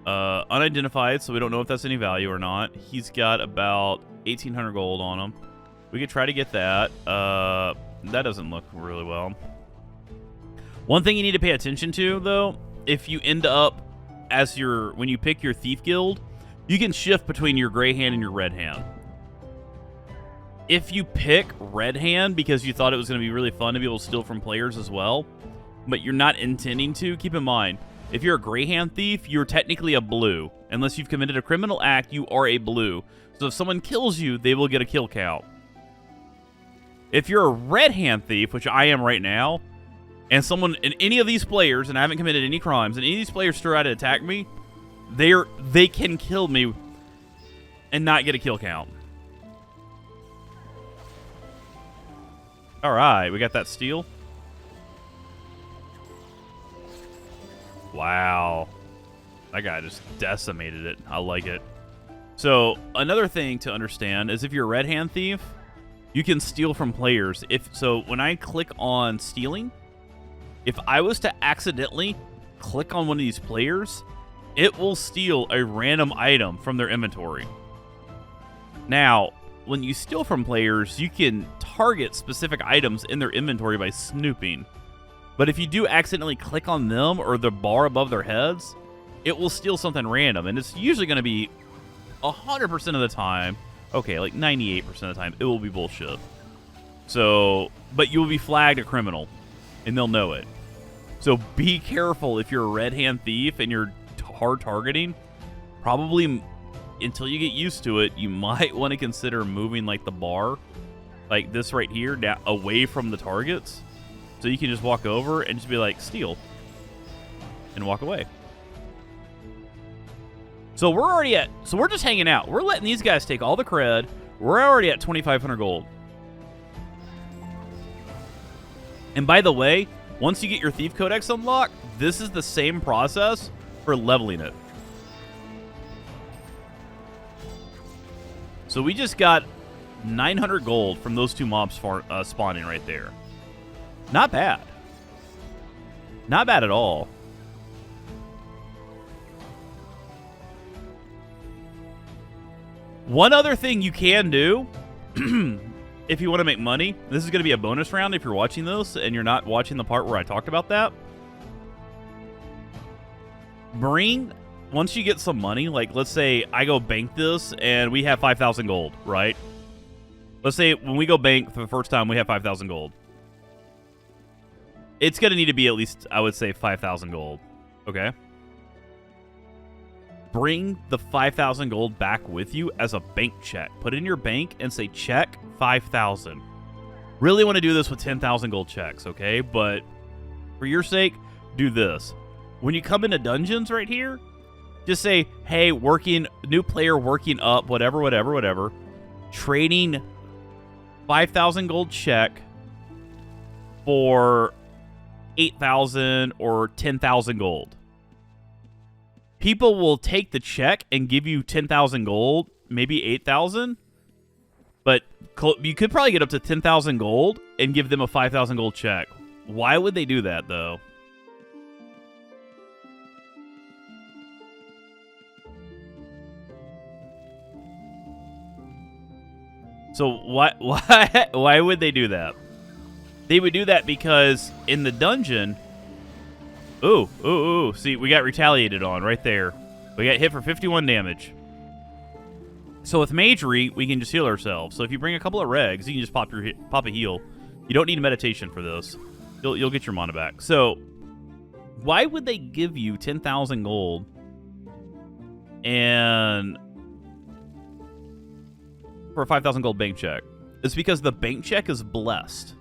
Unidentified, so we don't know if that's any value or not. He's got about 1,800 gold on him. We could try to get that. That doesn't look really well. One thing you need to pay attention to, though, if you end up as when you pick your thief guild, you can shift between your gray hand and your red hand. If you pick red hand because you thought it was going to be really fun to be able to steal from players as well, but you're not intending to, keep in mind, if you're a gray hand thief, you're technically a blue. Unless you've committed a criminal act, you are a blue. So if someone kills you, they will get a kill count. If you're a red hand thief, which I am right now, and any of these players, and I haven't committed any crimes, and any of these players try to attack me, they can kill me and not get a kill count. All right, we got that steal. Wow. That guy just decimated it. I like it. So another thing to understand is if you're a red hand thief, you can steal from players. So when I click on stealing, if I was to accidentally click on one of these players, it will steal a random item from their inventory. Now, when you steal from players, you can target specific items in their inventory by snooping. But if you do accidentally click on them or the bar above their heads, it will steal something random. And it's usually going to be 100% of the time, okay, like 98% of the time, it will be bullshit. So, but you will be flagged a criminal, and they'll know it. So be careful if you're a red hand thief and you're hard targeting. Probably until you get used to it, you might want to consider moving like the bar, like this right here, down, away from the targets. So you can just walk over and just be like, steal, and walk away. So we're just hanging out. We're letting these guys take all the cred. We're already at 2,500 gold. And by the way, once you get your Thieves Codex unlocked, this is the same process for leveling it. So we just got 900 gold from those 2 mobs spawning right there. Not bad. Not bad at all. One other thing you can do if you want to make money, this is going to be a bonus round if you're watching this and you're not watching the part where I talked about that. Once you get some money, like let's say I go bank this and we have 5,000 gold, right? Let's say when we go bank for the first time, we have 5,000 gold. It's going to need to be at least, I would say, 5,000 gold. Okay? Bring the 5,000 gold back with you as a bank check. Put it in your bank and say, check 5,000. Really want to do this with 10,000 gold checks, okay? But for your sake, do this. When you come into dungeons right here, just say, hey, new player working up, whatever. Trading 5,000 gold check for 8,000 or 10,000 gold. People will take the check and give you 10,000 gold, maybe 8,000, but you could probably get up to 10,000 gold and give them a 5,000 gold check. Why would they do that, though? So why would they do that? They would do that because in the dungeon... Ooh. See, we got retaliated on right there. We got hit for 51 damage. So with Magery, we can just heal ourselves. So if you bring a couple of regs, you can just pop a heal. You don't need meditation for this. You'll get your mana back. So why would they give you 10,000 gold and for a 5,000 gold bank check? It's because the bank check is blessed.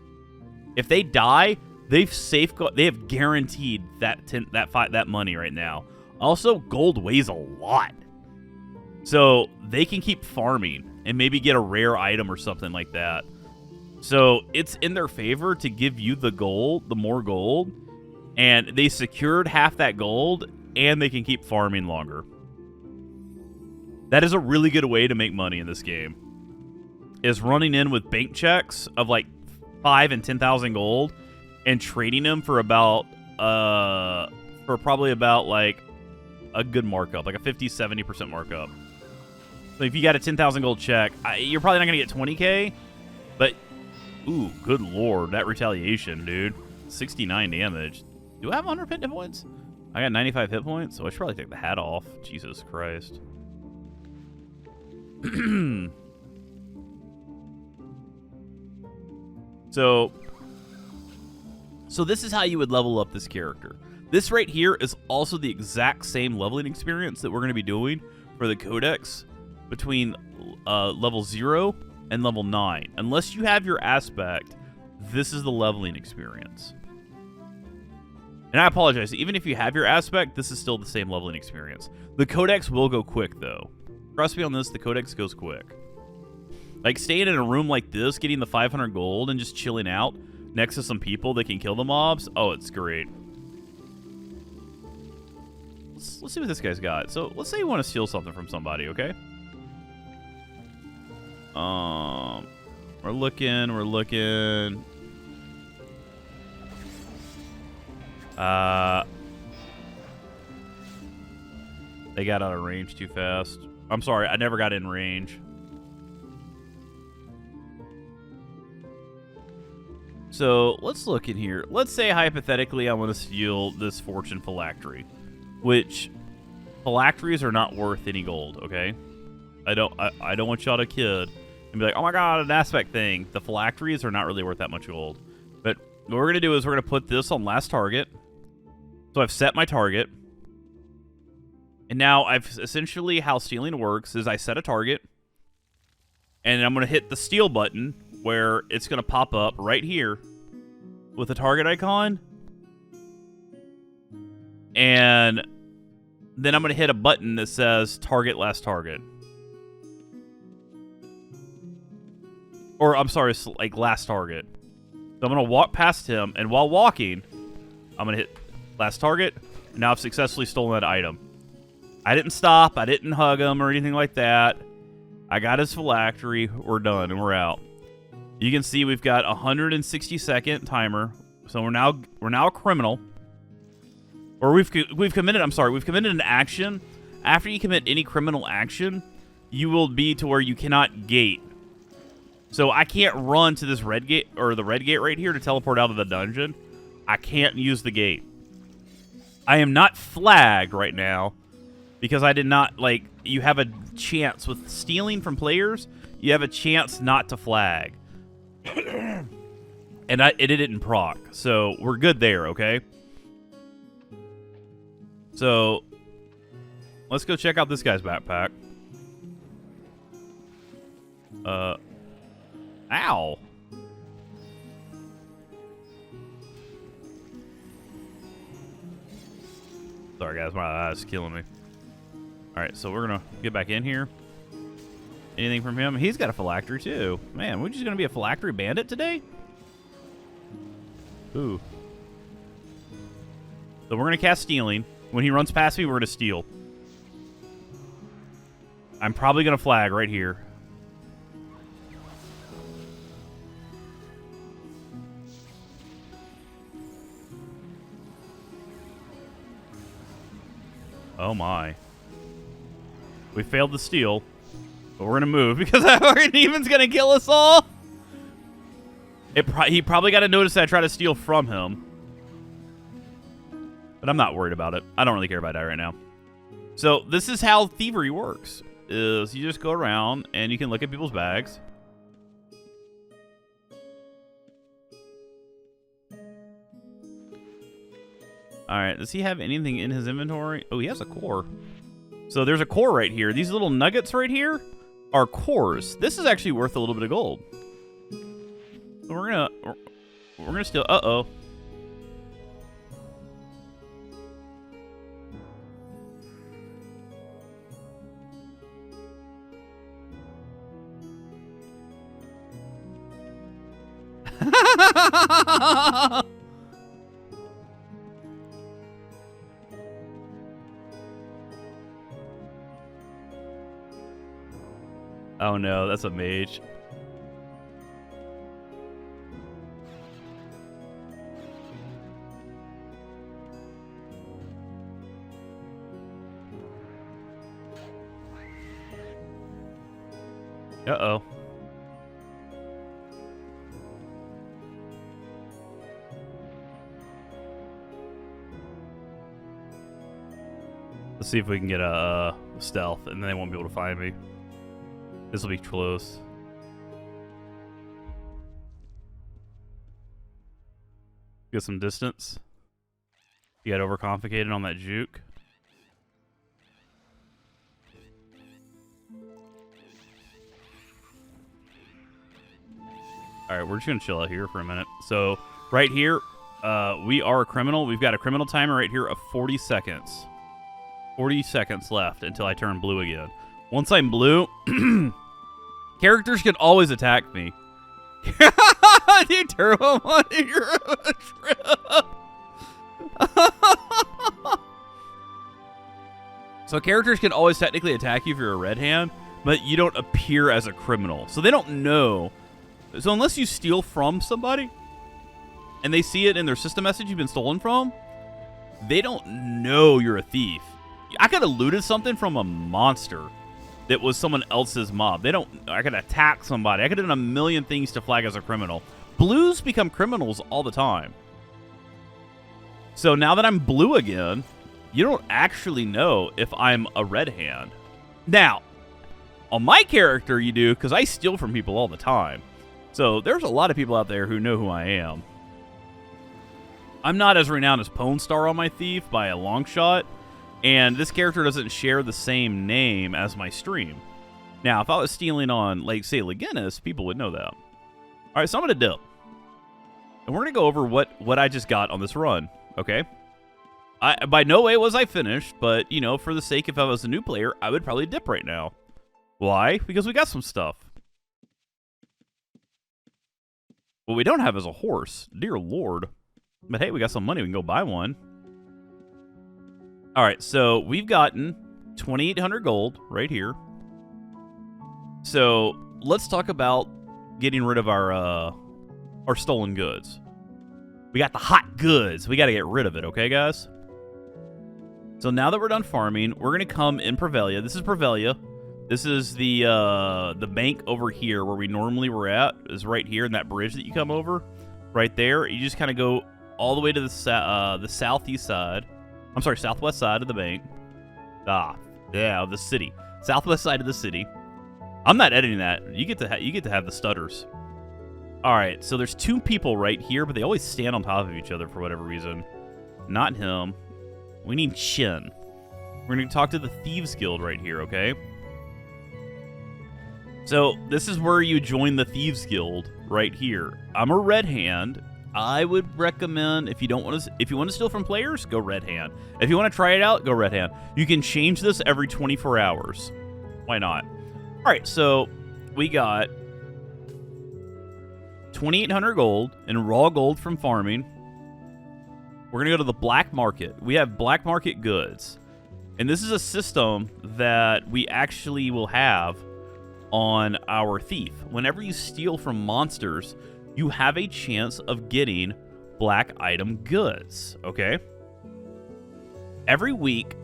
If they die, they have guaranteed that money right now. Also, gold weighs a lot. So they can keep farming and maybe get a rare item or something like that. So it's in their favor to give you the gold, the more gold, and they secured half that gold and they can keep farming longer. That is a really good way to make money in this game. Is running in with bank checks of like 5 and 10,000 gold and trading them for about probably about like a good markup, like a 50-70% markup. So if you got a 10,000 gold check, you're probably not going to get 20k, but ooh, good lord, that retaliation, dude. 69 damage. Do I have 100 hit points? I got 95 hit points, so I should probably take the hat off. Jesus Christ. So this is how you would level up this character. This right here is also the exact same leveling experience that we're going to be doing for the Codex between level 0 and level 9. Unless you have your aspect, this is the leveling experience. And I apologize, even if you have your aspect, this is still the same leveling experience. The Codex will go quick, though. Trust me on this, the Codex goes quick. Like, staying in a room like this, getting the 500 gold, and just chilling out next to some people that can kill the mobs, oh, it's great. Let's see what this guy's got. So, let's say you want to steal something from somebody, okay? We're looking. They got out of range too fast. I'm sorry, I never got in range. So, let's look in here. Let's say, hypothetically, I want to steal this Fortune Phylactery, which phylacteries are not worth any gold, okay? I don't want y'all to kid and be like, oh my god, an aspect thing. The phylacteries are not really worth that much gold. But what we're going to do is we're going to put this on last target. So I've set my target. And now I've essentially, how stealing works is I set a target. And I'm going to hit the steal button where it's going to pop up right here with the target icon. And then I'm going to hit a button that says target last target. Or, I'm sorry, it's like last target. So I'm going to walk past him, and while walking, I'm going to hit last target. And now I've successfully stolen that item. I didn't stop. I didn't hug him or anything like that. I got his phylactery. We're done, and we're out. You can see we've got a 160-second timer. So we're now a criminal. Or we've committed an action. After you commit any criminal action, you will be to where you cannot gate. So I can't run to this red gate, or the red gate right here, to teleport out of the dungeon. I can't use the gate. I am not flagged right now because I did not, like, you have a chance with stealing from players, you have a chance not to flag. And it didn't proc, so we're good there, okay? So let's go check out this guy's backpack. Ow. Sorry, guys. My eye's killing me. Alright, so we're going to get back in here. Anything from him? He's got a phylactery, too. Man, we're just going to be a phylactery bandit today? Ooh. So we're going to cast stealing. When he runs past me, we're going to steal. I'm probably going to flag right here. Oh my. We failed the steal. But we're gonna move because our demon's gonna kill us all. He probably got to notice that I try to steal from him. But I'm not worried about it. I don't really care if I die right now. So this is how thievery works. Is you just go around and you can look at people's bags. Alright, does he have anything in his inventory? Oh, he has a core. So there's a core right here. These little nuggets right here are cores. This is actually worth a little bit of gold. So we're gonna steal. Uh-oh. Oh no, that's a mage. Uh-oh. Let's see if we can get a stealth, and then they won't be able to find me. This will be close. Get some distance. You got overcomplicated on that juke. Alright, we're just going to chill out here for a minute. So, right here, we are a criminal. We've got a criminal timer right here of 40 seconds. 40 seconds left until I turn blue again. Once I'm blue, characters can always attack me. You turbo on your trip. So characters can always technically attack you if you're a red hand, but you don't appear as a criminal. So they don't know. So unless you steal from somebody and they see it in their system message you've been stolen from, they don't know you're a thief. I could have looted something from a monster that was someone else's mob. I could attack somebody. I could have done a million things to flag as a criminal. Blues become criminals all the time. So now that I'm blue again, you don't actually know if I'm a red hand. Now, on my character you do, because I steal from people all the time. So there's a lot of people out there who know who I am. I'm not as renowned as Pone Star on my thief by a long shot. And this character doesn't share the same name as my stream. Now, if I was stealing on, like, say, Legenis, people would know that. All right, so I'm going to dip. And we're going to go over what I just got on this run, okay? By no way was I finished, but, you know, for the sake if I was a new player, I would probably dip right now. Why? Because we got some stuff. What we don't have is a horse. Dear Lord. But hey, we got some money. We can go buy one. All right, so we've gotten 2,800 gold right here. So let's talk about getting rid of our stolen goods. We got the hot goods. We got to get rid of it, okay, guys? So now that we're done farming, we're going to come in Prevelia. This is Prevelia. This is the bank over here where we normally were at. Is right here in that bridge that you come over. Right there. You just kind of go all the way to the southeast side. I'm sorry, southwest side of the bank. Yeah, the city. Southwest side of the city. I'm not editing that. You get to have the stutters. All right, so there's two people right here, but they always stand on top of each other for whatever reason. Not him. We need Shin. We're going to talk to the Thieves Guild right here, okay? So this is where you join the Thieves Guild right here. I'm a red hand. I would recommend if you want to steal from players, go red hand. If you want to try it out, go red hand. You can change this every 24 hours. Why not? All right, so we got 2,800 gold and raw gold from farming. We're going to go to the black market. We have black market goods. And this is a system that we actually will have on our thief. Whenever you steal from monsters, you have a chance of getting black item goods, okay? Every week,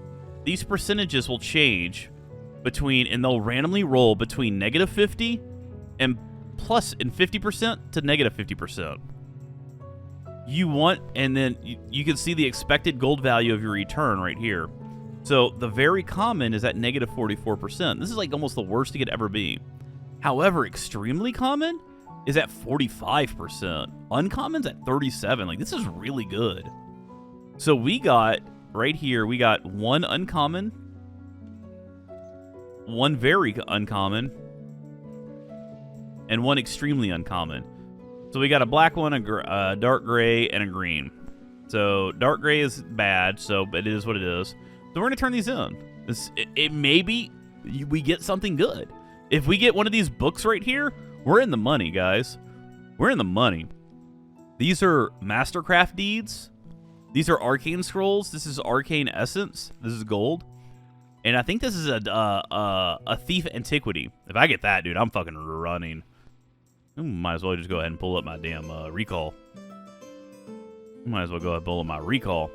these percentages will change and they'll randomly roll between -50 and plus in 50% to -50%. You want, and then you can see the expected gold value of your return right here. So the very common is at -44%. This is like almost the worst it could ever be. However, extremely common is at 45%. Uncommon's at 37%. Like, this is really good. So we got, right here, we got one uncommon, one very uncommon, and one extremely uncommon. So we got a black one, a dark gray, and a green. So dark gray is bad, so it is what it is. So we're going to turn these in. It may be we get something good. If we get one of these books right here, we're in the money, guys. We're in the money. These are Mastercraft Deeds. These are Arcane Scrolls. This is Arcane Essence. This is gold. And I think this is a Thief Antiquity. If I get that, dude, I'm fucking running. Might as well just go ahead and pull up my damn recall. Might as well go ahead and pull up my recall.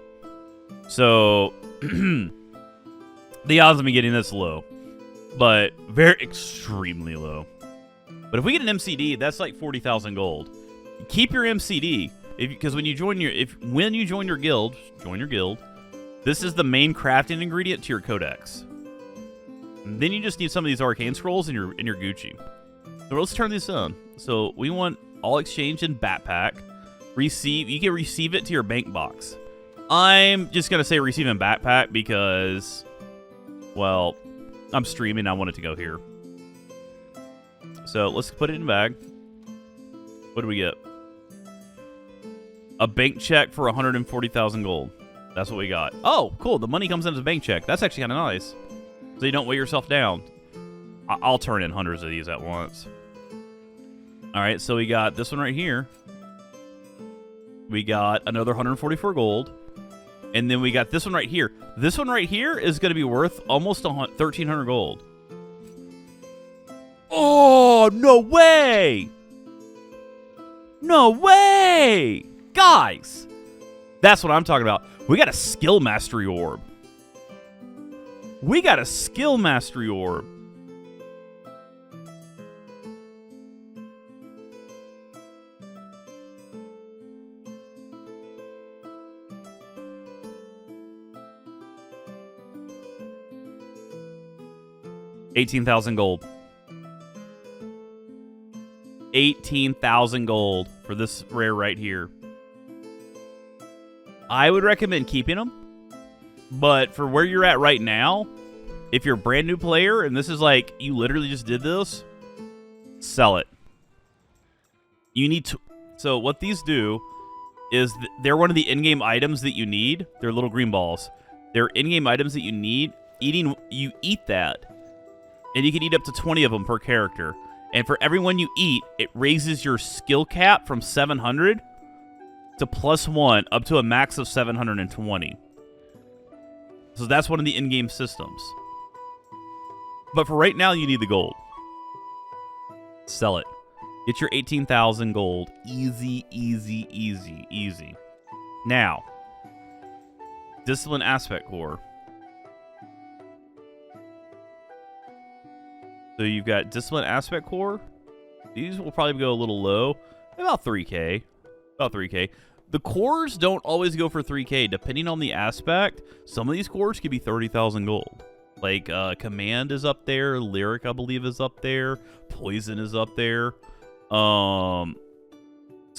So, the odds of me getting this low. But very extremely low. But if we get an MCD, that's like 40,000 gold. Keep your MCD, because when you join your guild, this is the main crafting ingredient to your codex. And then you just need some of these arcane scrolls and you're Gucci. So let's turn this on. So we want all exchange in backpack. You can receive it to your bank box. I'm just gonna say receive in backpack because, well, I'm streaming. I want it to go here. So let's put it in the bag. What do we get? A bank check for 140,000 gold. That's what we got. Oh, cool. The money comes in as a bank check. That's actually kind of nice. So you don't weigh yourself down. I'll turn in hundreds of these at once. All right, so we got this one right here. We got another 144 gold. And then we got this one right here. This one right here is going to be worth almost 1,300 gold. Oh, no way! No way! Guys! That's what I'm talking about. We got a skill mastery orb. We got a skill mastery orb. $18,000 gold. 18,000 gold for this rare right here. I would recommend keeping them, but for where you're at right now, if you're a brand new player and this is like you literally just did this, sell it. You need to. So what these do is they're one of the in-game items that you need. They're little green balls. They're in-game items that you need. You eat that. And you can eat up to 20 of them per character. And for everyone you eat, it raises your skill cap from 700 to +1 up to a max of 720. So that's one of the in-game systems. But for right now, you need the gold. Sell it. Get your 18,000 gold. Easy, easy, easy, easy. Now, Discipline Aspect Core. So you've got Discipline Aspect Core. These will probably go a little low. About 3K. About 3K. The cores don't always go for 3K. Depending on the aspect, some of these cores could be 30,000 gold. Like, Command is up there. Lyric, I believe, is up there. Poison is up there. So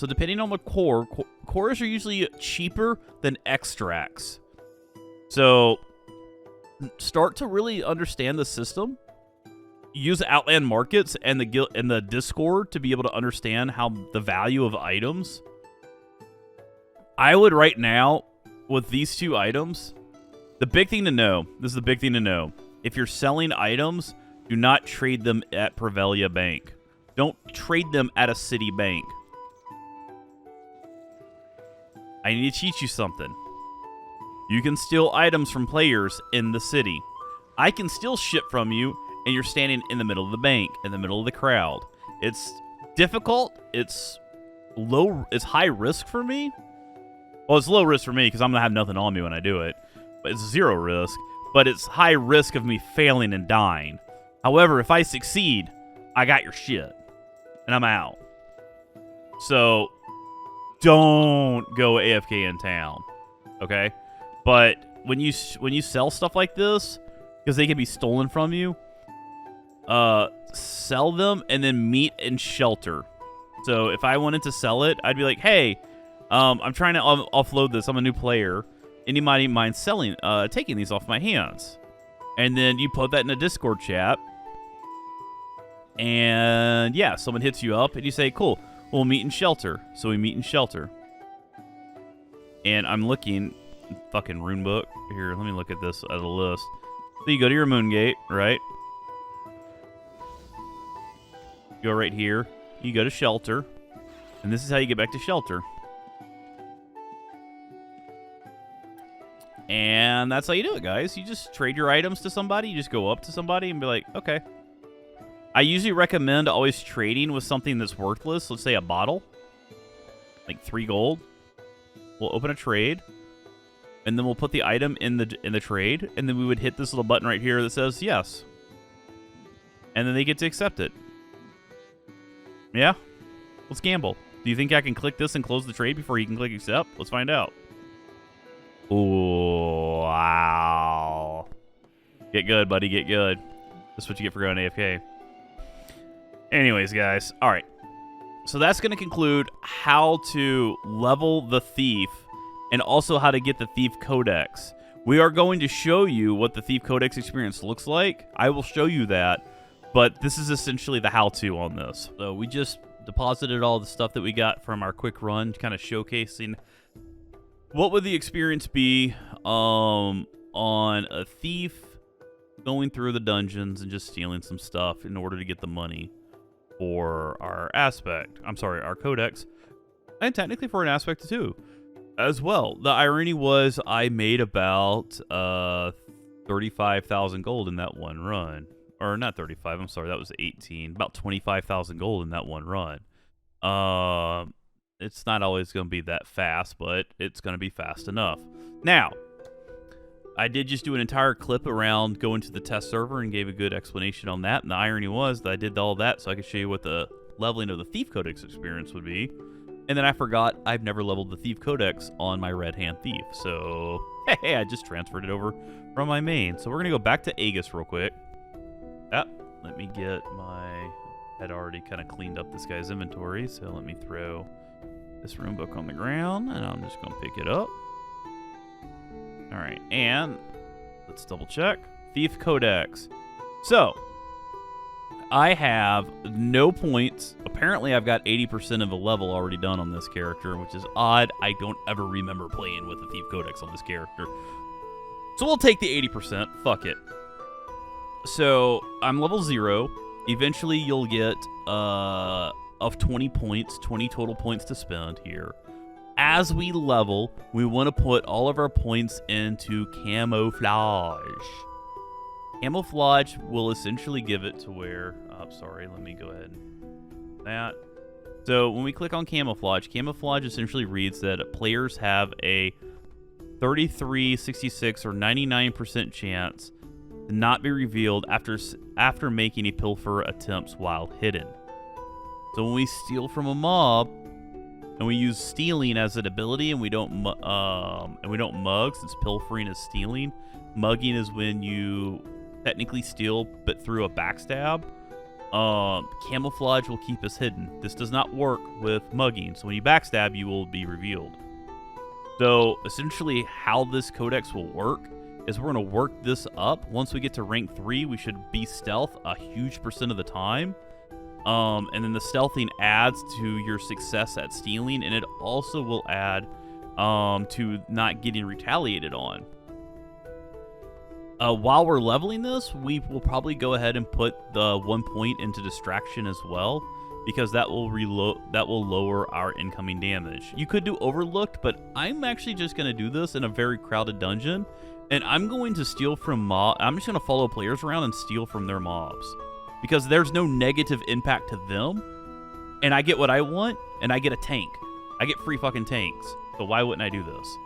depending on the core, cores are usually cheaper than extracts. So start to really understand the system. Use Outland markets and the Discord to be able to understand how the value of items. I would right now, with these two items, the big thing to know, this is the big thing to know, if you're selling items, do not trade them at Prevelia Bank. Don't trade them at a city bank. I need to teach you something. You can steal items from players in the city. I can steal shit from you, and you're standing in the middle of the bank, in the middle of the crowd. It's difficult. It's high risk for me. Well, it's low risk for me because I'm going to have nothing on me when I do it. But it's 0 risk. but it's high risk of me failing and dying. However, if I succeed, I got your shit, and I'm out. So, don't go AFK in town, okay? But when you sell stuff like this, because they can be stolen from you, sell them and then meet in shelter. So if I wanted to sell it, I'd be like, hey, I'm trying to offload this. I'm a new player. Anybody mind selling, taking these off my hands? And then you put that in a Discord chat. And yeah, someone hits you up and you say, cool, we'll meet in shelter. So we meet in shelter. And I'm looking, fucking rune book. Here, let me look at this as a list. So you go to your moon gate, right? Go right here. You go to shelter. And this is how you get back to shelter. And that's how you do it, guys. You just trade your items to somebody. You just go up to somebody and be like, okay. I usually recommend always trading with something that's worthless. Let's say a bottle. Like 3 gold. We'll open a trade. And then we'll put the item in the trade. And then we would hit this little button right here that says yes. And then they get to accept it. Yeah? Let's gamble. Do you think I can click this and close the trade before you can click accept? Let's find out. Ooh, wow. Get good, buddy. Get good. That's what you get for going AFK. Anyways, guys. All right. So that's going to conclude how to level the thief and also how to get the Thief Codex. We are going to show you what the Thief Codex experience looks like. I will show you that, but this is essentially the how-to on this. So we just deposited all the stuff that we got from our quick run, kind of showcasing what would the experience be on a thief going through the dungeons and just stealing some stuff in order to get the money for our aspect. I'm sorry, our codex, and technically for an aspect too, as well. The irony was I made about 35,000 gold in that one run. Or not 35, I'm sorry, that was 18. About 25,000 gold in that one run. It's not always going to be that fast, but it's going to be fast enough. Now, I did just do an entire clip around going to the test server and gave a good explanation on that. And the irony was that I did all that so I could show you what the leveling of the Thief Codex experience would be. And then I forgot I've never leveled the Thief Codex on my Red Hand Thief. So, hey, I just transferred it over from my main. So we're going to go back to Aegis real quick. Let me get my... I'd already kind of cleaned up this guy's inventory, so let me throw this rune book on the ground, and I'm just going to pick it up. Alright, and let's double check. Thief Codex. So, I have no points. Apparently, I've got 80% of a level already done on this character, which is odd. I don't ever remember playing with the Thief Codex on this character. So we'll take the 80%. Fuck it. So, I'm level 0. Eventually, you'll get, of 20 points, 20 total points to spend here. As we level, we want to put all of our points into camouflage. Camouflage will essentially give it to where... Oh, sorry, let me go ahead and... That. So, when we click on camouflage essentially reads that players have a 33, 66, or 99% chance to not be revealed after making a pilfer attempts while hidden. So when we steal from a mob and we use stealing as an ability and we don't mug, since pilfering is stealing, mugging is when you technically steal but through a backstab. Camouflage will keep us hidden. This does not work with mugging, so when you backstab, you will be revealed. So essentially how this codex will work is we're going to work this up. Once we get to rank 3, we should be stealth a huge % of the time. And then the stealthing adds to your success at stealing, and it also will add to not getting retaliated on. While we're leveling this, we will probably go ahead and put the 1 point into distraction as well, because that will lower our incoming damage. You could do overlooked, but I'm actually just going to do this in a very crowded dungeon. And I'm going to steal from mobs. I'm just going to follow players around and steal from their mobs. Because there's no negative impact to them. And I get what I want, and I get a tank. I get free fucking tanks. So why wouldn't I do this?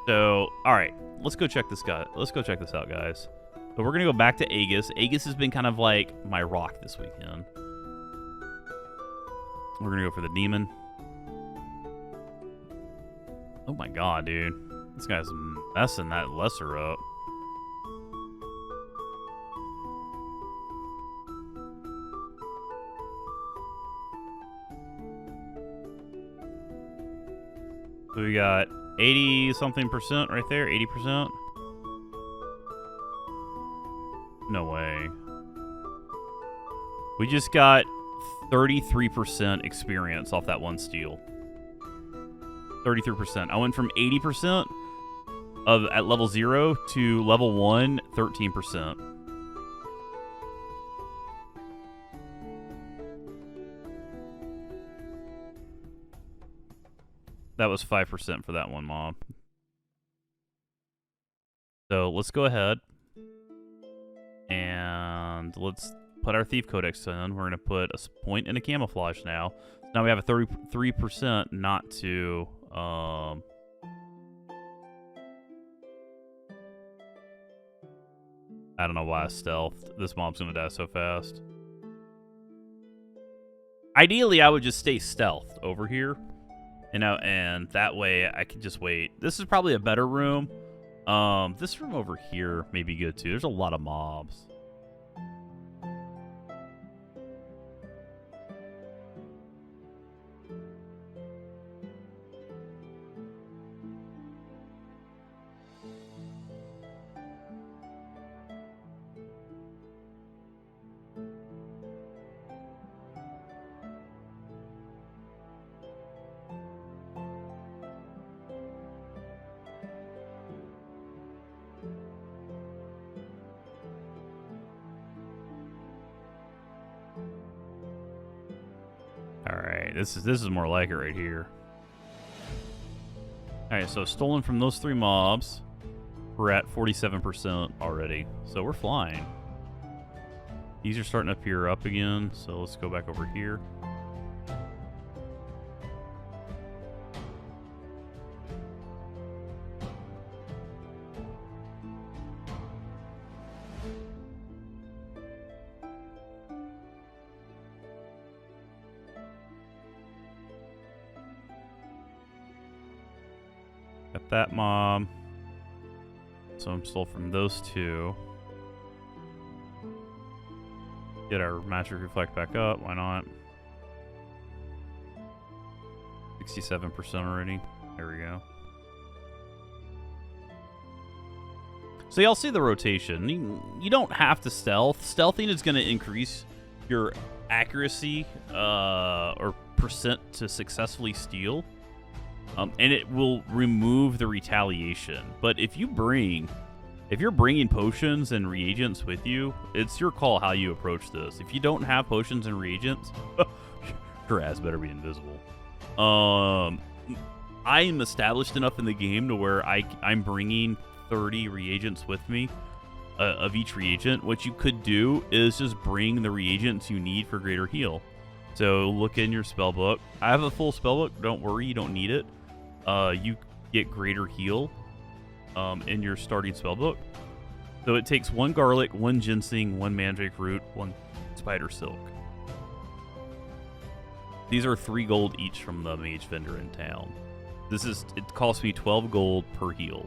So, all right, let's go check this guy. Let's go check this out, guys. So we're gonna go back to Aegis. Aegis has been kind of like my rock this weekend. We're gonna go for the demon. Oh my god, dude. This guy's messing that lesser up. So we got 80-something% right there, 80%. No way. We just got 33% experience off that one steal. 33%. I went from 80% at level 0 to level 1, 13%. That was 5% for that one mob. So let's go ahead and let's put our Thief Codex in. We're going to put a point in a camouflage now. Now we have a 33% not to... I don't know why I stealthed. This mob's going to die so fast. Ideally, I would just stay stealthed over here. You know, and that way I can just wait. This is probably a better room. This room over here may be good too. There's a lot of mobs. Alright, this is more like it right here. Alright, so stolen from those 3 mobs. We're at 47% already. So we're flying. These are starting to appear up again, so let's go back over here. Got that mob. So I'm stole from those 2. Get our magic reflect back up. Why not? 67% already. There we go. So y'all see the rotation. You don't have to stealth. Stealthing is going to increase your accuracy or percent to successfully steal. And it will remove the retaliation. But if you're bringing potions and reagents with you, it's your call how you approach this. If you don't have potions and reagents, your ass better be invisible. I am established enough in the game to where I'm bringing 30 reagents with me of each reagent. What you could do is just bring the reagents you need for greater heal. So look in your spell book. I have a full spell book. Don't worry, you don't need it. You get greater heal in your starting spellbook. So it takes 1 garlic, 1 ginseng, 1 mandrake root, 1 spider silk. These are 3 gold each from the mage vendor in town. It costs me 12 gold per heal.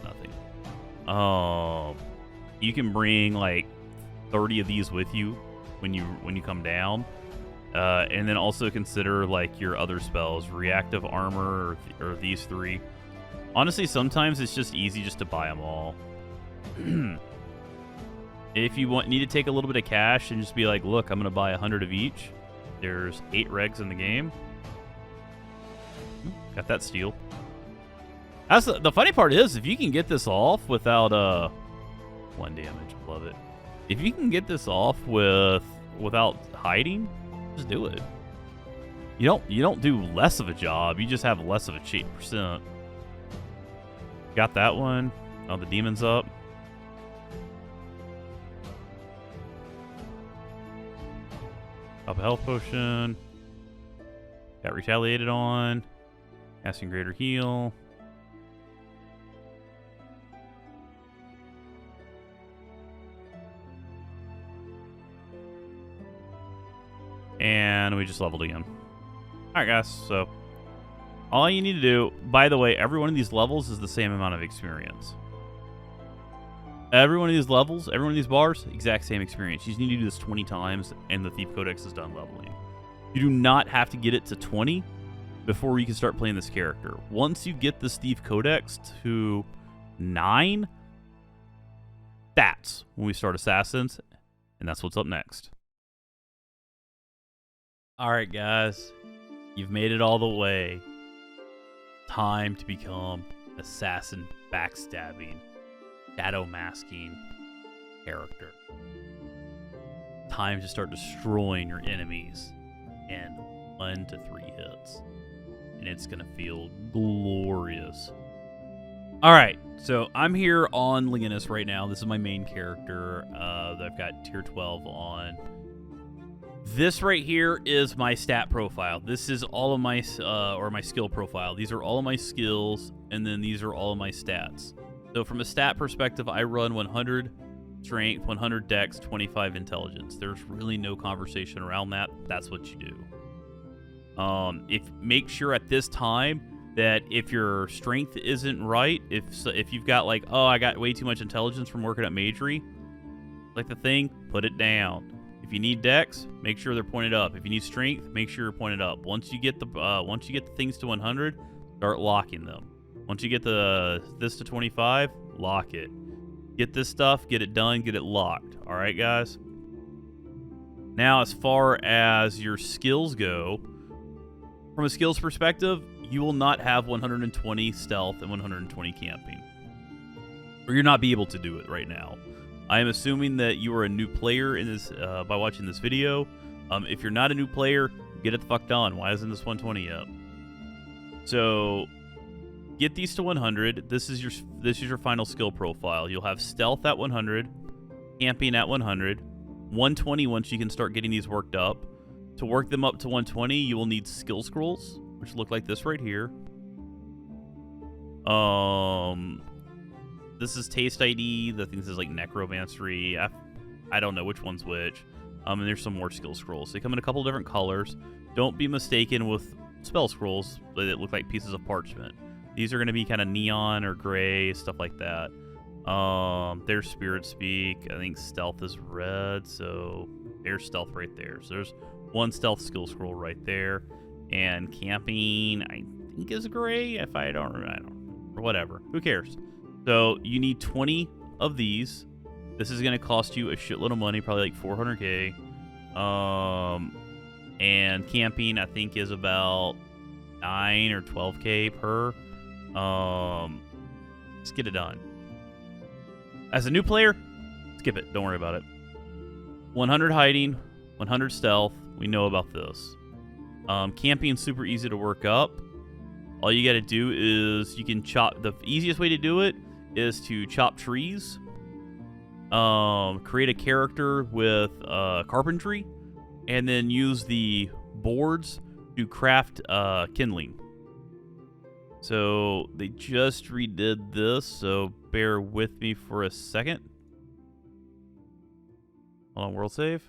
Nothing. You can bring like 30 of these with you when you come down. And then also consider like your other spells, reactive armor or these 3. Honestly, sometimes it's just easy just to buy them all. If you need to take a little bit of cash and just be like, look, I'm going to buy 100 of each. There's 8 regs in the game. Got that steal. The funny part is, if you can get this off without 1 damage, love it. If you can get this off without hiding, just do it. You don't do less of a job. You just have less of a cheat percent. Got that one. Oh, the demon's up. Up a health potion. Got retaliated on. Casting Greater Heal. And we just leveled again. Alright, guys, so all you need to do, by the way, every one of these levels is the same amount of experience. Every one of these levels, every one of these bars, exact same experience. You just need to do this 20 times, and the Thieves Codex is done leveling. You do not have to get it to 20 before you can start playing this character. Once you get this Thieves Codex to 9, that's when we start Assassins, and that's what's up next. Alright, guys. You've made it all the way. Time to become assassin backstabbing, shadow masking character. Time to start destroying your enemies in 1 to 3 hits. And it's gonna feel glorious. Alright, so I'm here on Legenis right now. This is my main character that I've got tier 12 on. This right here is my stat profile. This is all of my, or my skill profile. These are all of my skills, and then these are all of my stats. So from a stat perspective, I run 100 strength, 100 dex, 25 intelligence. There's really no conversation around that. That's what you do. Make sure at this time that if your strength isn't right, if you've got like, oh, I got way too much intelligence from working at Majory, like the thing, put it down. If you need dex, make sure they're pointed up. If you need strength, make sure you're pointed up. Once you get the things to 100, start locking them. Once you get this to 25, lock it. Get this stuff, get it done, get it locked. All right, guys. Now, as far as your skills go, from a skills perspective, you will not have 120 stealth and 120 camping, or you'll not be able to do it right now. I am assuming that you are a new player in this by watching this video. If you're not a new player, get it the fuck done. Why isn't this 120 yet? So get these to 100. This is your final skill profile. You'll have stealth at 100, camping at 100, 120 once you can start getting these worked up. To work them up to 120, you will need skill scrolls, which look like this right here. This is Taste ID. The thing says like Necromancery. I don't know which one's which. And there's some more skill scrolls. They come in a couple different colors. Don't be mistaken with spell scrolls that look like pieces of parchment. These are going to be kind of neon or gray, stuff like that. There's Spirit Speak. I think stealth is red, so there's stealth right there. So there's one stealth skill scroll right there. And camping, I think is gray. If I don't remember, or whatever. Who cares? So you need 20 of these. This is going to cost you a shitload of money, probably like 400k. And camping, I think, is about 9 or 12k per. Let's get it done. As a new player, skip it. Don't worry about it. 100 hiding, 100 stealth. We know about this. Camping, super easy to work up. All you got to do is you can chop. The easiest way to do it is to chop trees, create a character with carpentry, and then use the boards to craft kindling. So they just redid this, so bear with me for a second. Hold on, world save.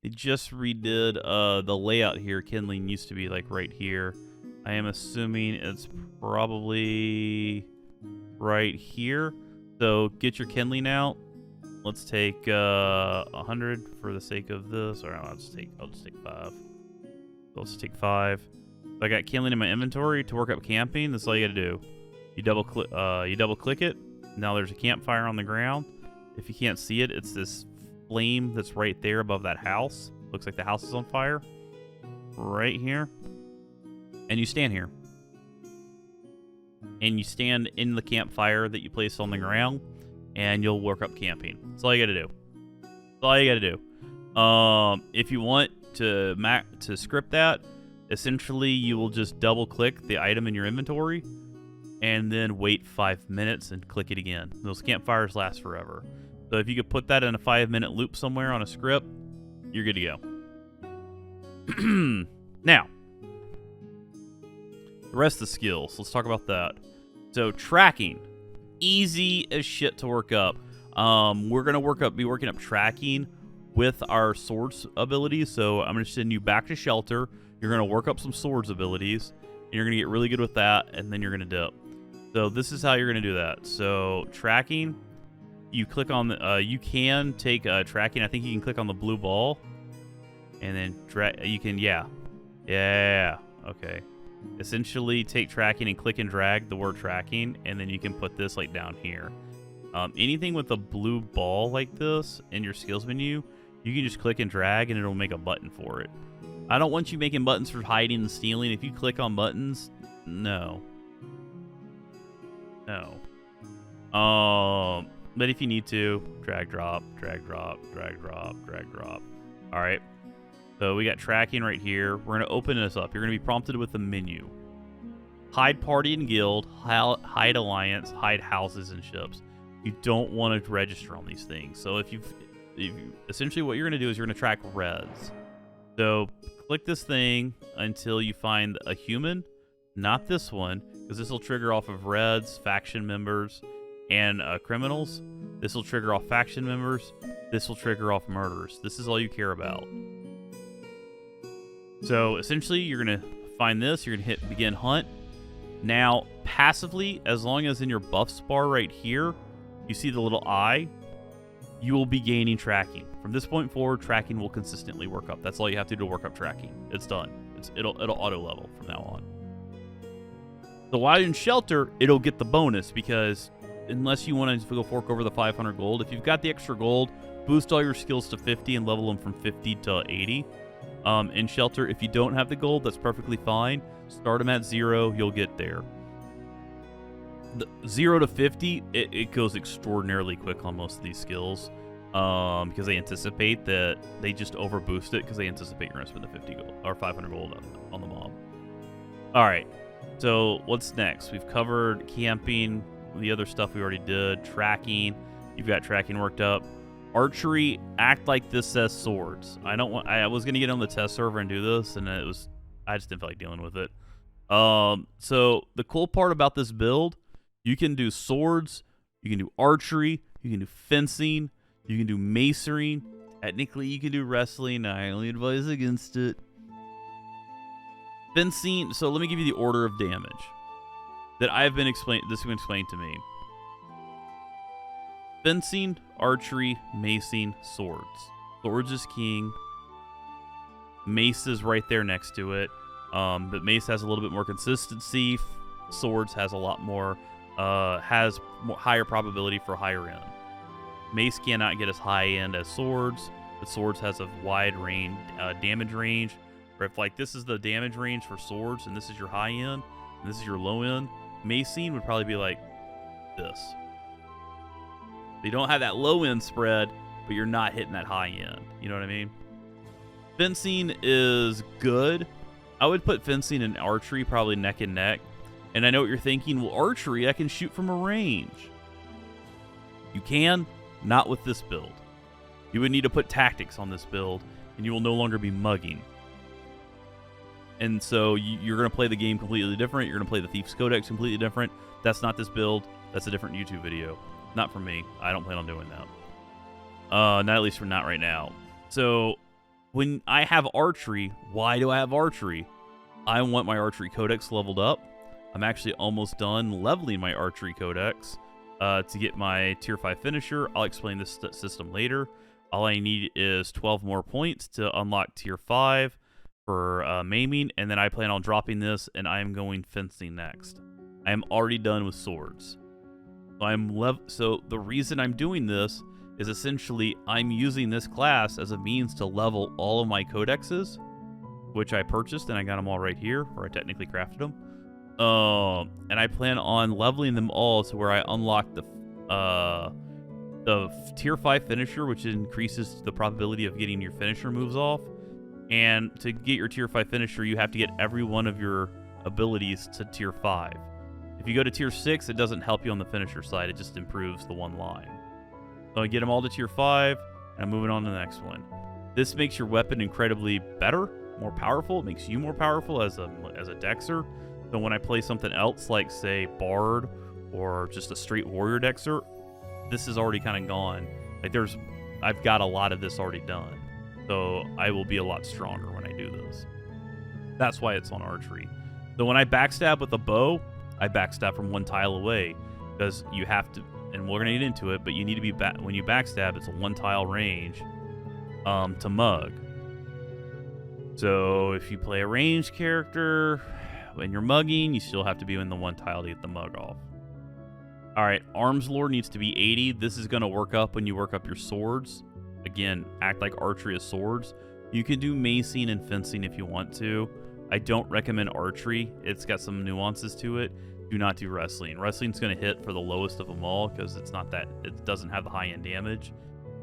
They just redid the layout here. Kindling used to be like right here. I am assuming it's probably right here. So get your kindling out. Let's take 100 for the sake of this. Or I'll just take 5. Let's take 5. So I got kindling in my inventory to work up camping. That's all you got to do. You double click it. Now there's a campfire on the ground. If you can't see it, it's this flame that's right there above that house. Looks like the house is on fire. Right here. And you stand here. And you stand in the campfire that you placed on the ground, and you'll work up camping. That's all you got to do. That's all you got to do. If you want to script that, essentially you will just double click the item in your inventory and then wait 5 minutes and click it again. Those campfires last forever. So if you could put that in a 5-minute loop somewhere on a script, you're good to go. Now, The rest of the skills, let's talk about that. So tracking, easy as shit to work up. We're gonna be working up tracking with our swords abilities. So I'm gonna send you back to shelter. You're gonna work up some swords abilities, and you're gonna get really good with that, and then you're gonna dip. So this is how you're gonna do that. So tracking, you click on the, you can take tracking. I think you can click on the blue ball, and then you can, yeah, okay. Essentially, take tracking and click and drag the word tracking, and then you can put this like down here. Anything with a blue ball like this in your skills menu, you can just click and drag, and it'll make a button for it. I don't want you making buttons for hiding and stealing. If you click on buttons, no. But if you need to, drag, drop, drag, drop, drag, drop, drag, drop. All right. So we got tracking right here. We're going to open this up. You're going to be prompted with the menu. Hide party and guild, hide alliance, hide houses and ships. You don't want to register on these things. So if you essentially what you're going to do is you're going to track reds. So click this thing until you find a human, not this one, because this will trigger off of reds, faction members, and criminals. This will trigger off faction members. This will trigger off murderers. This is all you care about. So essentially, you're going to find this. You're going to hit begin hunt. Now, passively, as long as in your buffs bar right here, you see the little eye, you will be gaining tracking. From this point forward, tracking will consistently work up. That's all you have to do to work up tracking. It's done. It'll auto level from now on. So while you're in shelter, it'll get the bonus because unless you want to go fork over the 500 gold, if you've got the extra gold, boost all your skills to 50 and level them from 50 to 80. In shelter, if you don't have the gold, that's perfectly fine. Start them at 0, you'll get there. The 0 to 50, it goes extraordinarily quick on most of these skills because they anticipate that they just overboost it because they anticipate you're going to spend the 50 gold or 500 gold on the mob. All right, so what's next? We've covered camping, the other stuff we already did, tracking. You've got tracking worked up. Archery, act like this says swords. I was gonna get on the test server and do this, and I just didn't feel like dealing with it. So the cool part about this build, you can do swords, you can do archery, you can do fencing, you can do masonry. Technically, you can do wrestling. I only advise against it. Fencing. So let me give you the order of damage that I've been explained. This has been explained to me. Fencing, archery, macing, swords. Swords is king. Mace is right there next to it. But mace has a little bit more consistency. Swords has a lot more, higher probability for higher end. Mace cannot get as high end as swords, but swords has a wide range, damage range. Or if like this is the damage range for swords, and this is your high end, and this is your low end, macing would probably be like this. You don't have that low end spread, but you're not hitting that high end. You know what I mean? Fencing is good. I would put fencing and archery probably neck and neck. And I know what you're thinking. Well, archery, I can shoot from a range. You can, not with this build. You would need to put tactics on this build, and you will no longer be mugging. And so you're going to play the game completely different. You're going to play the Thieves Codex completely different. That's not this build. That's a different YouTube video. Not for me. I don't plan on doing that. Not at least for not right now. So when I have archery, why do I have archery? I want my archery codex leveled up. I'm actually almost done leveling my archery codex to get my tier 5 finisher. I'll explain this system later. All I need is 12 more points to unlock tier 5 for maiming, and then I plan on dropping this, and I am going fencing next. I am already done with swords. So the reason I'm doing this is essentially I'm using this class as a means to level all of my codexes, which I purchased, and I got them all right here, or I technically crafted them. And I plan on leveling them all to where I unlock the tier 5 finisher, which increases the probability of getting your finisher moves off. And to get your tier 5 finisher, you have to get every one of your abilities to tier 5. If you go to tier 6, it doesn't help you on the finisher side. It just improves the one line. So I get them all to tier 5, and I'm moving on to the next one. This makes your weapon incredibly better, more powerful. It makes you more powerful as a dexer. So when I play something else, like say Bard or just a straight Warrior Dexter, this is already kind of gone. Like I've got a lot of this already done. So I will be a lot stronger when I do this. That's why it's on archery. So when I backstab with a bow, I backstab from 1 tile away because you have to, and we're gonna get into it, but you need to be when you backstab, it's a 1 tile range to mug. So if you play a ranged character, when you're mugging, you still have to be in the 1 tile to get the mug off. All right, arms lore needs to be 80. This is going to work up when you work up your swords. Again, act like archery is swords. You can do macing and fencing if you want to. I don't recommend archery. It's got some nuances to it. Do not do wrestling. Wrestling's going to hit for the lowest of them all because it doesn't have the high-end damage.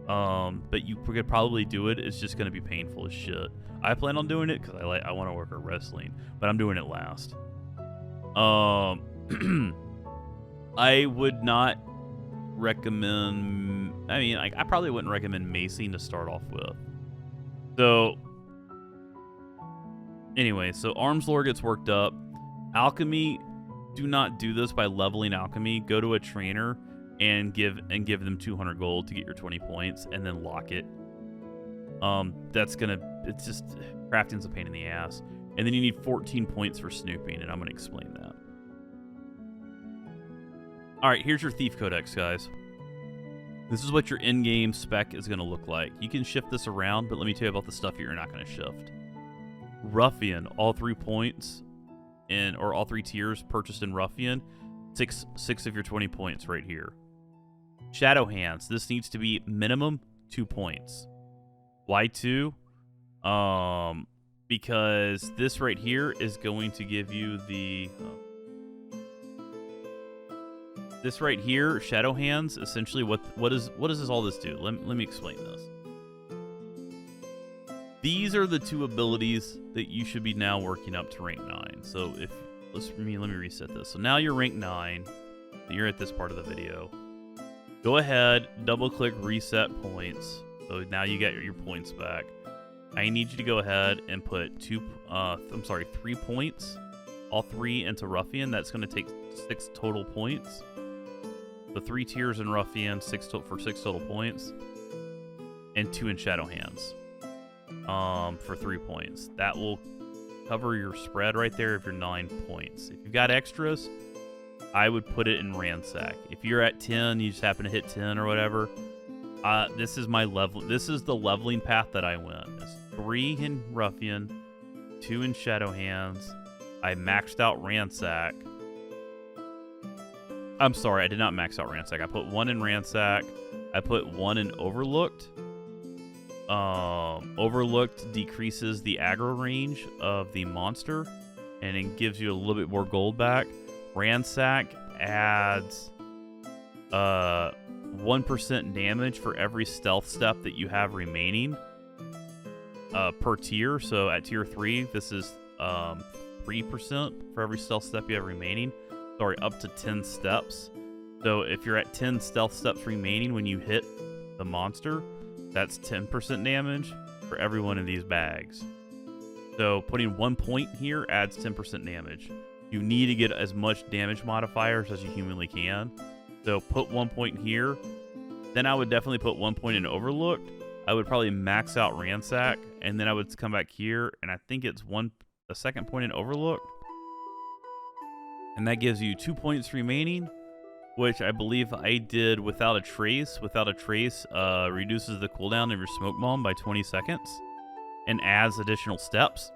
But you could probably do it. It's just going to be painful as shit. I plan on doing it because I want to work at wrestling, but I'm doing it last. I would not recommend. I mean, I probably wouldn't recommend macing to start off with. So, anyway, so arms lore gets worked up. Alchemy, do not do this by leveling alchemy. Go to a trainer and give them 200 gold to get your 20 points, and then lock it. It's just crafting's a pain in the ass. And then you need 14 points for snooping, and I'm gonna explain that. All right, here's your Thief Codex, guys. This is what your in-game spec is gonna look like. You can shift this around, but let me tell you about the stuff you're not gonna shift. Ruffian, all 3 points or all 3 tiers purchased in Ruffian, six of your 20 points right here. Shadow Hands, this needs to be minimum 2 points. Why 2? Because this right here is going to give you the this right here, Shadow Hands. Essentially, what does all this do? Let me explain this. These are the 2 abilities that you should be now working up to rank 9. So let me reset this. So now you're rank 9. You're at this part of the video. Go ahead, double click reset points. So now you get your points back. I need you to go ahead and put 3 points, all 3 into Ruffian. That's going to take 6 total points. The 3 tiers in Ruffian, 6 total points, and 2 in Shadow Hands, for 3 points. That will cover your spread right there of your 9 points. If you've got extras, I would put it in Ransack. If you're at 10, you just happen to hit 10 or whatever. This is my level. This is the leveling path that I went. It's 3 in Ruffian, 2 in Shadow Hands. I maxed out Ransack. I'm sorry, I did not max out Ransack. I put 1 in Ransack. I put 1 in Overlooked. Overlooked decreases the aggro range of the monster, and it gives you a little bit more gold back. Ransack adds 1% damage for every stealth step that you have remaining per tier. So at tier 3, this is 3% for every stealth step you have remaining. Sorry, up to 10 steps. So if you're at 10 stealth steps remaining when you hit the monster, that's 10% damage for every one of these bags. So putting 1 point here adds 10% damage. You need to get as much damage modifiers as you humanly can. So put 1 point here. Then I would definitely put 1 point in Overlooked. I would probably max out Ransack, and then I would come back here, and I think it's a second point in Overlooked. And that gives you 2 points remaining, which I believe I did Without a Trace. Without a Trace reduces the cooldown of your smoke bomb by 20 seconds and adds additional steps.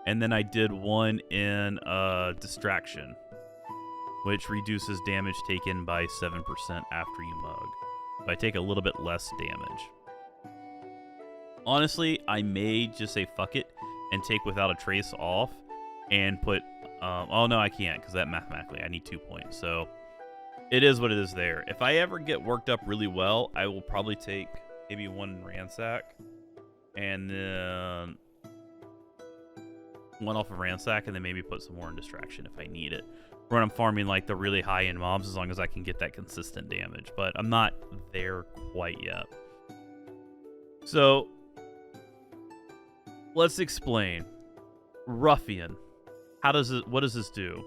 And then I did 1 in Distraction, which reduces damage taken by 7% after you mug. So I take a little bit less damage. Honestly, I may just say fuck it and take Without a Trace off and put... oh, no, I can't, because that mathematically, I need 2 points. So it is what it is there. If I ever get worked up really well, I will probably take maybe 1 Ransack and then 1 off of Ransack, and then maybe put some more in Distraction if I need it. When I'm farming like the really high-end mobs, as long as I can get that consistent damage. But I'm not there quite yet. So let's explain. Ruffian. What does this do?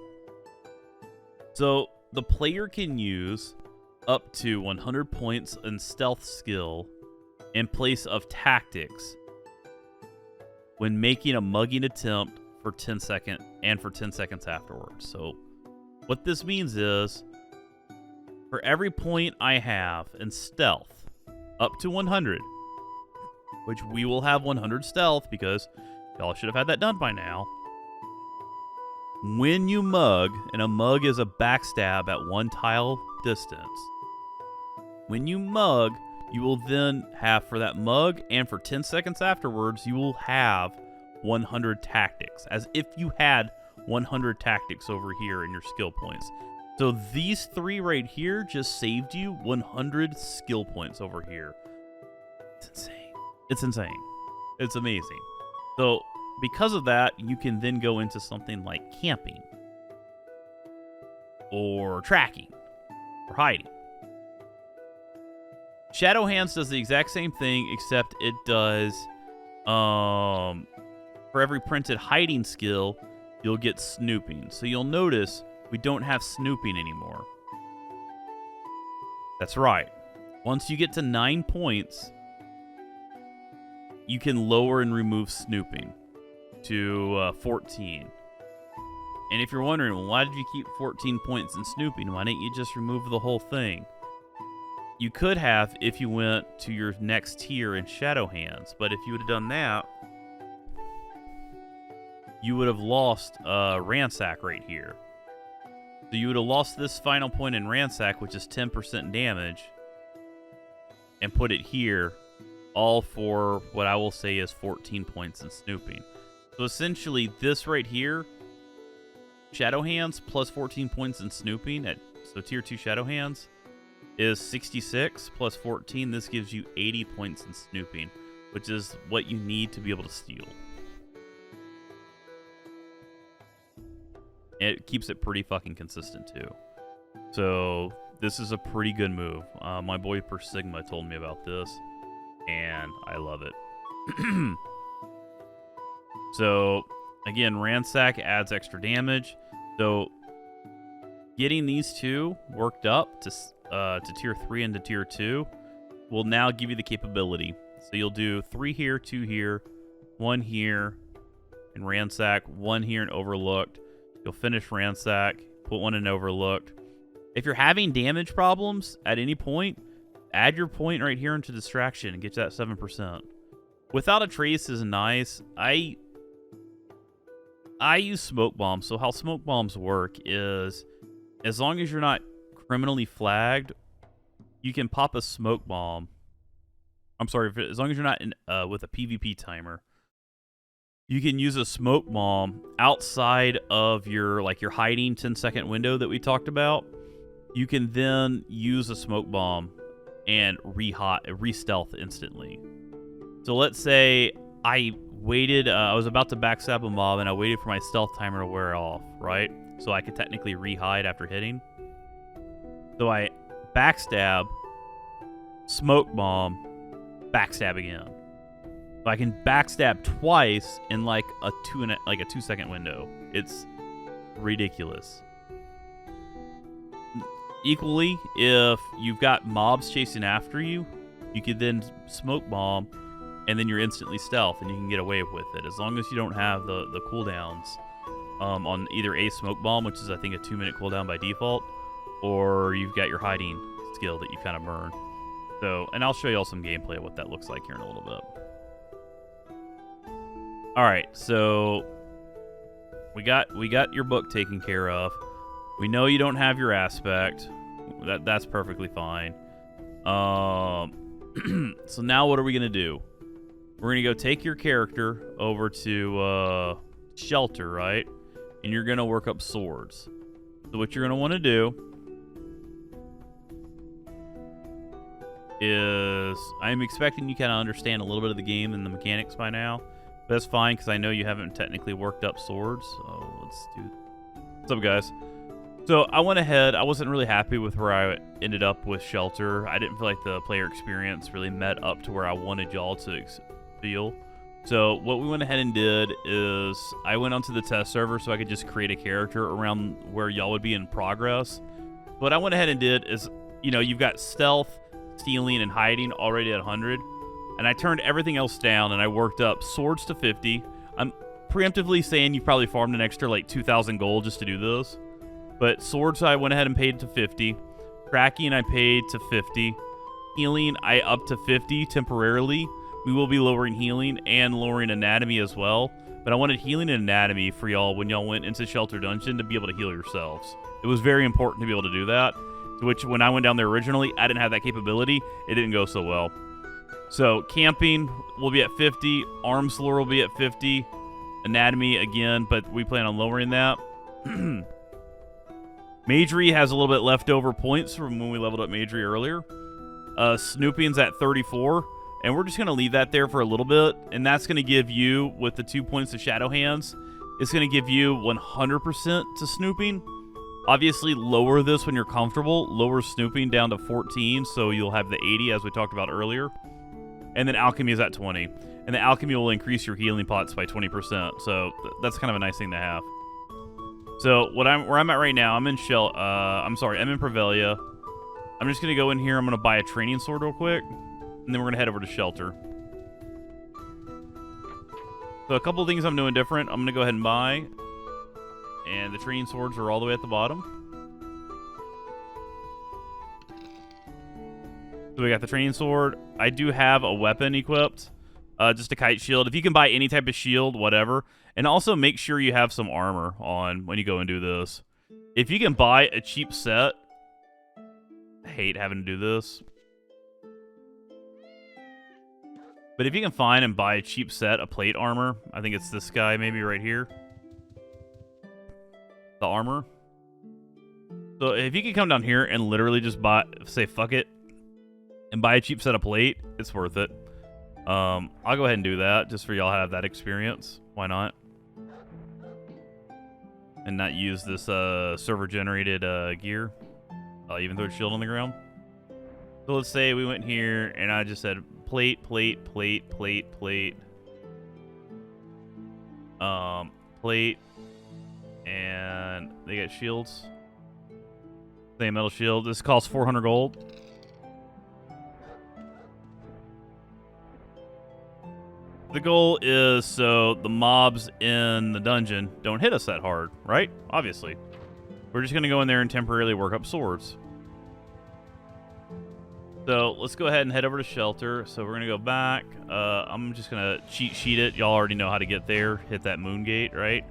So the player can use up to 100 points in stealth skill in place of tactics when making a mugging attempt for 10 seconds and for 10 seconds afterwards. So what this means is for every point I have in stealth up to 100, which we will have 100 stealth because y'all should have had that done by now. When you mug, and a mug is a backstab at 1 tile distance, when you mug, you will then have, for that mug and for 10 seconds afterwards, you will have 100 tactics, as if you had 100 tactics over here in your skill points. So these 3 right here just saved you 100 skill points over here. It's insane. It's insane. It's amazing. So because of that, you can then go into something like camping or tracking or hiding. Shadow Hands does the exact same thing, except it does, for every printed hiding skill, you'll get snooping. So you'll notice we don't have snooping anymore. That's right. Once you get to 9 points, you can lower and remove snooping to 14. And if you're wondering, well, why did you keep 14 points in snooping? Why didn't you just remove the whole thing? You could have if you went to your next tier in Shadow Hands, but if you would have done that, you would have lost Ransack right here. So you would have lost this final point in Ransack, which is 10% damage, and put it here, all for what I will say is 14 points in snooping. So essentially, this right here, Shadow Hands plus 14 points in snooping, so tier 2 Shadow Hands, is 66 plus 14. This gives you 80 points in snooping, which is what you need to be able to steal. It keeps it pretty fucking consistent too. So this is a pretty good move. My boy Per Sigma told me about this, and I love it. So again, Ransack adds extra damage. So getting these 2 worked up to tier 3 and to tier 2 will now give you the capability. So you'll do 3 here, 2 here, 1 here in Ransack, 1 here in Overlooked. You'll finish Ransack, put 1 in Overlooked. If you're having damage problems at any point, add your point right here into Distraction and get you that 7%. Without a Trace is nice. I use Smoke Bombs. So how Smoke Bombs work is, as long as you're not criminally flagged, you can pop a Smoke Bomb. I'm sorry, as long as you're not in, with a PvP timer, you can use a Smoke Bomb outside of your hiding 10-second window that we talked about. You can then use a Smoke Bomb and re-stealth instantly. So let's say I waited, I was about to backstab a mob and I waited for my stealth timer to wear off, right? So I could technically re-hide after hitting. So I backstab, Smoke Bomb, backstab again. So I can backstab twice in like a 2-second window. It's ridiculous. Equally, if you've got mobs chasing after you, you could then Smoke Bomb, and then you're instantly stealth, and you can get away with it as long as you don't have the cooldowns on either a Smoke Bomb, which is I think a 2-minute cooldown by default, or you've got your hiding skill that you kind of burn. So, and I'll show you all some gameplay of what that looks like here in a little bit. All right, so we got your book taken care of. We know you don't have your aspect. That's perfectly fine. So now what are we gonna do? We're gonna go take your character over to Shelter, right? And you're gonna work up swords. So what you're gonna want to do is, I'm expecting you kind of understand a little bit of the game and the mechanics by now. But that's fine, because I know you haven't technically worked up swords. So let's do. What's up, guys? So I went ahead. I wasn't really happy with where I ended up with Shelter. I didn't feel like the player experience really met up to where I wanted y'all to feel. So what we went ahead and did is I went onto the test server so I could just create a character around where y'all would be in progress. What I went ahead and did is, you know, you've got stealth, stealing, and hiding already at 100. And I turned everything else down and I worked up swords to 50. I'm preemptively saying you probably farmed an extra like 2,000 gold just to do this. But swords I went ahead and paid to 50. Cracking I paid to 50. Healing I up to 50 temporarily. We will be lowering healing and lowering anatomy as well. But I wanted healing and anatomy for y'all when y'all went into Shelter Dungeon to be able to heal yourselves. It was very important to be able to do that. To which when I went down there originally, I didn't have that capability. It didn't go so well. So camping will be at 50. Arms lore will be at 50. Anatomy again, but we plan on lowering that. Magery has a little bit leftover points from when we leveled up Magery earlier. Snooping's at 34. And we're just going to leave that there for a little bit. And that's going to give you, with the 2 points of Shadow Hands, it's going to give you 100% to Snooping. Obviously, lower this when you're comfortable. Lower Snooping down to 14, so you'll have the 80, as we talked about earlier. And then Alchemy is at 20. And the Alchemy will increase your healing pots by 20%. So that's kind of a nice thing to have. So where I'm at right now, I'm in Prevelia. I'm just going to go in here. I'm going to buy a training sword real quick. And then we're going to head over to Shelter. So a couple of things I'm doing different. I'm going to go ahead and buy. And the training swords are all the way at the bottom. So we got the training sword. I do have a weapon equipped. Just a kite shield. If you can buy any type of shield, whatever. And also make sure you have some armor on when you go and do this. If you can buy a cheap set. I hate having to do this. But if you can find and buy a cheap set of plate armor, I think it's this guy maybe right here. The armor. So if you can come down here and literally just say fuck it, and buy a cheap set of plate, it's worth it. I'll go ahead and do that just for y'all to have that experience. Why not? And not use this server generated gear. Even throw a shield on the ground. So let's say we went here and I just said plate, plate, plate, plate, plate. Plate. And they get shields. Same metal shield. This costs 400 gold. The goal is so the mobs in the dungeon don't hit us that hard, right? Obviously. We're just going to go in there and temporarily work up swords. So let's go ahead and head over to Shelter. So we're going to go back. I'm just going to cheat sheet it. Y'all already know how to get there. Hit that moon gate, right?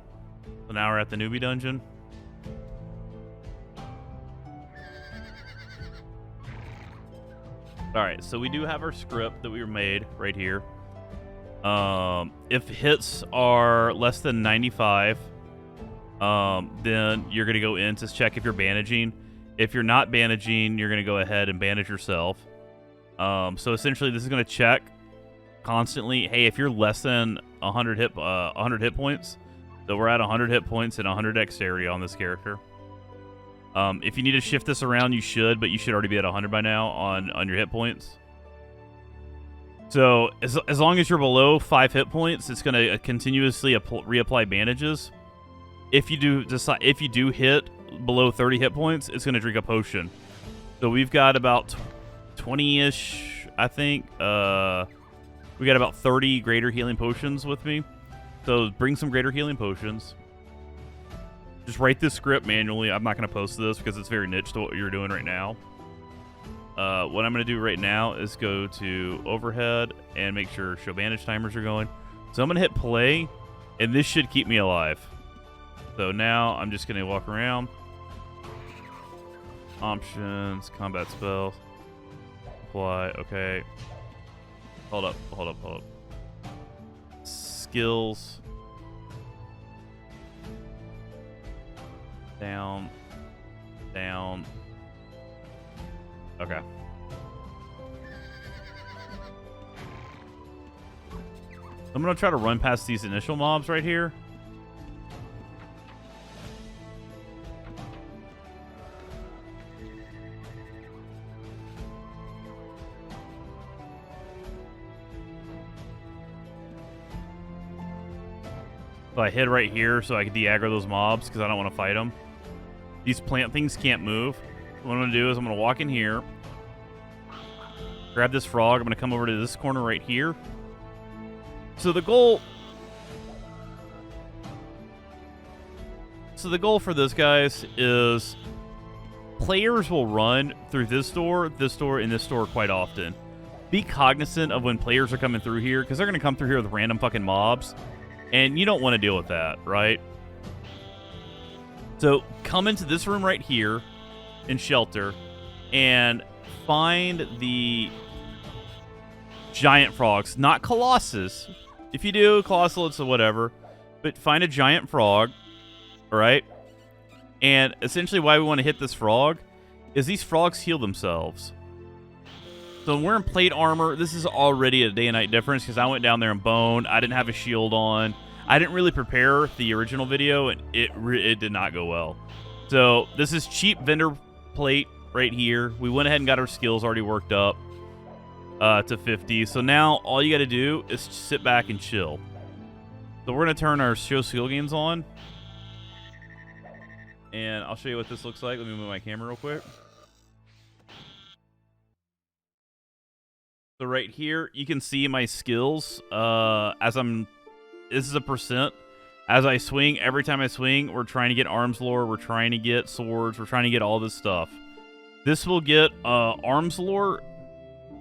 So now we're at the newbie dungeon. Alright, so we do have our script that we made right here. If hits are less than 95, then you're going to go in to check if you're bandaging. If you're not bandaging, you're going to go ahead and bandage yourself. So essentially, this is going to check constantly. Hey, if you're less than 100 hit points, so we're at 100 hit points and 100 dexterity on this character. If you need to shift this around, you should, but you should already be at 100 by now on your hit points. So as long as you're below 5 hit points, it's going to continuously reapply bandages. If you do hit below 30 hit points, it's going to drink a potion. So we've got about 20-ish, I think. We got about 30 greater healing potions with me. So bring some greater healing potions. Just write this script manually. I'm not going to post this because it's very niche to what you're doing right now. What I'm going to do right now is go to overhead and make sure show bandage timers are going. So I'm going to hit play, and this should keep me alive. So now I'm just going to walk around. Options, combat spells, apply, okay. Hold up. Skills. Down. Okay. I'm going to try to run past these initial mobs right here. So I hid right here so I can de-aggro those mobs because I don't want to fight them. These plant things can't move. What I'm going to do is I'm going to walk in here, grab this frog. I'm going to come over to this corner right here. So the goal for this, guys, is players will run through this door, and this door quite often. Be cognizant of when players are coming through here, because they're going to come through here with random fucking mobs, and you don't want to deal with that, right? So come into this room right here in shelter and find the giant frogs, not colossus. If you do, colossus or whatever, but find a giant frog, all right? And essentially why we want to hit this frog is these frogs heal themselves. So when we're in plate armor, this is already a day and night difference because I went down there and boned. I didn't have a shield on. I didn't really prepare the original video, and it did not go well. So this is cheap vendor plate right here. We went ahead and got our skills already worked up to 50. So now all you got to do is sit back and chill. So we're going to turn our show skill games on. And I'll show you what this looks like. Let me move my camera real quick. So right here, you can see my skills this is a percent. As I swing, every time I swing, we're trying to get arms lore, we're trying to get swords, we're trying to get all this stuff. This will get arms lore,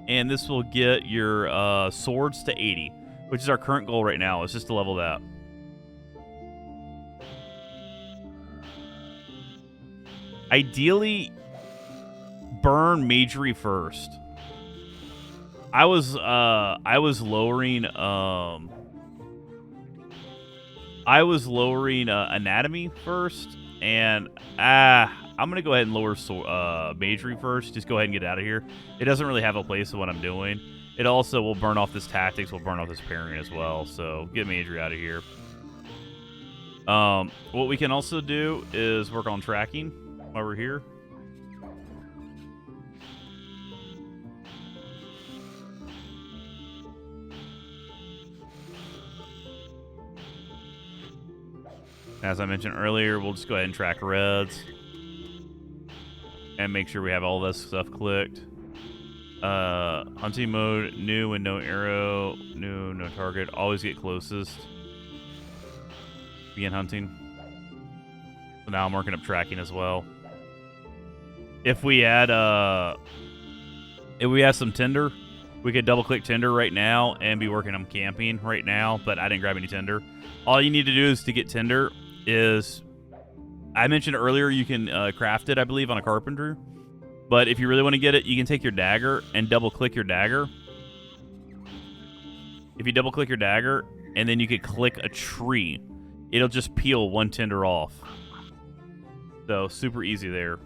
and this will get your swords to 80, which is our current goal right now, is just to level that. Ideally, burn magery first. I was lowering anatomy first, and I'm gonna go ahead and lower magery first. Just go ahead and get out of here. It doesn't really have a place of what I'm doing. It also will burn off this tactics, will burn off this parrying as well. So get magery out of here. What we can also do is work on tracking while we're here. As I mentioned earlier, we'll just go ahead and track reds and make sure we have all this stuff clicked. Hunting mode, new and no arrow, new, no target. Always get closest. Begin hunting. So now I'm working up tracking as well. If we add some tinder, we could double click tinder right now and be working on camping right now, but I didn't grab any tinder. All you need to do is to get tinder is, I mentioned earlier, you can craft it, I believe, on a carpenter. But if you really want to get it, you can take your dagger and double click your dagger. If you double click your dagger and then you could click a tree, it'll just peel one tinder off. So super easy there.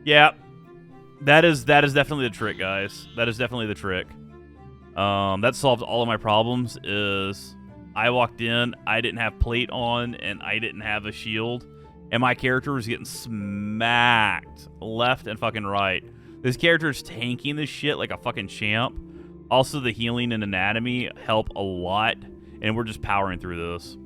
Yeah, that is definitely the trick, guys. That is definitely the trick. That solved all of my problems. Is I walked in, I didn't have plate on, and I didn't have a shield, and my character was getting smacked left and fucking right. This character is tanking this shit like a fucking champ. Also, the healing and anatomy help a lot, and we're just powering through this.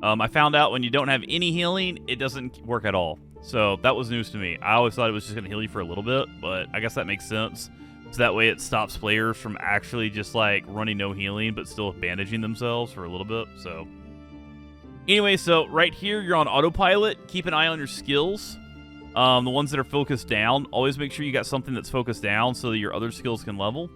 I found out when you don't have any healing, it doesn't work at all. So that was news to me. I always thought it was just going to heal you for a little bit, but I guess that makes sense. So that way it stops players from actually just like running no healing, but still bandaging themselves for a little bit. So anyway, so right here, you're on autopilot. Keep an eye on your skills. The ones that are focused down, always make sure you got something that's focused down so that your other skills can level.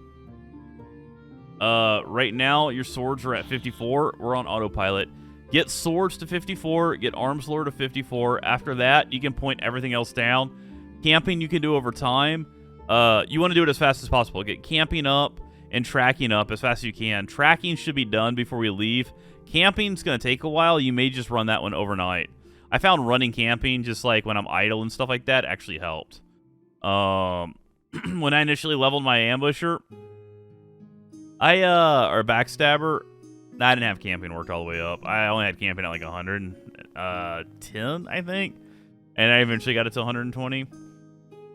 Right now, your swords are at 54. We're on autopilot. Get swords to 54. Get arms lore to 54. After that, you can point everything else down. Camping you can do over time. You want to do it as fast as possible. Get camping up and tracking up as fast as you can. Tracking should be done before we leave. Camping's going to take a while. You may just run that one overnight. I found running camping, just like when I'm idle and stuff like that, actually helped. When I initially leveled my ambusher, or backstabber, I didn't have camping worked all the way up. I only had camping at like 110, I think. And I eventually got it to 120.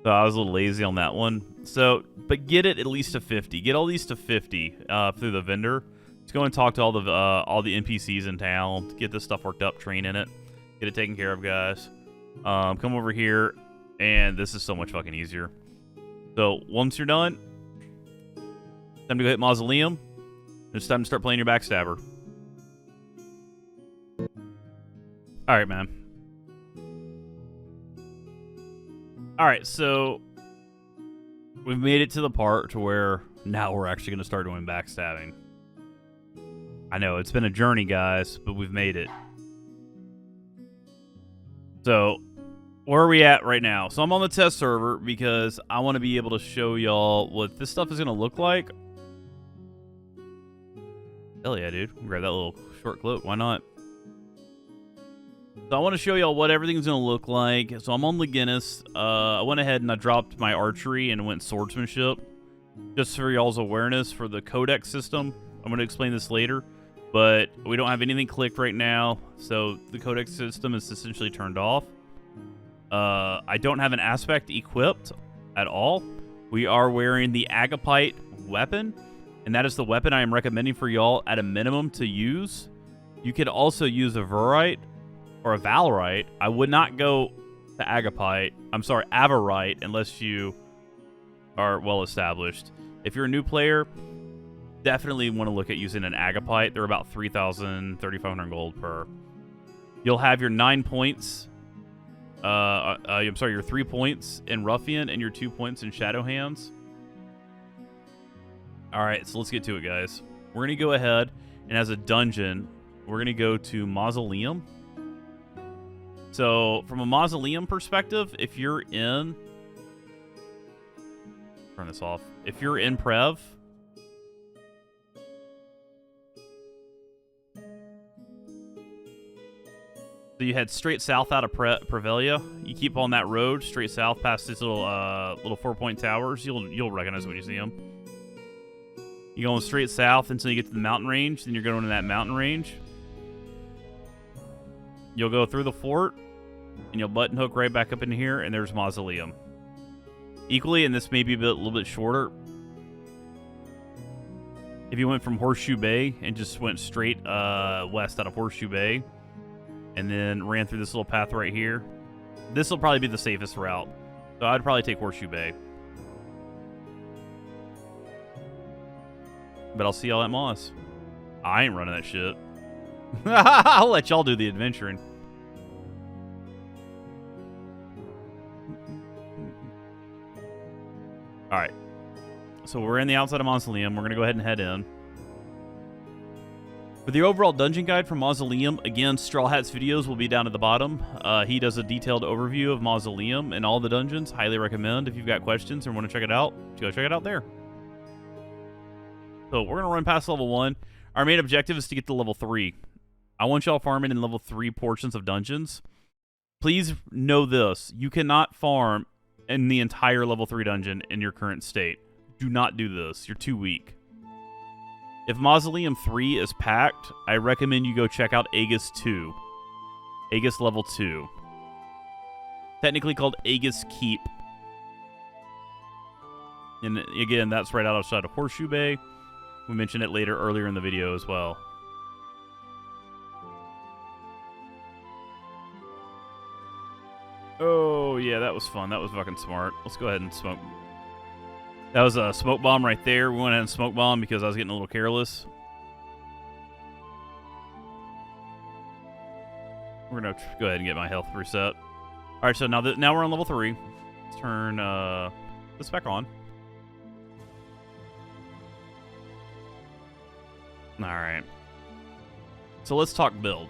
So I was a little lazy on that one. So, but get it at least to 50. Get all these to 50 through the vendor Let's go and talk to all the NPCs in town. Get this stuff worked up, train in it, get it taken care of, guys. Come over here, and this is so much fucking easier. So once you're done, time to go hit Mausoleum. It's time to start playing your Backstabber. All right, man. All right, so we've made it to the part to where now we're actually going to start doing backstabbing. I know, it's been a journey, guys, but we've made it. So, where are we at right now? So I'm on the test server because I want to be able to show y'all what this stuff is going to look like. Hell yeah, dude. Grab that little short clip. Why not? So I want to show y'all what everything's going to look like. So I'm on Legenis. I went ahead and I dropped my archery and went swordsmanship. Just for y'all's awareness for the codex system. I'm going to explain this later. But we don't have anything clicked right now. So the codex system is essentially turned off. I don't have an aspect equipped at all. We are wearing the Agapite weapon. And that is the weapon I am recommending for y'all at a minimum to use. You could also use a Verite or a Valorite. I would not go to Agapite. I'm sorry, Avarite, unless you are well established. If you're a new player, definitely want to look at using an Agapite. They're about 3,000, 3,500 gold per. You'll have your 9 points. I'm sorry, your 3 points in Ruffian and your 2 points in Shadow Hands. All right, so let's get to it, guys. We're going to go ahead, and as a dungeon, we're going to go to Mausoleum. So, from a Mausoleum perspective, if you're in... Turn this off. If you're in Prev... So you head straight south out of Prevelia. You keep on that road straight south past these little 4-point towers. You'll recognize when you see them. You're going straight south until you get to the mountain range. Then you're going to that mountain range. You'll go through the fort, and you'll button hook right back up in here, and there's Mausoleum. Equally, and this may be a little bit shorter. If you went from Horseshoe Bay and just went straight west out of Horseshoe Bay, and then ran through this little path right here, this will probably be the safest route. So I'd probably take Horseshoe Bay. But I'll see y'all at Moss. I ain't running that shit. I'll let y'all do the adventuring. Alright. So we're in the outside of Mausoleum. We're going to go ahead and head in. For the overall dungeon guide for Mausoleum, again, Straw Hat's videos will be down at the bottom. He does a detailed overview of Mausoleum and all the dungeons. Highly recommend if you've got questions and want to check it out, go check it out there. So we're going to run past level 1. Our main objective is to get to level 3. I want y'all farming in level 3 portions of dungeons. Please know this. You cannot farm in the entire level 3 dungeon in your current state. Do not do this. You're too weak. If Mausoleum 3 is packed, I recommend you go check out Aegis 2. Aegis level 2. Technically called Aegis Keep. And again, that's right outside of Horseshoe Bay. We mentioned it earlier in the video as well. Oh, yeah, that was fun. That was fucking smart. Let's go ahead and smoke. That was a smoke bomb right there. We went ahead and smoke bomb because I was getting a little careless. We're going to go ahead and get my health reset. All right, so now we're on level 3. Let's turn this back on. All right. So let's talk build.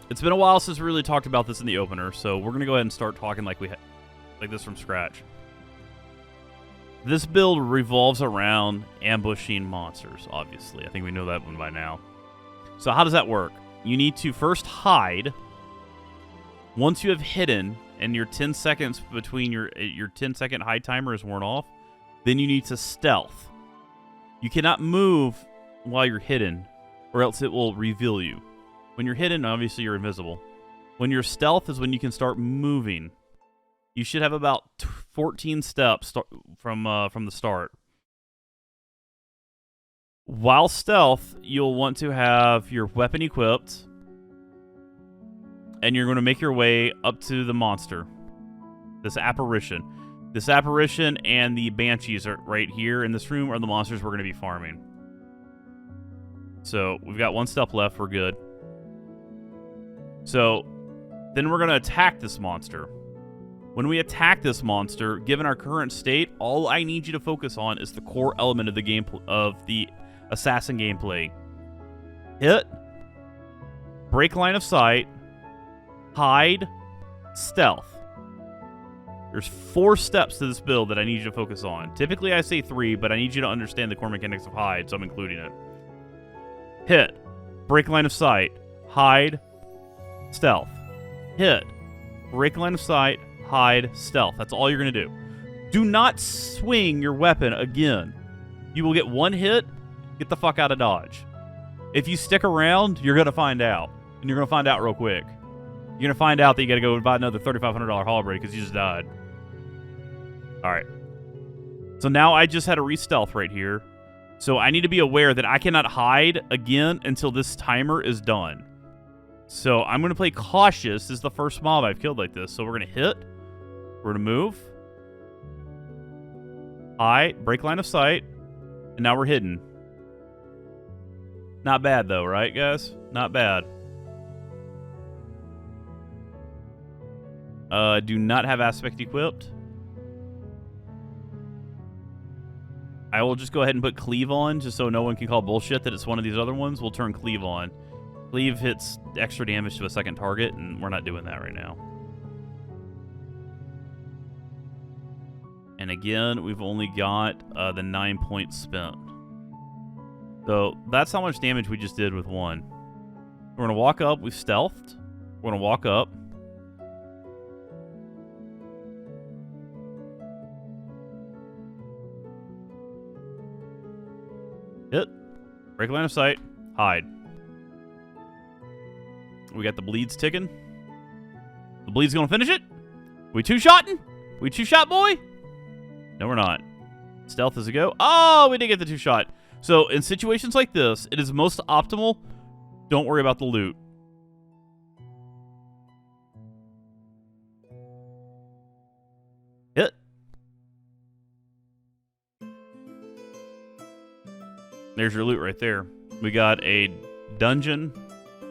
It's been a while since we really talked about this in the opener, so we're going to go ahead and start talking like this from scratch. This build revolves around ambushing monsters, obviously. I think we know that one by now. So how does that work? You need to first hide. Once you have hidden and your 10 seconds between your 10-second hide timer is worn off, then you need to stealth. You cannot move while you're hidden, or else it will reveal you. When you're hidden, obviously you're invisible. When you're stealth is when you can start moving. You should have about 14 steps from the start. While stealth, you'll want to have your weapon equipped, and you're going to make your way up to the monster. This apparition. This apparition and the banshees are right here in this room are the monsters we're going to be farming. So we've got 1 step left. We're good. So then we're going to attack this monster. When we attack this monster, given our current state, all I need you to focus on is the core element of the game of the assassin gameplay. Hit, break line of sight, hide, stealth. There's 4 steps to this build that I need you to focus on. Typically I say 3, but I need you to understand the core mechanics of hide, so I'm including it. Hit, break line of sight, hide, stealth. Hit, break line of sight, hide, stealth. That's all you're going to do. Do not swing your weapon again. You will get 1 hit, get the fuck out of dodge. If you stick around, you're going to find out. And you're going to find out real quick. You're going to find out that you got to go buy another $3,500 halberd because you just died. Alright. So now I just had a re-stealth right here. So I need to be aware that I cannot hide again until this timer is done. So I'm going to play cautious. This is the first mob I've killed like this. So we're going to hit. We're going to move. Hide. Break line of sight. And now we're hidden. Not bad though, right guys? Not bad. Do not have aspect equipped. I will just go ahead and put cleave on just so no one can call bullshit that it's one of these other ones. We'll turn cleave on. Cleave hits extra damage to a second target, and we're not doing that right now. And again, we've only got the 9 points spent. So that's how much damage we just did with 1. We're going to walk up. We've stealthed. We're going to walk up. Hit. Break line of sight. Hide. We got the bleeds ticking. The bleed's going to finish it. We two-shotting? We two-shot, boy? No, we're not. Stealth is a go. Oh, we did get the two-shot. So in situations like this, it is most optimal. Don't worry about the loot. Hit. There's your loot right there. We got a dungeon,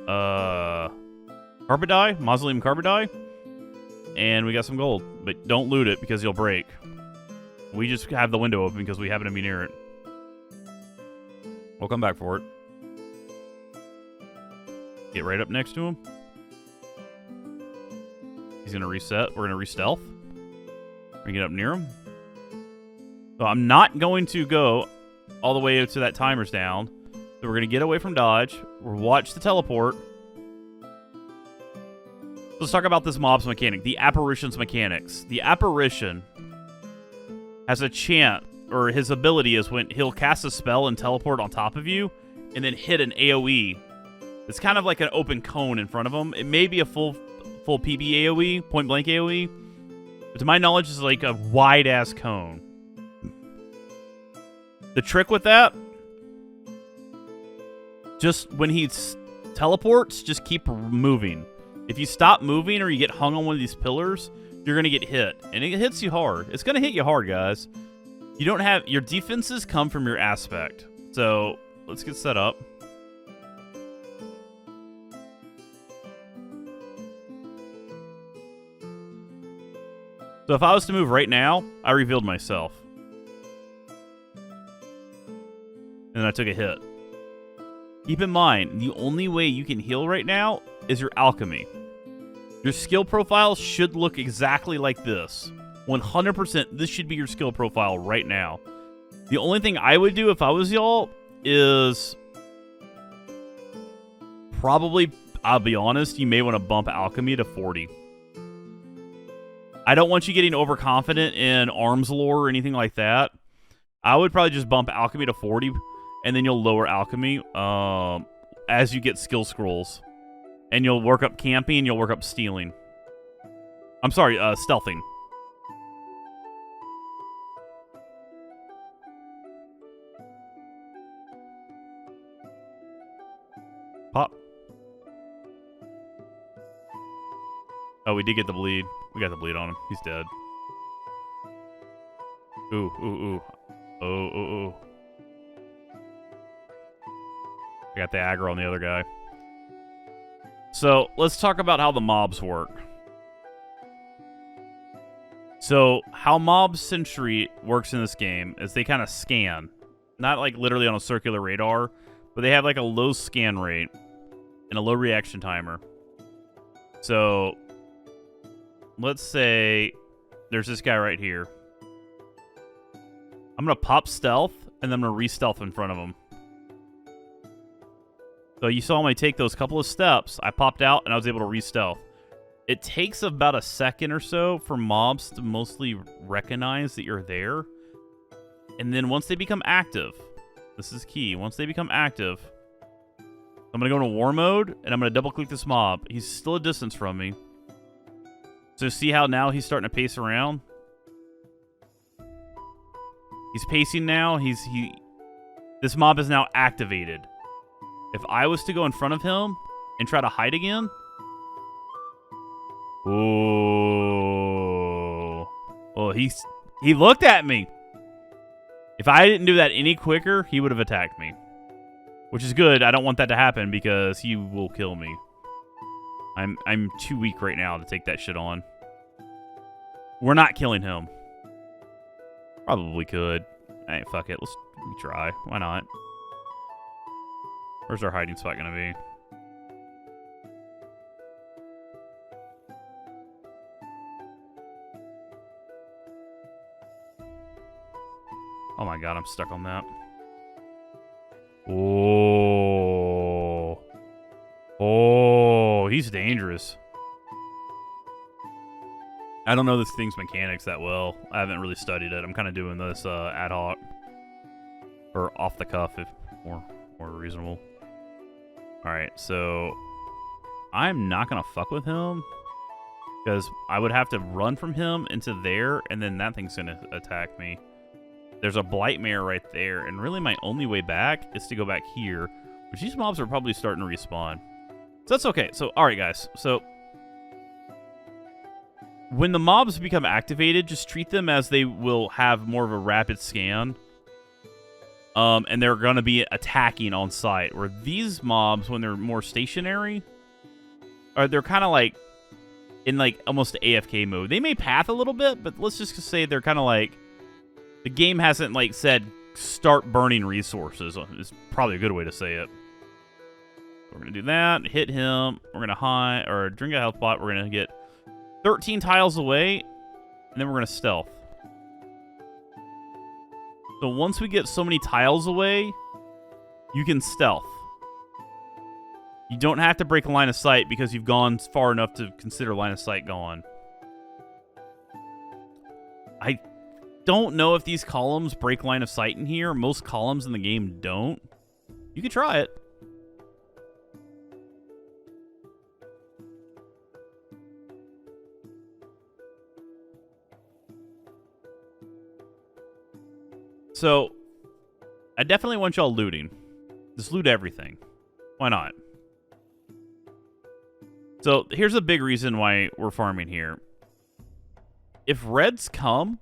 carpet dye, mausoleum carpet dye, and we got some gold. But don't loot it because you'll break. We just have the window open because we happen to be near it. We'll come back for it. Get right up next to him. He's going to reset. We're going to re-stealth. We're going to get up near him. So I'm not going to go all the way to that timer's down. So we're going to get away from dodge. We'll watch the teleport. Let's talk about this mob's mechanic. The apparition's mechanics. The apparition has a chant, or his ability is when he'll cast a spell and teleport on top of you, and then hit an AoE. It's kind of like an open cone in front of him. It may be a full PB AoE, point blank AoE, but to my knowledge, it's like a wide ass cone. The trick with that, just when he teleports, just keep moving. If you stop moving or you get hung on one of these pillars, you're going to get hit. And it hits you hard. It's going to hit you hard, guys. You don't have... Your defenses come from your aspect. So, let's get set up. So if I was to move right now, I revealed myself. And then I took a hit. Keep in mind, the only way you can heal right now is your alchemy. Your skill profile should look exactly like this. 100%, this should be your skill profile right now. The only thing I would do if I was y'all is... Probably, I'll be honest, you may want to bump alchemy to 40. I don't want you getting overconfident in arms lore or anything like that. I would probably just bump alchemy to 40, and then you'll lower alchemy as you get skill scrolls. And you'll work up camping, you'll work up stealing. I'm sorry, stealthing. Pop. Oh, we did get the bleed. We got the bleed on him. He's dead. Ooh, ooh, ooh. Oh, ooh, ooh. I got the aggro on the other guy. So, let's talk about how the mobs work. So, how Mob Sentry works in this game is they kind of scan. Not like literally on a circular radar, but they have like a low scan rate and a low reaction timer. So, let's say there's this guy right here. I'm going to pop stealth, and then I'm going to re-stealth in front of him. So you saw me take those couple of steps. I popped out, and I was able to re-stealth. It takes about a second or so for mobs to mostly recognize that you're there. And then once they become active, this is key. Once they become active, I'm going to go into war mode, and I'm going to double-click this mob. He's still a distance from me. So see how now he's starting to pace around? He's pacing now. This mob is now activated. If I was to go in front of him and try to hide again... Oh. Well, he looked at me. If I didn't do that any quicker, he would have attacked me. Which is good. I don't want that to happen because he will kill me. I'm too weak right now to take that shit on. We're not killing him. Probably could. Hey, fuck it. Let's try. Why not? Where's our hiding spot gonna be? Oh my god, I'm stuck on that. Oh. Oh, he's dangerous. I don't know this thing's mechanics that well. I haven't really studied it. I'm kind of doing this ad hoc. Or off the cuff, if more reasonable. Alright, so I'm not going to fuck with him. Because I would have to run from him into there, and then that thing's going to attack me. There's a Blightmare right there, and really my only way back is to go back here. Which these mobs are probably starting to respawn. So that's okay. So, alright guys. So, when the mobs become activated, just treat them as they will have more of a rapid scan. And they're going to be attacking on sight. Where these mobs, when they're more stationary, they're kind of like in like almost AFK mode. They may path a little bit, but let's just say they're kind of like the game hasn't like said start burning resources. Is probably a good way to say it. We're going to do that, hit him. We're going to hide or drink a health pot. We're going to get 13 tiles away, and then we're going to stealth. So once we get so many tiles away, you can stealth. You don't have to break a line of sight because you've gone far enough to consider line of sight gone. I don't know if these columns break line of sight in here. Most columns in the game don't. You could try it. So, I definitely want y'all looting. Just loot everything. Why not? So, here's a big reason why we're farming here. If reds come,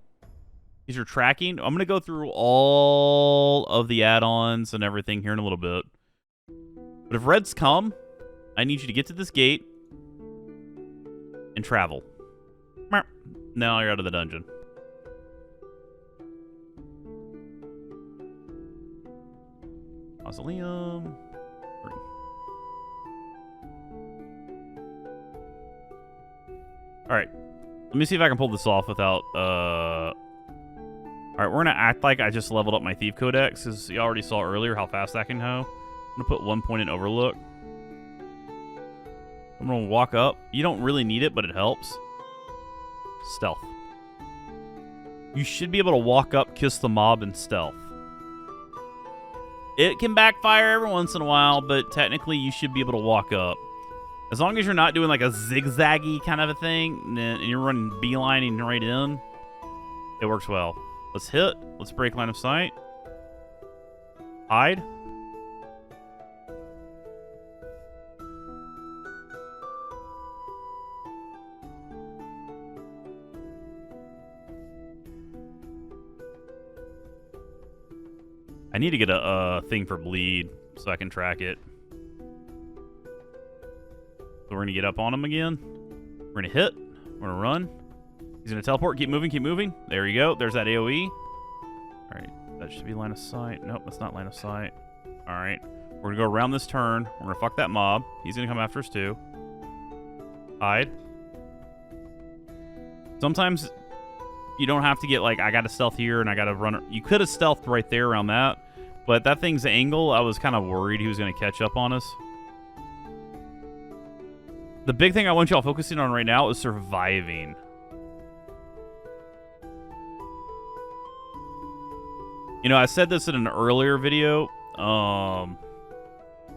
these are tracking. I'm going to go through all of the add-ons and everything here in a little bit. But if reds come, I need you to get to this gate and travel. Now you're out of the dungeon. Mausoleum. Alright. Let me see if I can pull this off without, Alright, we're gonna act like I just leveled up my Thieves Codex, because you already saw earlier how fast that can go. I'm gonna put 1 point in Overlook. I'm gonna walk up. You don't really need it, but it helps. Stealth. You should be able to walk up, kiss the mob, and stealth. It can backfire every once in a while, but technically you should be able to walk up. As long as you're not doing like a zigzaggy kind of a thing, and you're running beelining right in, it works well. Let's hit. Let's break line of sight. Hide. I need to get a thing for bleed so I can track it. So we're going to get up on him again. We're going to hit. We're going to run. He's going to teleport. Keep moving, keep moving. There you go. There's that AoE. All right. That should be line of sight. Nope, that's not line of sight. All right. We're going to go around this turn. We're going to fuck that mob. He's going to come after us too. Hide. Sometimes you don't have to get like, I got to stealth here and I got to run. You could have stealthed right there around that. But that thing's angle, I was kind of worried he was going to catch up on us. The big thing I want y'all focusing on right now is surviving. You know, I said this in an earlier video. I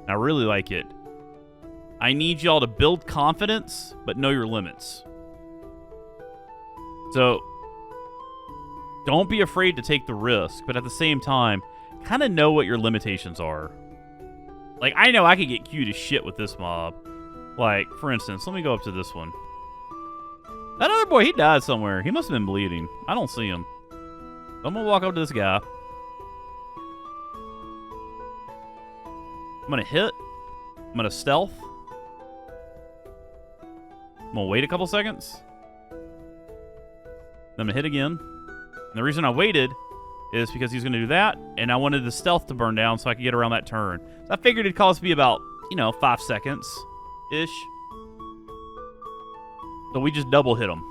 really like it. I need y'all to build confidence, but know your limits. So, don't be afraid to take the risk, but at the same time, kind of know what your limitations are. Like, I know I could get cute as shit with this mob. Like, for instance, let me go up to this one. That other boy, he died somewhere. He must have been bleeding. I don't see him. So I'm going to walk up to this guy. I'm going to hit. I'm going to stealth. I'm going to wait a couple seconds. Then I'm going to hit again. And the reason I waited is because he's going to do that, and I wanted the stealth to burn down so I could get around that turn. So I figured it'd cost me about, 5 seconds-ish. So we just double hit him.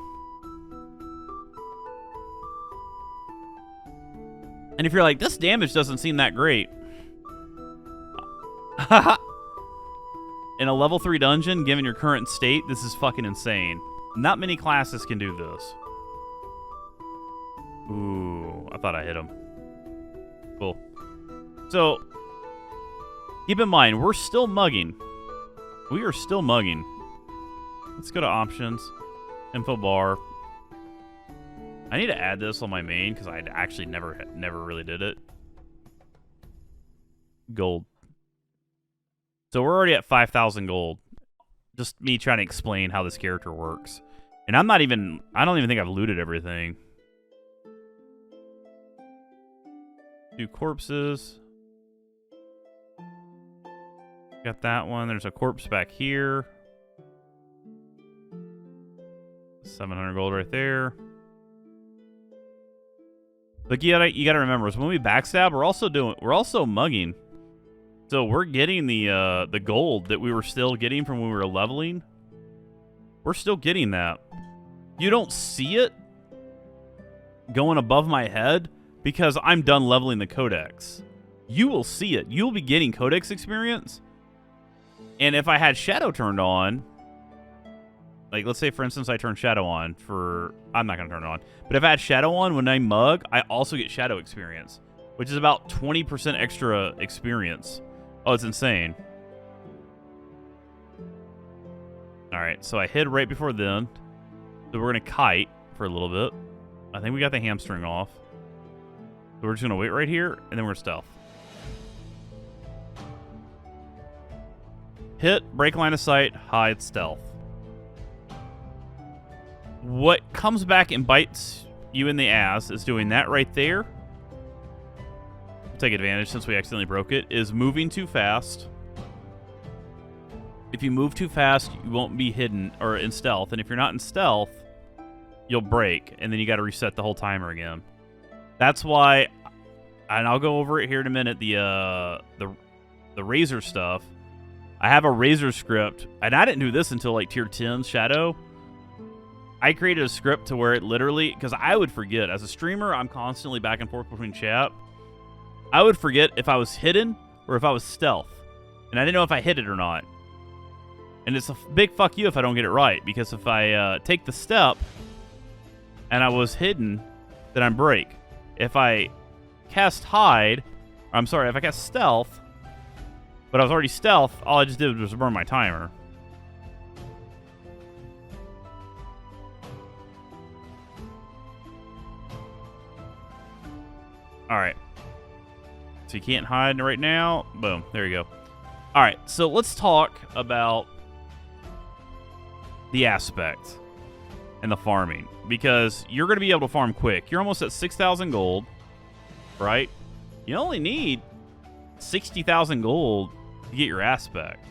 And if you're like, this damage doesn't seem that great. In a level 3 dungeon, given your current state, this is fucking insane. Not many classes can do this. Ooh, I thought I hit him. Cool. So, keep in mind, we're still mugging. We are still mugging. Let's go to options. Info bar. I need to add this on my main because I actually never really did it. Gold. So we're already at 5,000 gold. Just me trying to explain how this character works. And I don't even think I've looted everything. 2 corpses. Got that one. There's a corpse back here. 700 gold right there. But you gotta remember, is when we backstab, we're also mugging. So we're getting the gold that we were still getting from when we were leveling. We're still getting that. You don't see it going above my head because I'm done leveling the codex. You will see it. You'll be getting codex experience. And if I had shadow turned on, like let's say for instance I turn shadow on I'm not gonna turn it on, but if I had shadow on when I mug, I also get shadow experience, which is about 20% extra experience. Oh, it's insane. Alright, so I hid right before then. So we're gonna kite for a little bit. I think we got the hamstring off. So we're just gonna wait right here, and then we're stealth. Hit, break line of sight, hide, stealth. What comes back and bites you in the ass is doing that right there. Take advantage since we accidentally broke it, is moving too fast. If you move too fast, you won't be hidden or in stealth, and if you're not in stealth, you'll break, and then you got to reset the whole timer again. That's why, and I'll go over it here in a minute, the razor stuff. I have a razor script, and I didn't do this until like tier 10 shadow. I created a script to where it literally, because I would forget. As a streamer, I'm constantly back and forth between chat. I would forget if I was hidden or if I was stealth. And I didn't know if I hit it or not. And it's a big fuck you if I don't get it right. Because if I take the step and I was hidden, then I'm break. If I cast hide, if I cast stealth, but I was already stealth, all I just did was burn my timer. Alright. So you can't hide right now. Boom. There you go. Alright, so let's talk about the aspect and the farming. Because you're going to be able to farm quick. You're almost at 6,000 gold. Right? You only need 60,000 gold to get your aspect.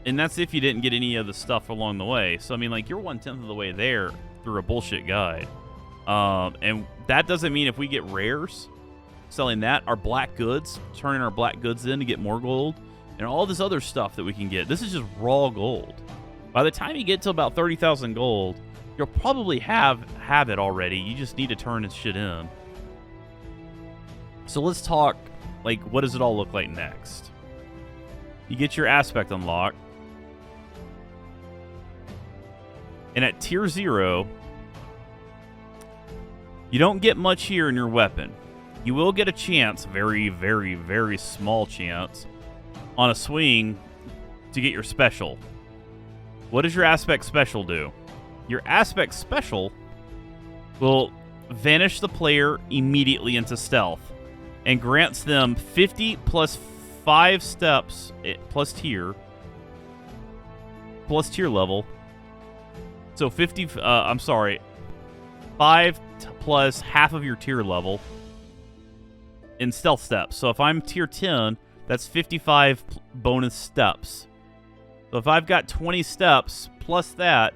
And that's if you didn't get any of the stuff along the way. So, I mean, like, you're 1/10 of the way there through a bullshit guide. And that doesn't mean if we get rares, selling that, our black goods, turning our black goods in to get more gold, and all this other stuff that we can get. This is just raw gold. By the time you get to about 30,000 gold, you'll probably have it already. You just need to turn this shit in. So let's talk, like, what does it all look like next? You get your aspect unlocked. And at tier 0, you don't get much here in your weapon. You will get a chance, very, very, very small chance, on a swing to get your special. What does your aspect special do? Your aspect special will vanish the player immediately into stealth and grants them 50 plus 5 steps plus tier level. So 50, I'm sorry, 5 plus half of your tier level in stealth steps. So if I'm tier 10, that's 55 bonus steps. So if I've got 20 steps plus that,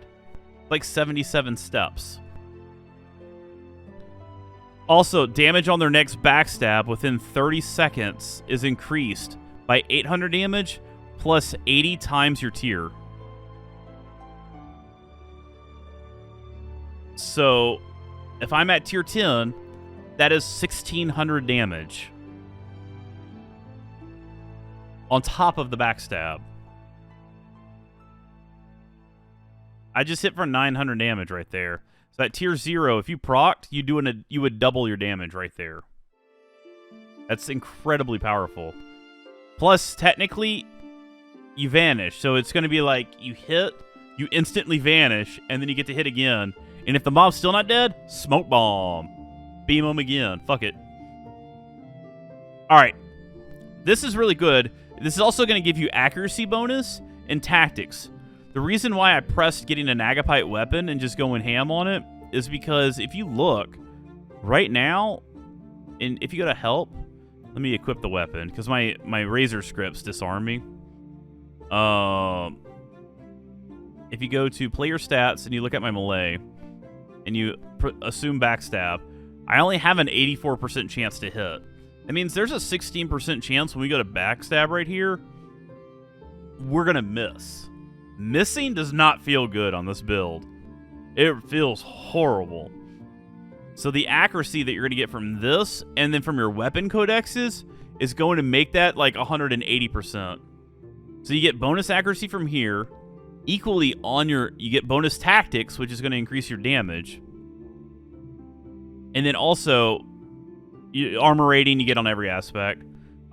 like 77 steps. Also, damage on their next backstab within 30 seconds is increased by 800 damage plus 80 times your tier. So, if I'm at tier 10, that is 1,600 damage. On top of the backstab. I just hit for 900 damage right there. So at tier 0, if you procced, you would double your damage right there. That's incredibly powerful. Plus, technically, you vanish. So it's going to be like, you hit, you instantly vanish, and then you get to hit again. And if the mob's still not dead, smoke bomb. Beam them again. Fuck it. Alright. This is really good. This is also going to give you accuracy bonus and tactics. The reason why I pressed getting an Agapite weapon and just going ham on it is because if you look, right now, and if you go to help, let me equip the weapon, because my razor scripts disarm me. If you go to player stats and you look at my melee, and you assume backstab, I only have an 84% chance to hit. That means there's a 16% chance when we go to backstab right here, we're going to miss. Missing does not feel good on this build. It feels horrible. So the accuracy that you're going to get from this and then from your weapon codexes is going to make that like 180%. So you get bonus accuracy from here. Equally on you get bonus tactics, which is going to increase your damage. And then also, armor rating you get on every aspect.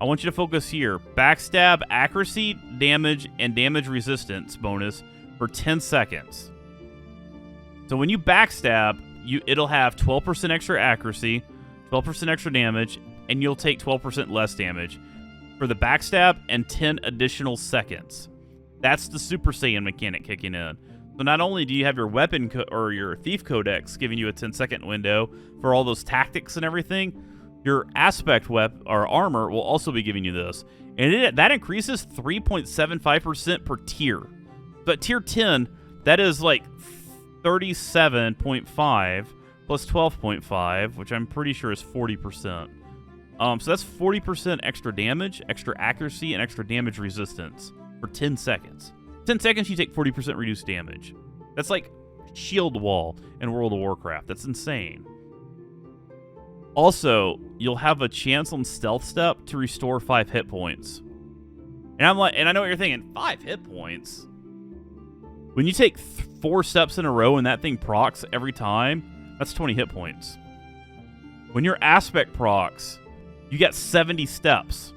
I want you to focus here. Backstab, accuracy, damage, and damage resistance bonus for 10 seconds. So when you backstab, it'll have 12% extra accuracy, 12% extra damage, and you'll take 12% less damage for the backstab and 10 additional seconds. That's the Super Saiyan mechanic kicking in. So not only do you have your weapon or your Thief Codex giving you a 10-second window for all those tactics and everything, your aspect or armor will also be giving you this. And that increases 3.75% per tier. But tier 10, that is like 37.5 plus 12.5, which I'm pretty sure is 40%. So that's 40% extra damage, extra accuracy, and extra damage resistance for 10 seconds. 10 seconds, you take 40% reduced damage. That's like Shield Wall in World of Warcraft. That's insane. Also, you'll have a chance on Stealth Step to restore 5 hit points. And I'm like, and I know what you're thinking, 5 hit points? When you take 4 steps in a row and that thing procs every time, that's 20 hit points. When your aspect procs, you get 70 steps.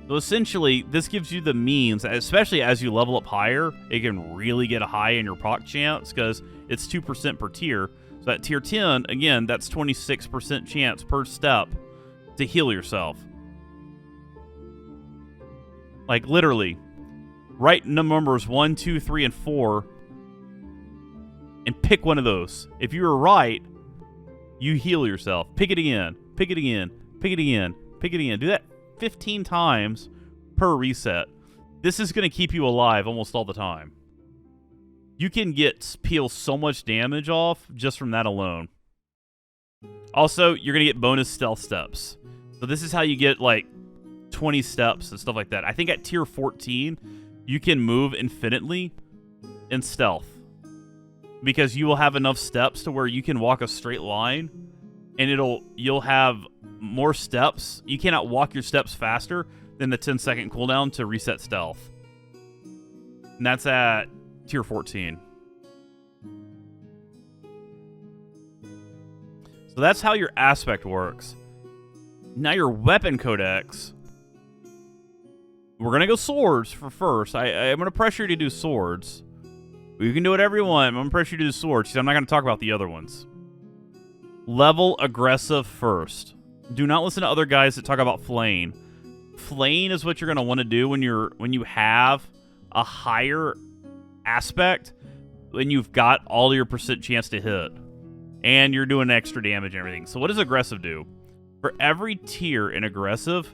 So essentially, this gives you the means, especially as you level up higher, it can really get a high in your proc chance because it's 2% per tier. So at tier 10, again, that's 26% chance per step to heal yourself. Like literally, write numbers 1, 2, 3, and 4 and pick one of those. If you were right, you heal yourself. Pick it again. Pick it again. Pick it again. Pick it again. Do that 15 times per reset. This is going to keep you alive almost all the time. You can peel so much damage off just from that alone. Also, you're going to get bonus stealth steps. So this is how you get like 20 steps and stuff like that. I think at tier 14, you can move infinitely in stealth. Because you will have enough steps to where you can walk a straight line, and you'll have more steps. You cannot walk your steps faster than the 10-second cooldown to reset stealth. And that's at tier 14. So that's how your aspect works. Now your weapon codex. We're going to go swords for first. I'm going to pressure you to do swords. You can do whatever you want. I'm going to pressure you to do swords because I'm not going to talk about the other ones. Level aggressive first. Do not listen to other guys that talk about flaying. Flaying is what you're going to want to do when you have a higher aspect, when you've got all your percent chance to hit, and you're doing extra damage and everything. So what does aggressive do? For every tier in aggressive,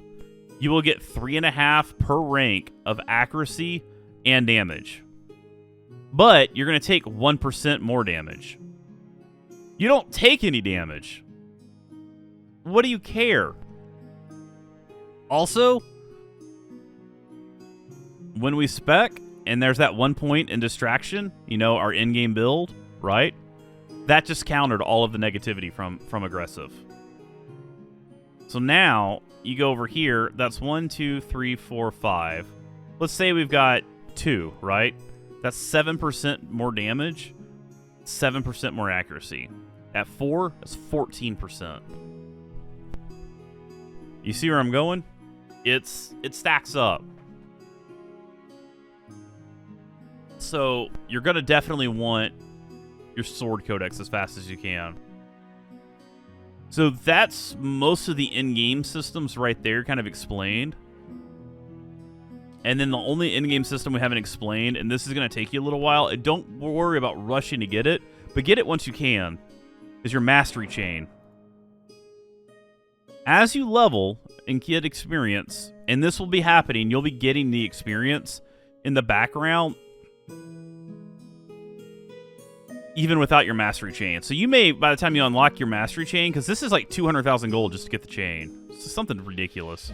you will get 3.5 per rank of accuracy and damage. But you're going to take 1% more damage. You don't take any damage. What do you care? Also, when we spec, and there's that 1 point in distraction, you know, our in-game build, right? That just countered all of the negativity from aggressive. So now, you go over here, that's 1, 2, 3, 4, 5. Let's say we've got 2, right? That's 7% more damage, 7% more accuracy. At 4, that's 14%. You see where I'm going? It stacks up. So you're going to definitely want your sword codex as fast as you can. So that's most of the in-game systems right there kind of explained. And then the only in-game system we haven't explained, and this is going to take you a little while, and don't worry about rushing to get it, but get it once you can, is your mastery chain. As you level and get experience, and this will be happening, you'll be getting the experience in the background even without your mastery chain. So you may, by the time you unlock your mastery chain, because this is like 200,000 gold just to get the chain. It's something ridiculous.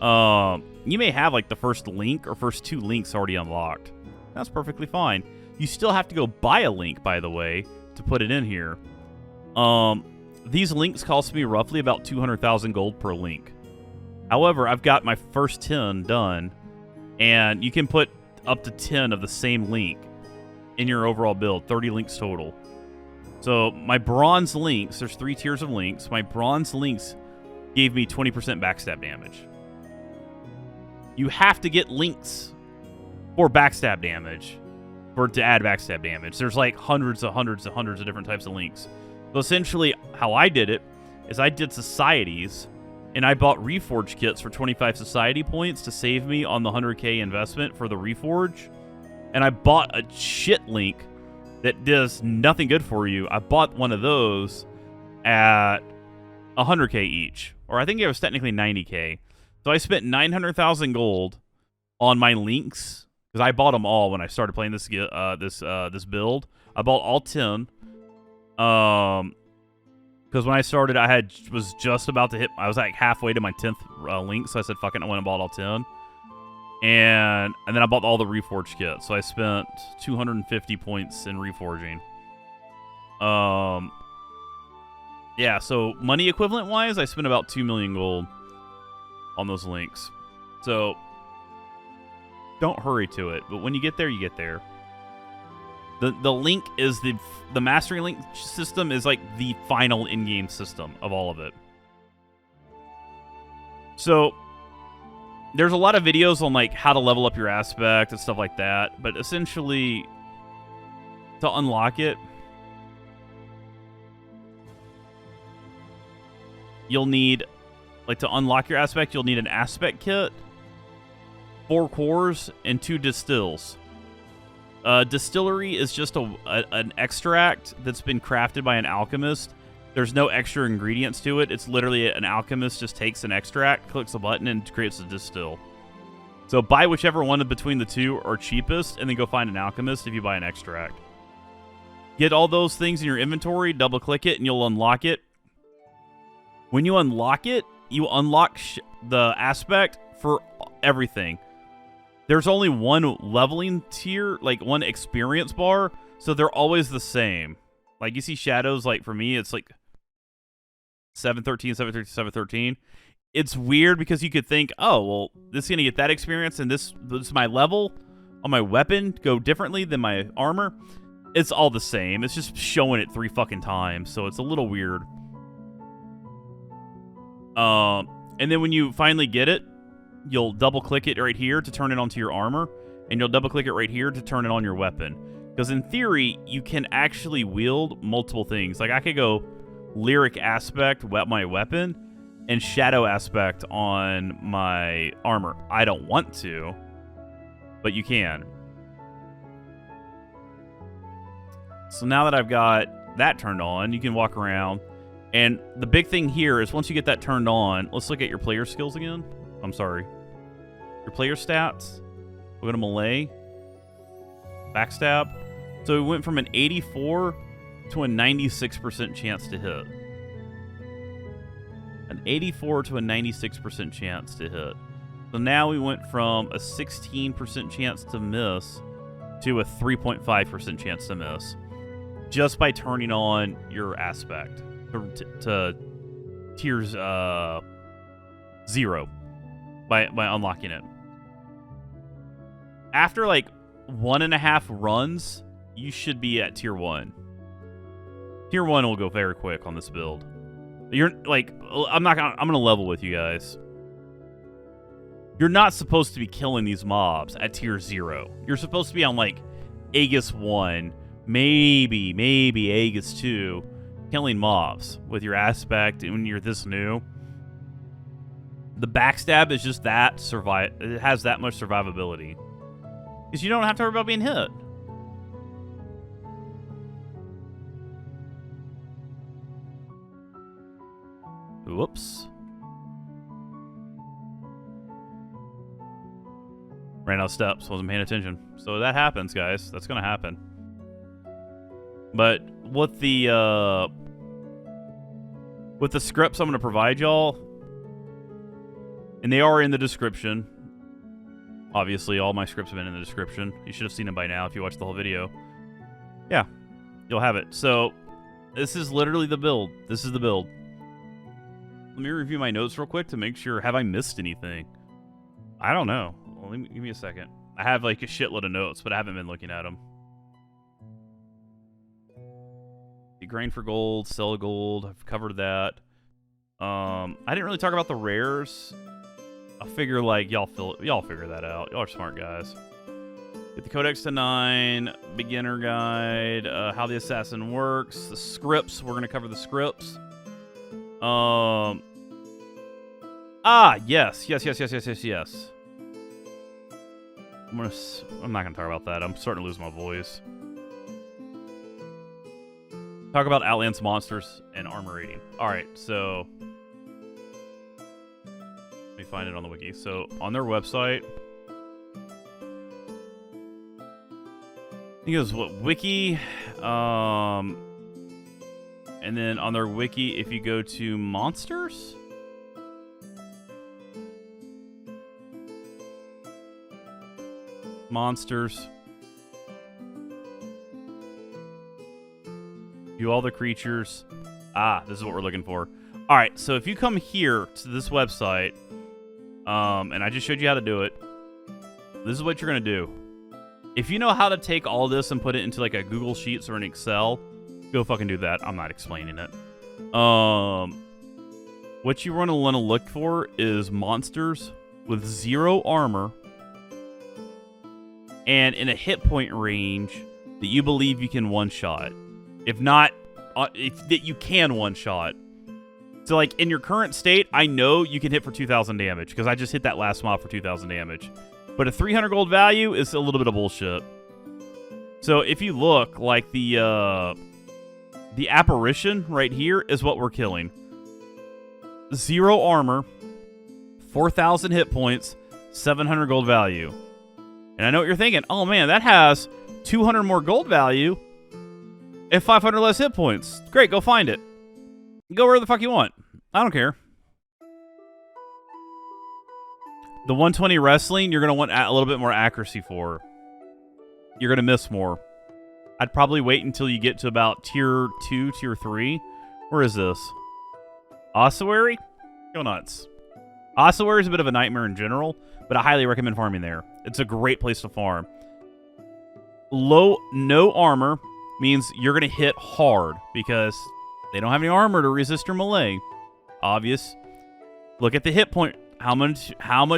You may have like the first link or first 2 links already unlocked. That's perfectly fine. You still have to go buy a link, by the way, to put it in here. These links cost me roughly about 200,000 gold per link. However, I've got my first 10 done, and you can put up to 10 of the same link in your overall build, 30 links total. So my bronze links, there's 3 tiers of links. My bronze links gave me 20% backstab damage. You have to get links for backstab damage to add backstab damage. There's like hundreds of different types of links. So essentially, how I did it is I did societies, and I bought reforge kits for 25 society points to save me on the 100k investment for the reforge. And I bought a shit link that does nothing good for you. I bought one of those at 100k each, or I think it was technically 90k. So I spent 900,000 gold on my links because I bought them all when I started playing this this build. I bought all 10. Because when I started, was just about to hit. I was like halfway to my 10th link, so I said, "Fuck it," I went and bought all 10. And then I bought all the reforge kits. So I spent 250 points in reforging. Yeah, so money equivalent wise, I spent about 2 million gold on those links. So don't hurry to it, but when you get there, you get there. The link is the mastery link system is like the final in-game system of all of it. So there's a lot of videos on like how to level up your aspect and stuff like that, but essentially to unlock it, you'll need, like, to unlock your aspect, you'll need an aspect kit, 4 cores, and 2 distills. Distillery is just an extract that's been crafted by an alchemist There's no extra ingredients to it. It's literally an alchemist just takes an extract, clicks a button, and creates a distill. So buy whichever one between the two are cheapest, and then go find an alchemist if you buy an extract. Get all those things in your inventory, double-click it, and you'll unlock it. When you unlock it, you unlock the aspect for everything. There's only one leveling tier, like one experience bar, so they're always the same. Like, you see shadows, like, for me, it's like 713, 713, 713. It's weird because you could think, oh, well, this is going to get that experience, and this my level on my weapon go differently than my armor. It's all the same. It's just showing it 3 fucking times, so it's a little weird. And then when you finally get it, you'll double-click it right here to turn it onto your armor, and you'll double-click it right here to turn it on your weapon. Because in theory, you can actually wield multiple things. Like, I could go lyric aspect, my weapon, and shadow aspect on my armor. I don't want to, but you can. So now that I've got that turned on, you can walk around. And the big thing here is once you get that turned on, let's look at your player skills again. I'm sorry. Your player stats. We'll go to melee. Backstab. So we went from an 84 to a 96% chance to hit. An 84 to a 96% chance to hit. So now we went from a 16% chance to miss to a 3.5% chance to miss. Just by turning on your aspect to tiers 0 by unlocking it. After like 1.5 runs, you should be at tier 1. Tier 1 will go very quick on this build. You're like, I'm gonna level with you guys. You're not supposed to be killing these mobs at tier 0. You're supposed to be on like Aegis 1, maybe Aegis 2, killing mobs with your aspect when you're this new. The backstab is just that it has that much survivability. Because you don't have to worry about being hit. Whoops. Ran out of steps, wasn't paying attention. So that happens, guys. That's gonna happen. But with the scripts I'm gonna provide y'all, and they are in the description. Obviously, all my scripts have been in the description. You should have seen them by now if you watched the whole video. Yeah, you'll have it. So this is literally the build. This is the build. Let me review my notes real quick to make sure. Have I missed anything? I don't know. Well, give me a second. I have like a shitload of notes, but I haven't been looking at them. You grind for gold, sell gold. I've covered that. I didn't really talk about the rares. I figure like y'all figure that out. Y'all are smart guys. Get the Codex to 9, beginner guide, how the assassin works, the scripts. We're gonna cover the scripts. Yes. I'm not gonna talk about that. I'm starting to lose my voice. Talk about Outlands monsters and armor rating. All right, so let me find it on the wiki. So on their website, I think it was what wiki, and then on their wiki, if you go to monsters. Monsters. View all the creatures. This is what we're looking for. All right, so if you come here to this website, and I just showed you how to do it, this is what you're going to do. If you know how to take all this and put it into like a Google Sheets or an Excel, go fucking do that. I'm not explaining it. What you want to look for is monsters with 0 armor and in a hit point range that you believe you can one-shot. If not, that you can one-shot. So, like, in your current state, I know you can hit for 2,000 damage, because I just hit that last mob for 2,000 damage. But a 300 gold value is a little bit of bullshit. So, if you look, like, the The apparition right here is what we're killing. 0 armor, 4,000 hit points, 700 gold value. And I know what you're thinking. Oh man, that has 200 more gold value and 500 less hit points. Great, go find it. Go where the fuck you want. I don't care. The 120 wrestling, you're going to want a little bit more accuracy for. You're going to miss more. I'd probably wait until you get to about tier 2, tier 3. Where is this? Ossuary? Go nuts. Ossuary is a bit of a nightmare in general, but I highly recommend farming there. It's a great place to farm. No armor means you're going to hit hard because they don't have any armor to resist your melee. Obvious. Look at the hit point. How much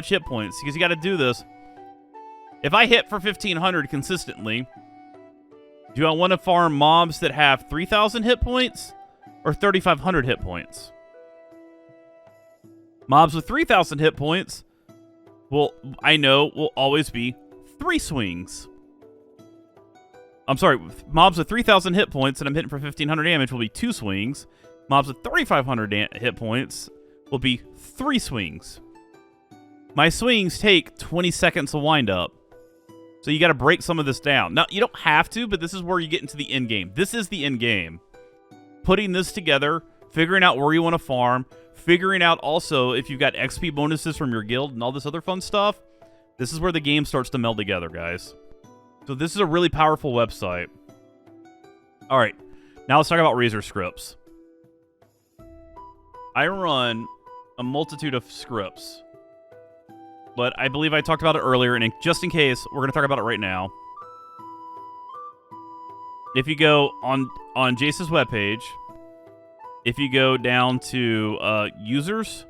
hit points? Because you got to do this. If I hit for 1,500 consistently, do I want to farm mobs that have 3,000 hit points or 3,500 hit points? Mobs with 3,000 hit points will always be 3 swings. I'm sorry, mobs with 3,000 hit points and I'm hitting for 1,500 damage will be 2 swings. Mobs with 3,500 hit points will be 3 swings. My swings take 20 seconds to wind up. So you got to break some of this down. Now, you don't have to, but this is where you get into the end game. This is the end game. Putting this together, figuring out where you want to farm, figuring out also if you've got XP bonuses from your guild and all this other fun stuff. This is where the game starts to meld together, guys. So this is a really powerful website. All right, now let's talk about Razor scripts. I run a multitude of scripts, but I believe I talked about it earlier, and just in case, we're going to talk about it right now. If you go on Jace's webpage, if you go down to users,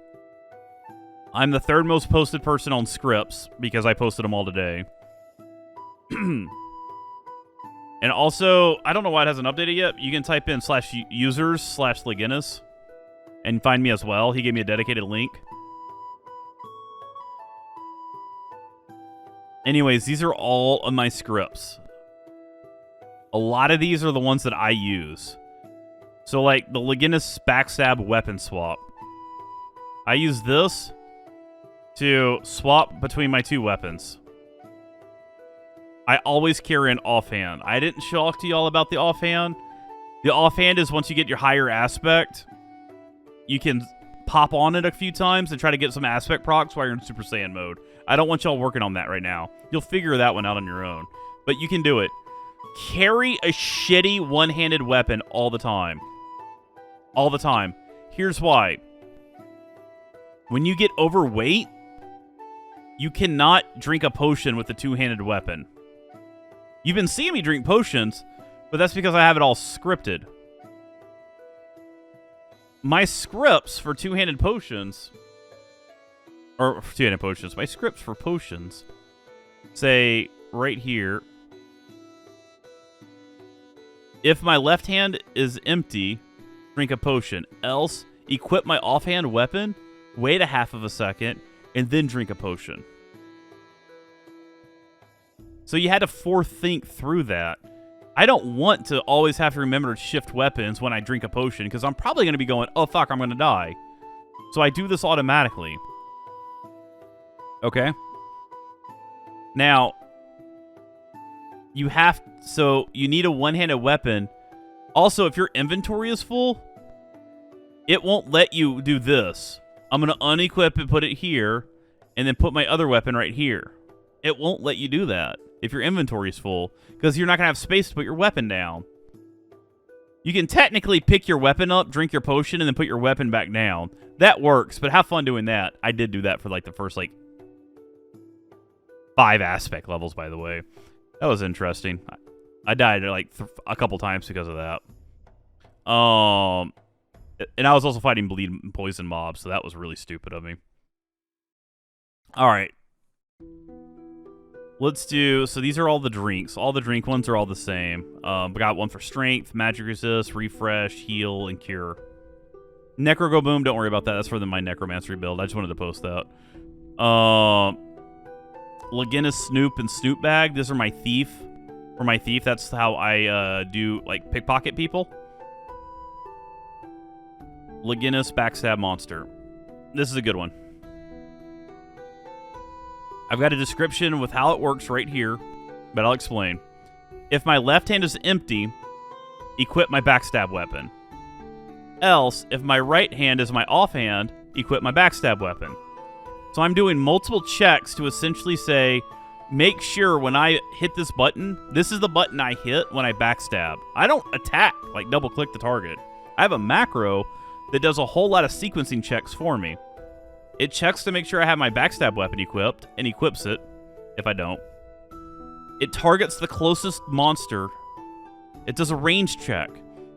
I'm the 3rd most posted person on scripts because I posted them all today. And also, I don't know why it hasn't updated yet. You can type in /users/Legenis and find me as well. He gave me a dedicated link. Anyways, these are all of my scripts. A lot of these are the ones that I use. So like the Legenis Backstab weapon swap. I use this to swap between my 2 weapons. I always carry an offhand. I didn't talk to y'all about the offhand. The offhand is once you get your higher aspect, you can pop on it a few times and try to get some aspect procs while you're in Super Saiyan mode. I don't want y'all working on that right now. You'll figure that one out on your own. But you can do it. Carry a shitty one-handed weapon all the time. All the time. Here's why. When you get overweight, you cannot drink a potion with a 2-handed weapon. You've been seeing me drink potions, but that's because I have it all scripted. My scripts for 2-handed potions, or 2-handed potions, my scripts for potions say right here, if my left hand is empty, drink a potion. Else, equip my offhand weapon, wait a half of a second, and then drink a potion. So you had to forethink through that. I don't want to always have to remember to shift weapons when I drink a potion, because I'm probably going to be going, oh fuck, I'm going to die. So I do this automatically. Okay? Now, you need a one-handed weapon. Also, if your inventory is full, it won't let you do this. I'm going to unequip and put it here, and then put my other weapon right here. It won't let you do that if your inventory is full, because you're not going to have space to put your weapon down. You can technically pick your weapon up, drink your potion, and then put your weapon back down. That works, but have fun doing that. I did do that for like the first 5 aspect levels, by the way. That was interesting. I died like a couple times because of that. And I was also fighting bleed and poison mobs, so that was really stupid of me. All right. Let's do... So these are all the drinks. All the drink ones are all the same. We got one for strength, magic resist, refresh, heal, and cure. Necro Go Boom, don't worry about that. That's for my necromancy build. I just wanted to post that. Legenis Snoop and Snoop Bag. These are my thief. For my thief, that's how I do, like, pickpocket people. Legenis Backstab monster. This is a good one. I've got a description with how it works right here, but I'll explain. If my left hand is empty, equip my backstab weapon. Else, if my right hand is my offhand, equip my backstab weapon. So I'm doing multiple checks to essentially say, make sure when I hit this button, this is the button I hit when I backstab. I don't attack, like double click the target. I have a macro that does a whole lot of sequencing checks for me. It checks to make sure I have my backstab weapon equipped, and equips it, if I don't. It targets the closest monster. It does a range check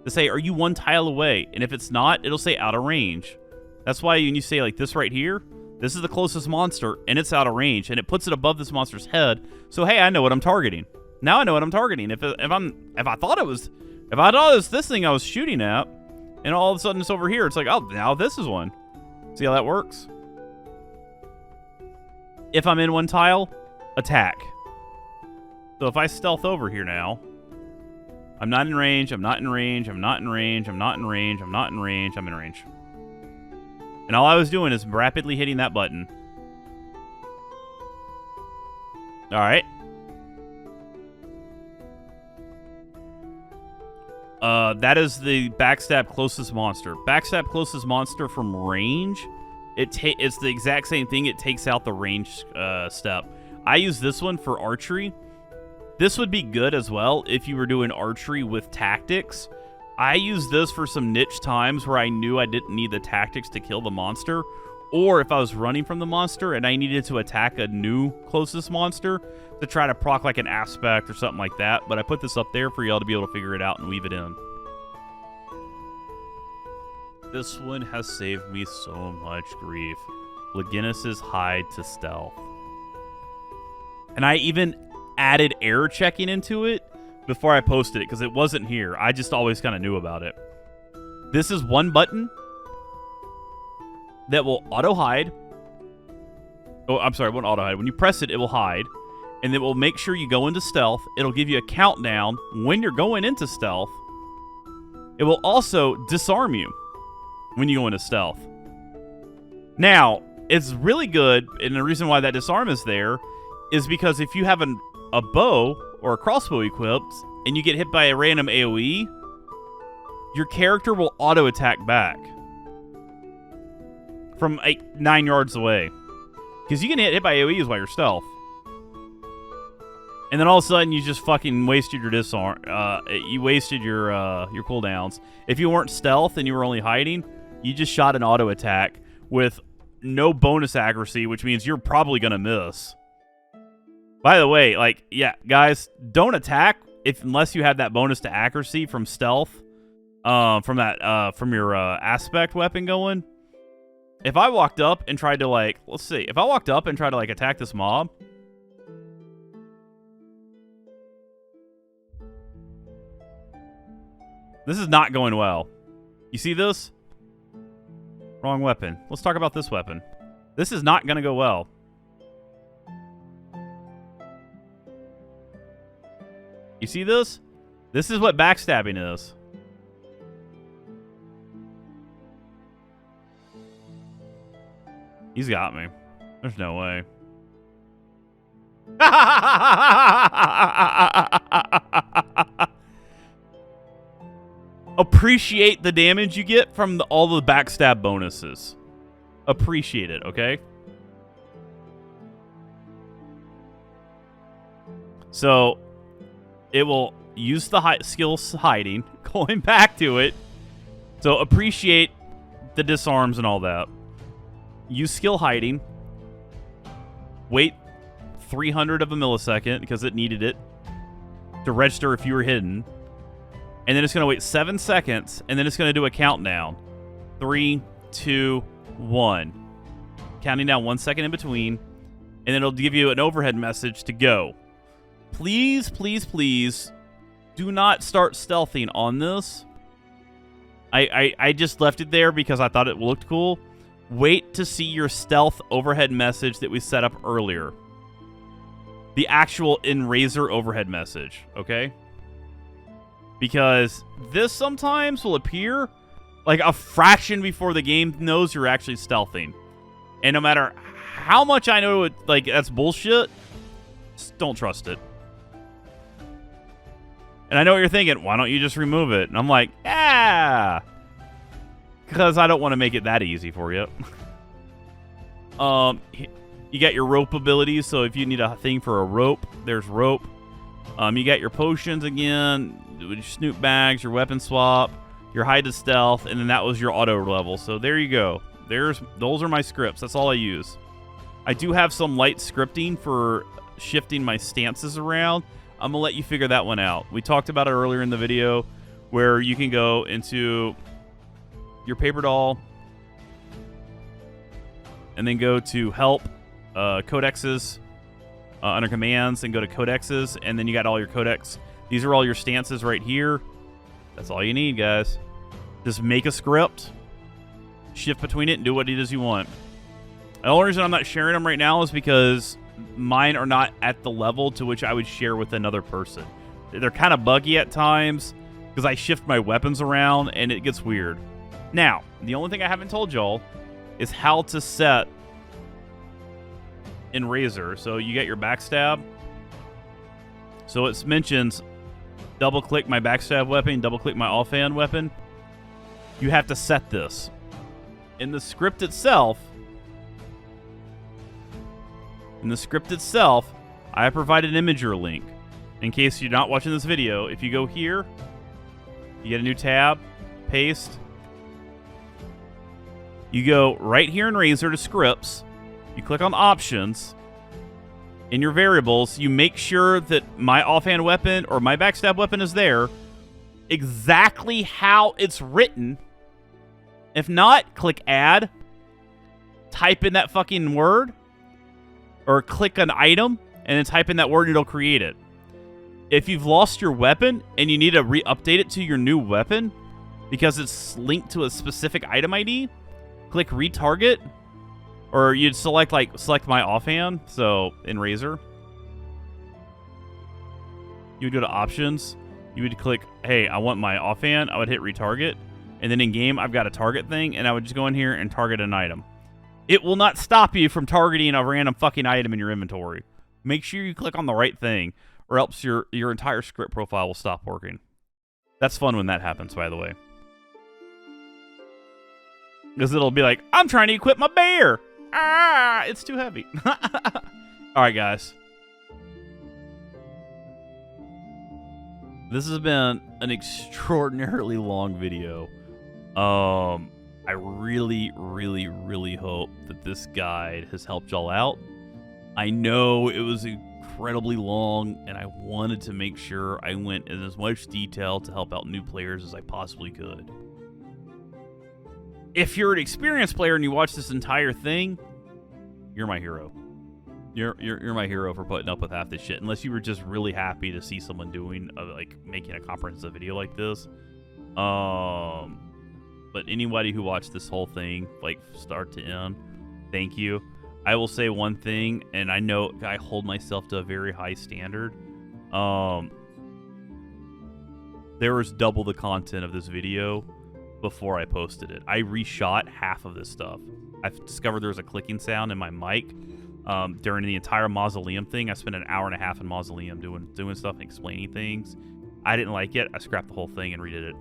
to say, are you one tile away? And if it's not, it'll say out of range. That's why when you say like this right here, this is the closest monster, and it's out of range, and it puts it above this monster's head. So hey, I know what I'm targeting. Now I know what I'm targeting. If I thought it was this thing I was shooting at, and all of a sudden it's over here, it's like, oh, now this is one. See how that works? If I'm in one tile, attack. So if I stealth over here now, I'm not in range, I'm not in range, I'm not in range, I'm not in range, I'm not in range, I'm in range. And all I was doing is rapidly hitting that button. Alright. That is the backstab closest monster. Backstab closest monster from range. It's the exact same thing. It takes out the range step. I use this one for archery. This would be good as well if you were doing archery with tactics. I use this for some niche times where I knew I didn't need the tactics to kill the monster, or if I was running from the monster and I needed to attack a new closest monster to try to proc like an aspect or something like that. But I put this up there for y'all to be able to figure it out and weave it in. This one has saved me so much grief. Legenis' hide to stealth. And I even added error checking into it before I posted it because it wasn't here. I just always kind of knew about it. This is one button that will auto-hide. Oh, I'm sorry, it won't auto-hide. When you press it, it will hide. And it will make sure you go into stealth. It'll give you a countdown when you're going into stealth. It will also disarm you when you go into stealth. Now, it's really good, and the reason why that disarm is there is because if you have a bow or a crossbow equipped and you get hit by a random AoE, your character will auto-attack back from 9 yards away. Because you can get hit by AoEs while you're stealth. And then all of a sudden you just fucking wasted your disarm. You wasted your cooldowns. If you weren't stealth and you were only hiding, you just shot an auto-attack with no bonus accuracy, which means you're probably going to miss. By the way, like, yeah, guys, don't attack unless you have that bonus to accuracy from stealth, from your aspect weapon going. If I walked up and tried to, like, let's see, if I walked up and tried to, like, attack this mob, this is not going well. You see this? Wrong weapon. Let's talk about this weapon. This is not going to go well. You see this? This is what backstabbing is. He's got me. There's no way. Appreciate the damage you get from all the backstab bonuses. Appreciate it, okay? So it will use the skills hiding, going back to it. So appreciate the disarms and all that. Use skill hiding. Wait 300 of a millisecond because it needed it to register if you were hidden. And then it's going to wait 7 seconds, and then it's going to do a countdown. 3, 2, 1. Counting down 1 second in between, and then it'll give you an overhead message to go. Please, please, please, do not start stealthing on this. I just left it there because I thought it looked cool. Wait to see your stealth overhead message that we set up earlier. The actual in-Razor overhead message, okay? Because this sometimes will appear Like a fraction before the game knows you're actually stealthing. And no matter how much I know like that's bullshit, just don't trust it. And I know what you're thinking, why don't you just remove it? And I'm like, yeah. Because I don't want to make it that easy for you. You got your rope abilities, so if you need a thing for a rope, there's rope. You got your potions again, your snoop bags, your weapon swap, your hide to stealth, and then that was your auto level. So there you go. Those are my scripts. That's all I use. I do have some light scripting for shifting my stances around. I'm going to let you figure that one out. We talked about it earlier in the video where you can go into your paper doll and then go to help, codexes, under commands, and go to codexes, and then you got all your codex. These are all your stances right here. That's all you need, guys. Just make a script, shift between it, and do what it is you want. The only reason I'm not sharing them right now is because mine are not at the level to which I would share with another person. They're kind of buggy at times because I shift my weapons around and it gets weird. Now, the only thing I haven't told y'all is how to set in Razor. So you get your backstab. So it mentions double click my backstab weapon, double click my offhand weapon. You have to set this. In the script itself, I have provided an imager link. In case you're not watching this video, if you go here, you get a new tab, paste. You go right here in Razor to scripts. You click on options. In your variables, you make sure that my offhand weapon or my backstab weapon is there exactly how it's written. If not, click add. Type in that fucking word. Or click an item and then type in that word and it'll create it. If you've lost your weapon and you need to re-update it to your new weapon because it's linked to a specific item ID, click retarget. Or you'd select my offhand. So in Razor, you would go to options. You would click, hey, I want my offhand. I would hit retarget. And then in game, I've got a target thing. And I would just go in here and target an item. It will not stop you from targeting a random fucking item in your inventory. Make sure you click on the right thing, or else your entire script profile will stop working. That's fun when that happens, by the way. Because it'll be like, I'm trying to equip my bear. Ah, it's too heavy. All right, guys. This has been an extraordinarily long video. I really, really, really hope that this guide has helped y'all out. I know it was incredibly long, and I wanted to make sure I went in as much detail to help out new players as I possibly could. If you're an experienced player and you watch this entire thing, you're my hero. You're my hero for putting up with half this shit. Unless you were just really happy to see someone doing making a comprehensive video like this. But anybody who watched this whole thing, like start to end, thank you. I will say one thing, and I know I hold myself to a very high standard. There was double the content of this video before I posted it. I reshot half of this stuff. I've discovered there was a clicking sound in my mic during the entire Mausoleum thing. I spent an hour and a half in Mausoleum doing stuff and explaining things. I didn't like it. I scrapped the whole thing and redid it.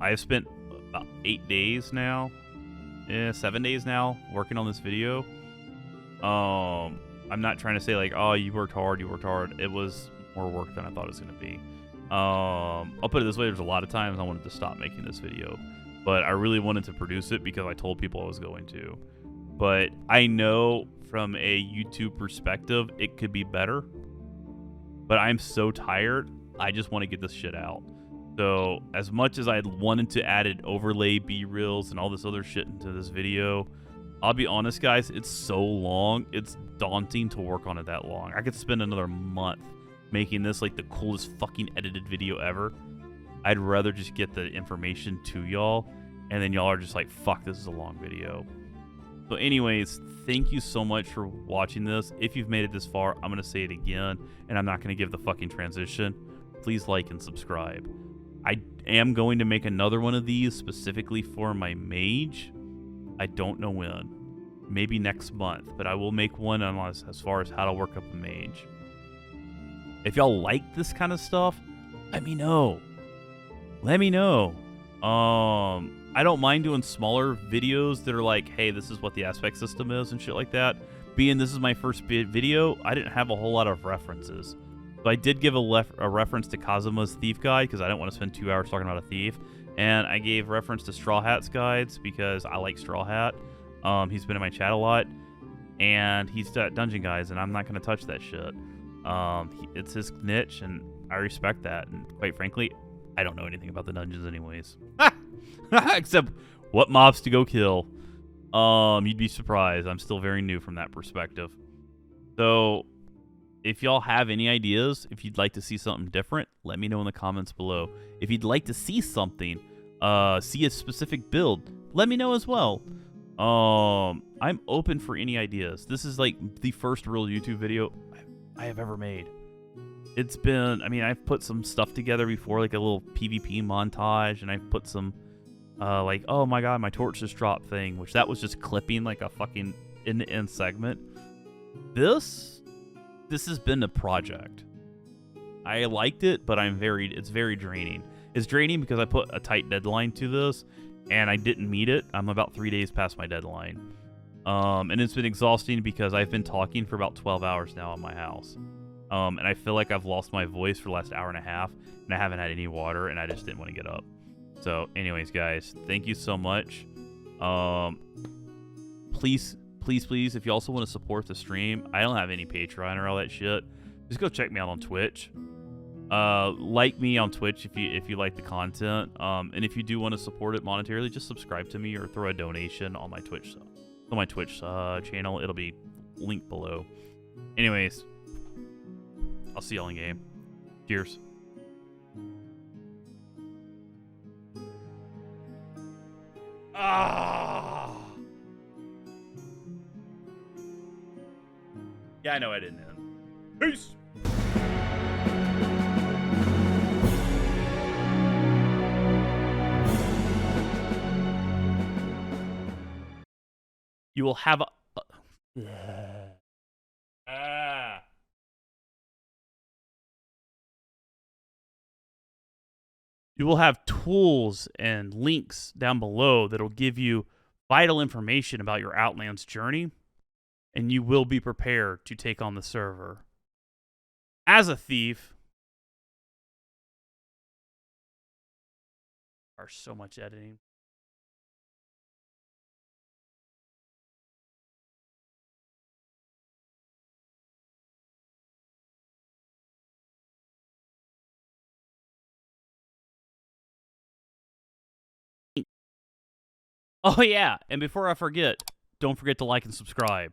I've spent about 8 days now, 7 days now working on this video. I'm not trying to say like, oh, you worked hard. It was more work than I thought it was going to be. I'll put it this way. There's a lot of times I wanted to stop making this video, but I really wanted to produce it because I told people I was going to. But I know from a YouTube perspective, it could be better, but I'm so tired. I just want to get this shit out. So as much as I wanted to add an overlay, B-reels, and all this other shit into this video, I'll be honest, guys, it's so long. It's daunting to work on it that long. I could spend another month making this like the coolest fucking edited video ever. I'd rather just get the information to y'all, and then y'all are just like, fuck, this is a long video. So anyways, thank you so much for watching this. If you've made it this far, I'm going to say it again, and I'm not going to give the fucking transition. Please like and subscribe. I am going to make another one of these specifically for my mage. I don't know when. Maybe next month, but I will make one as far as how to work up a mage. If y'all like this kind of stuff, let me know. Let me know. I don't mind doing smaller videos that are like, hey, this is what the aspect system is and shit like that. Being this is my first video, I didn't have a whole lot of references. So I did give a reference to Kazuma's Thief Guide because I didn't want to spend 2 hours talking about a thief. And I gave reference to Straw Hat's guides because I like Straw Hat. He's been in my chat a lot. And he's got dungeon guides, and I'm not going to touch that shit. It's his niche, and I respect that. And quite frankly, I don't know anything about the dungeons anyways. Except what mobs to go kill. You'd be surprised. I'm still very new from that perspective. So, if y'all have any ideas, if you'd like to see something different, let me know in the comments below. If you'd like to see something, see a specific build, let me know as well. I'm open for any ideas. This is like the first real YouTube video I have ever made. It's been, I mean, I've put some stuff together before, like a little PvP montage, and I've put some, like, oh my god, my torch just dropped thing, which that was just clipping like a fucking end-to-end segment. This has been a project. I liked it, but it's very draining. It's draining because I put a tight deadline to this, and I didn't meet it. I'm about 3 days past my deadline. And it's been exhausting because I've been talking for about 12 hours now at my house. And I feel like I've lost my voice for the last hour and a half, and I haven't had any water, and I just didn't want to get up. So, anyways, guys, thank you so much. Please, if you also want to support the stream, I don't have any Patreon or all that shit. Just go check me out on Twitch. Like me on Twitch if you like the content. And if you do want to support it monetarily, just subscribe to me or throw a donation on my Twitch channel. It'll be linked below. Anyways, I'll see y'all in game. Cheers. Yeah, I know I didn't end. Peace! You will have a... You will have tools and links down below that will give you vital information about your Outlands journey, and you will be prepared to take on the server. As a thief, there's so much editing. Oh yeah, and before I forget, don't forget to like and subscribe.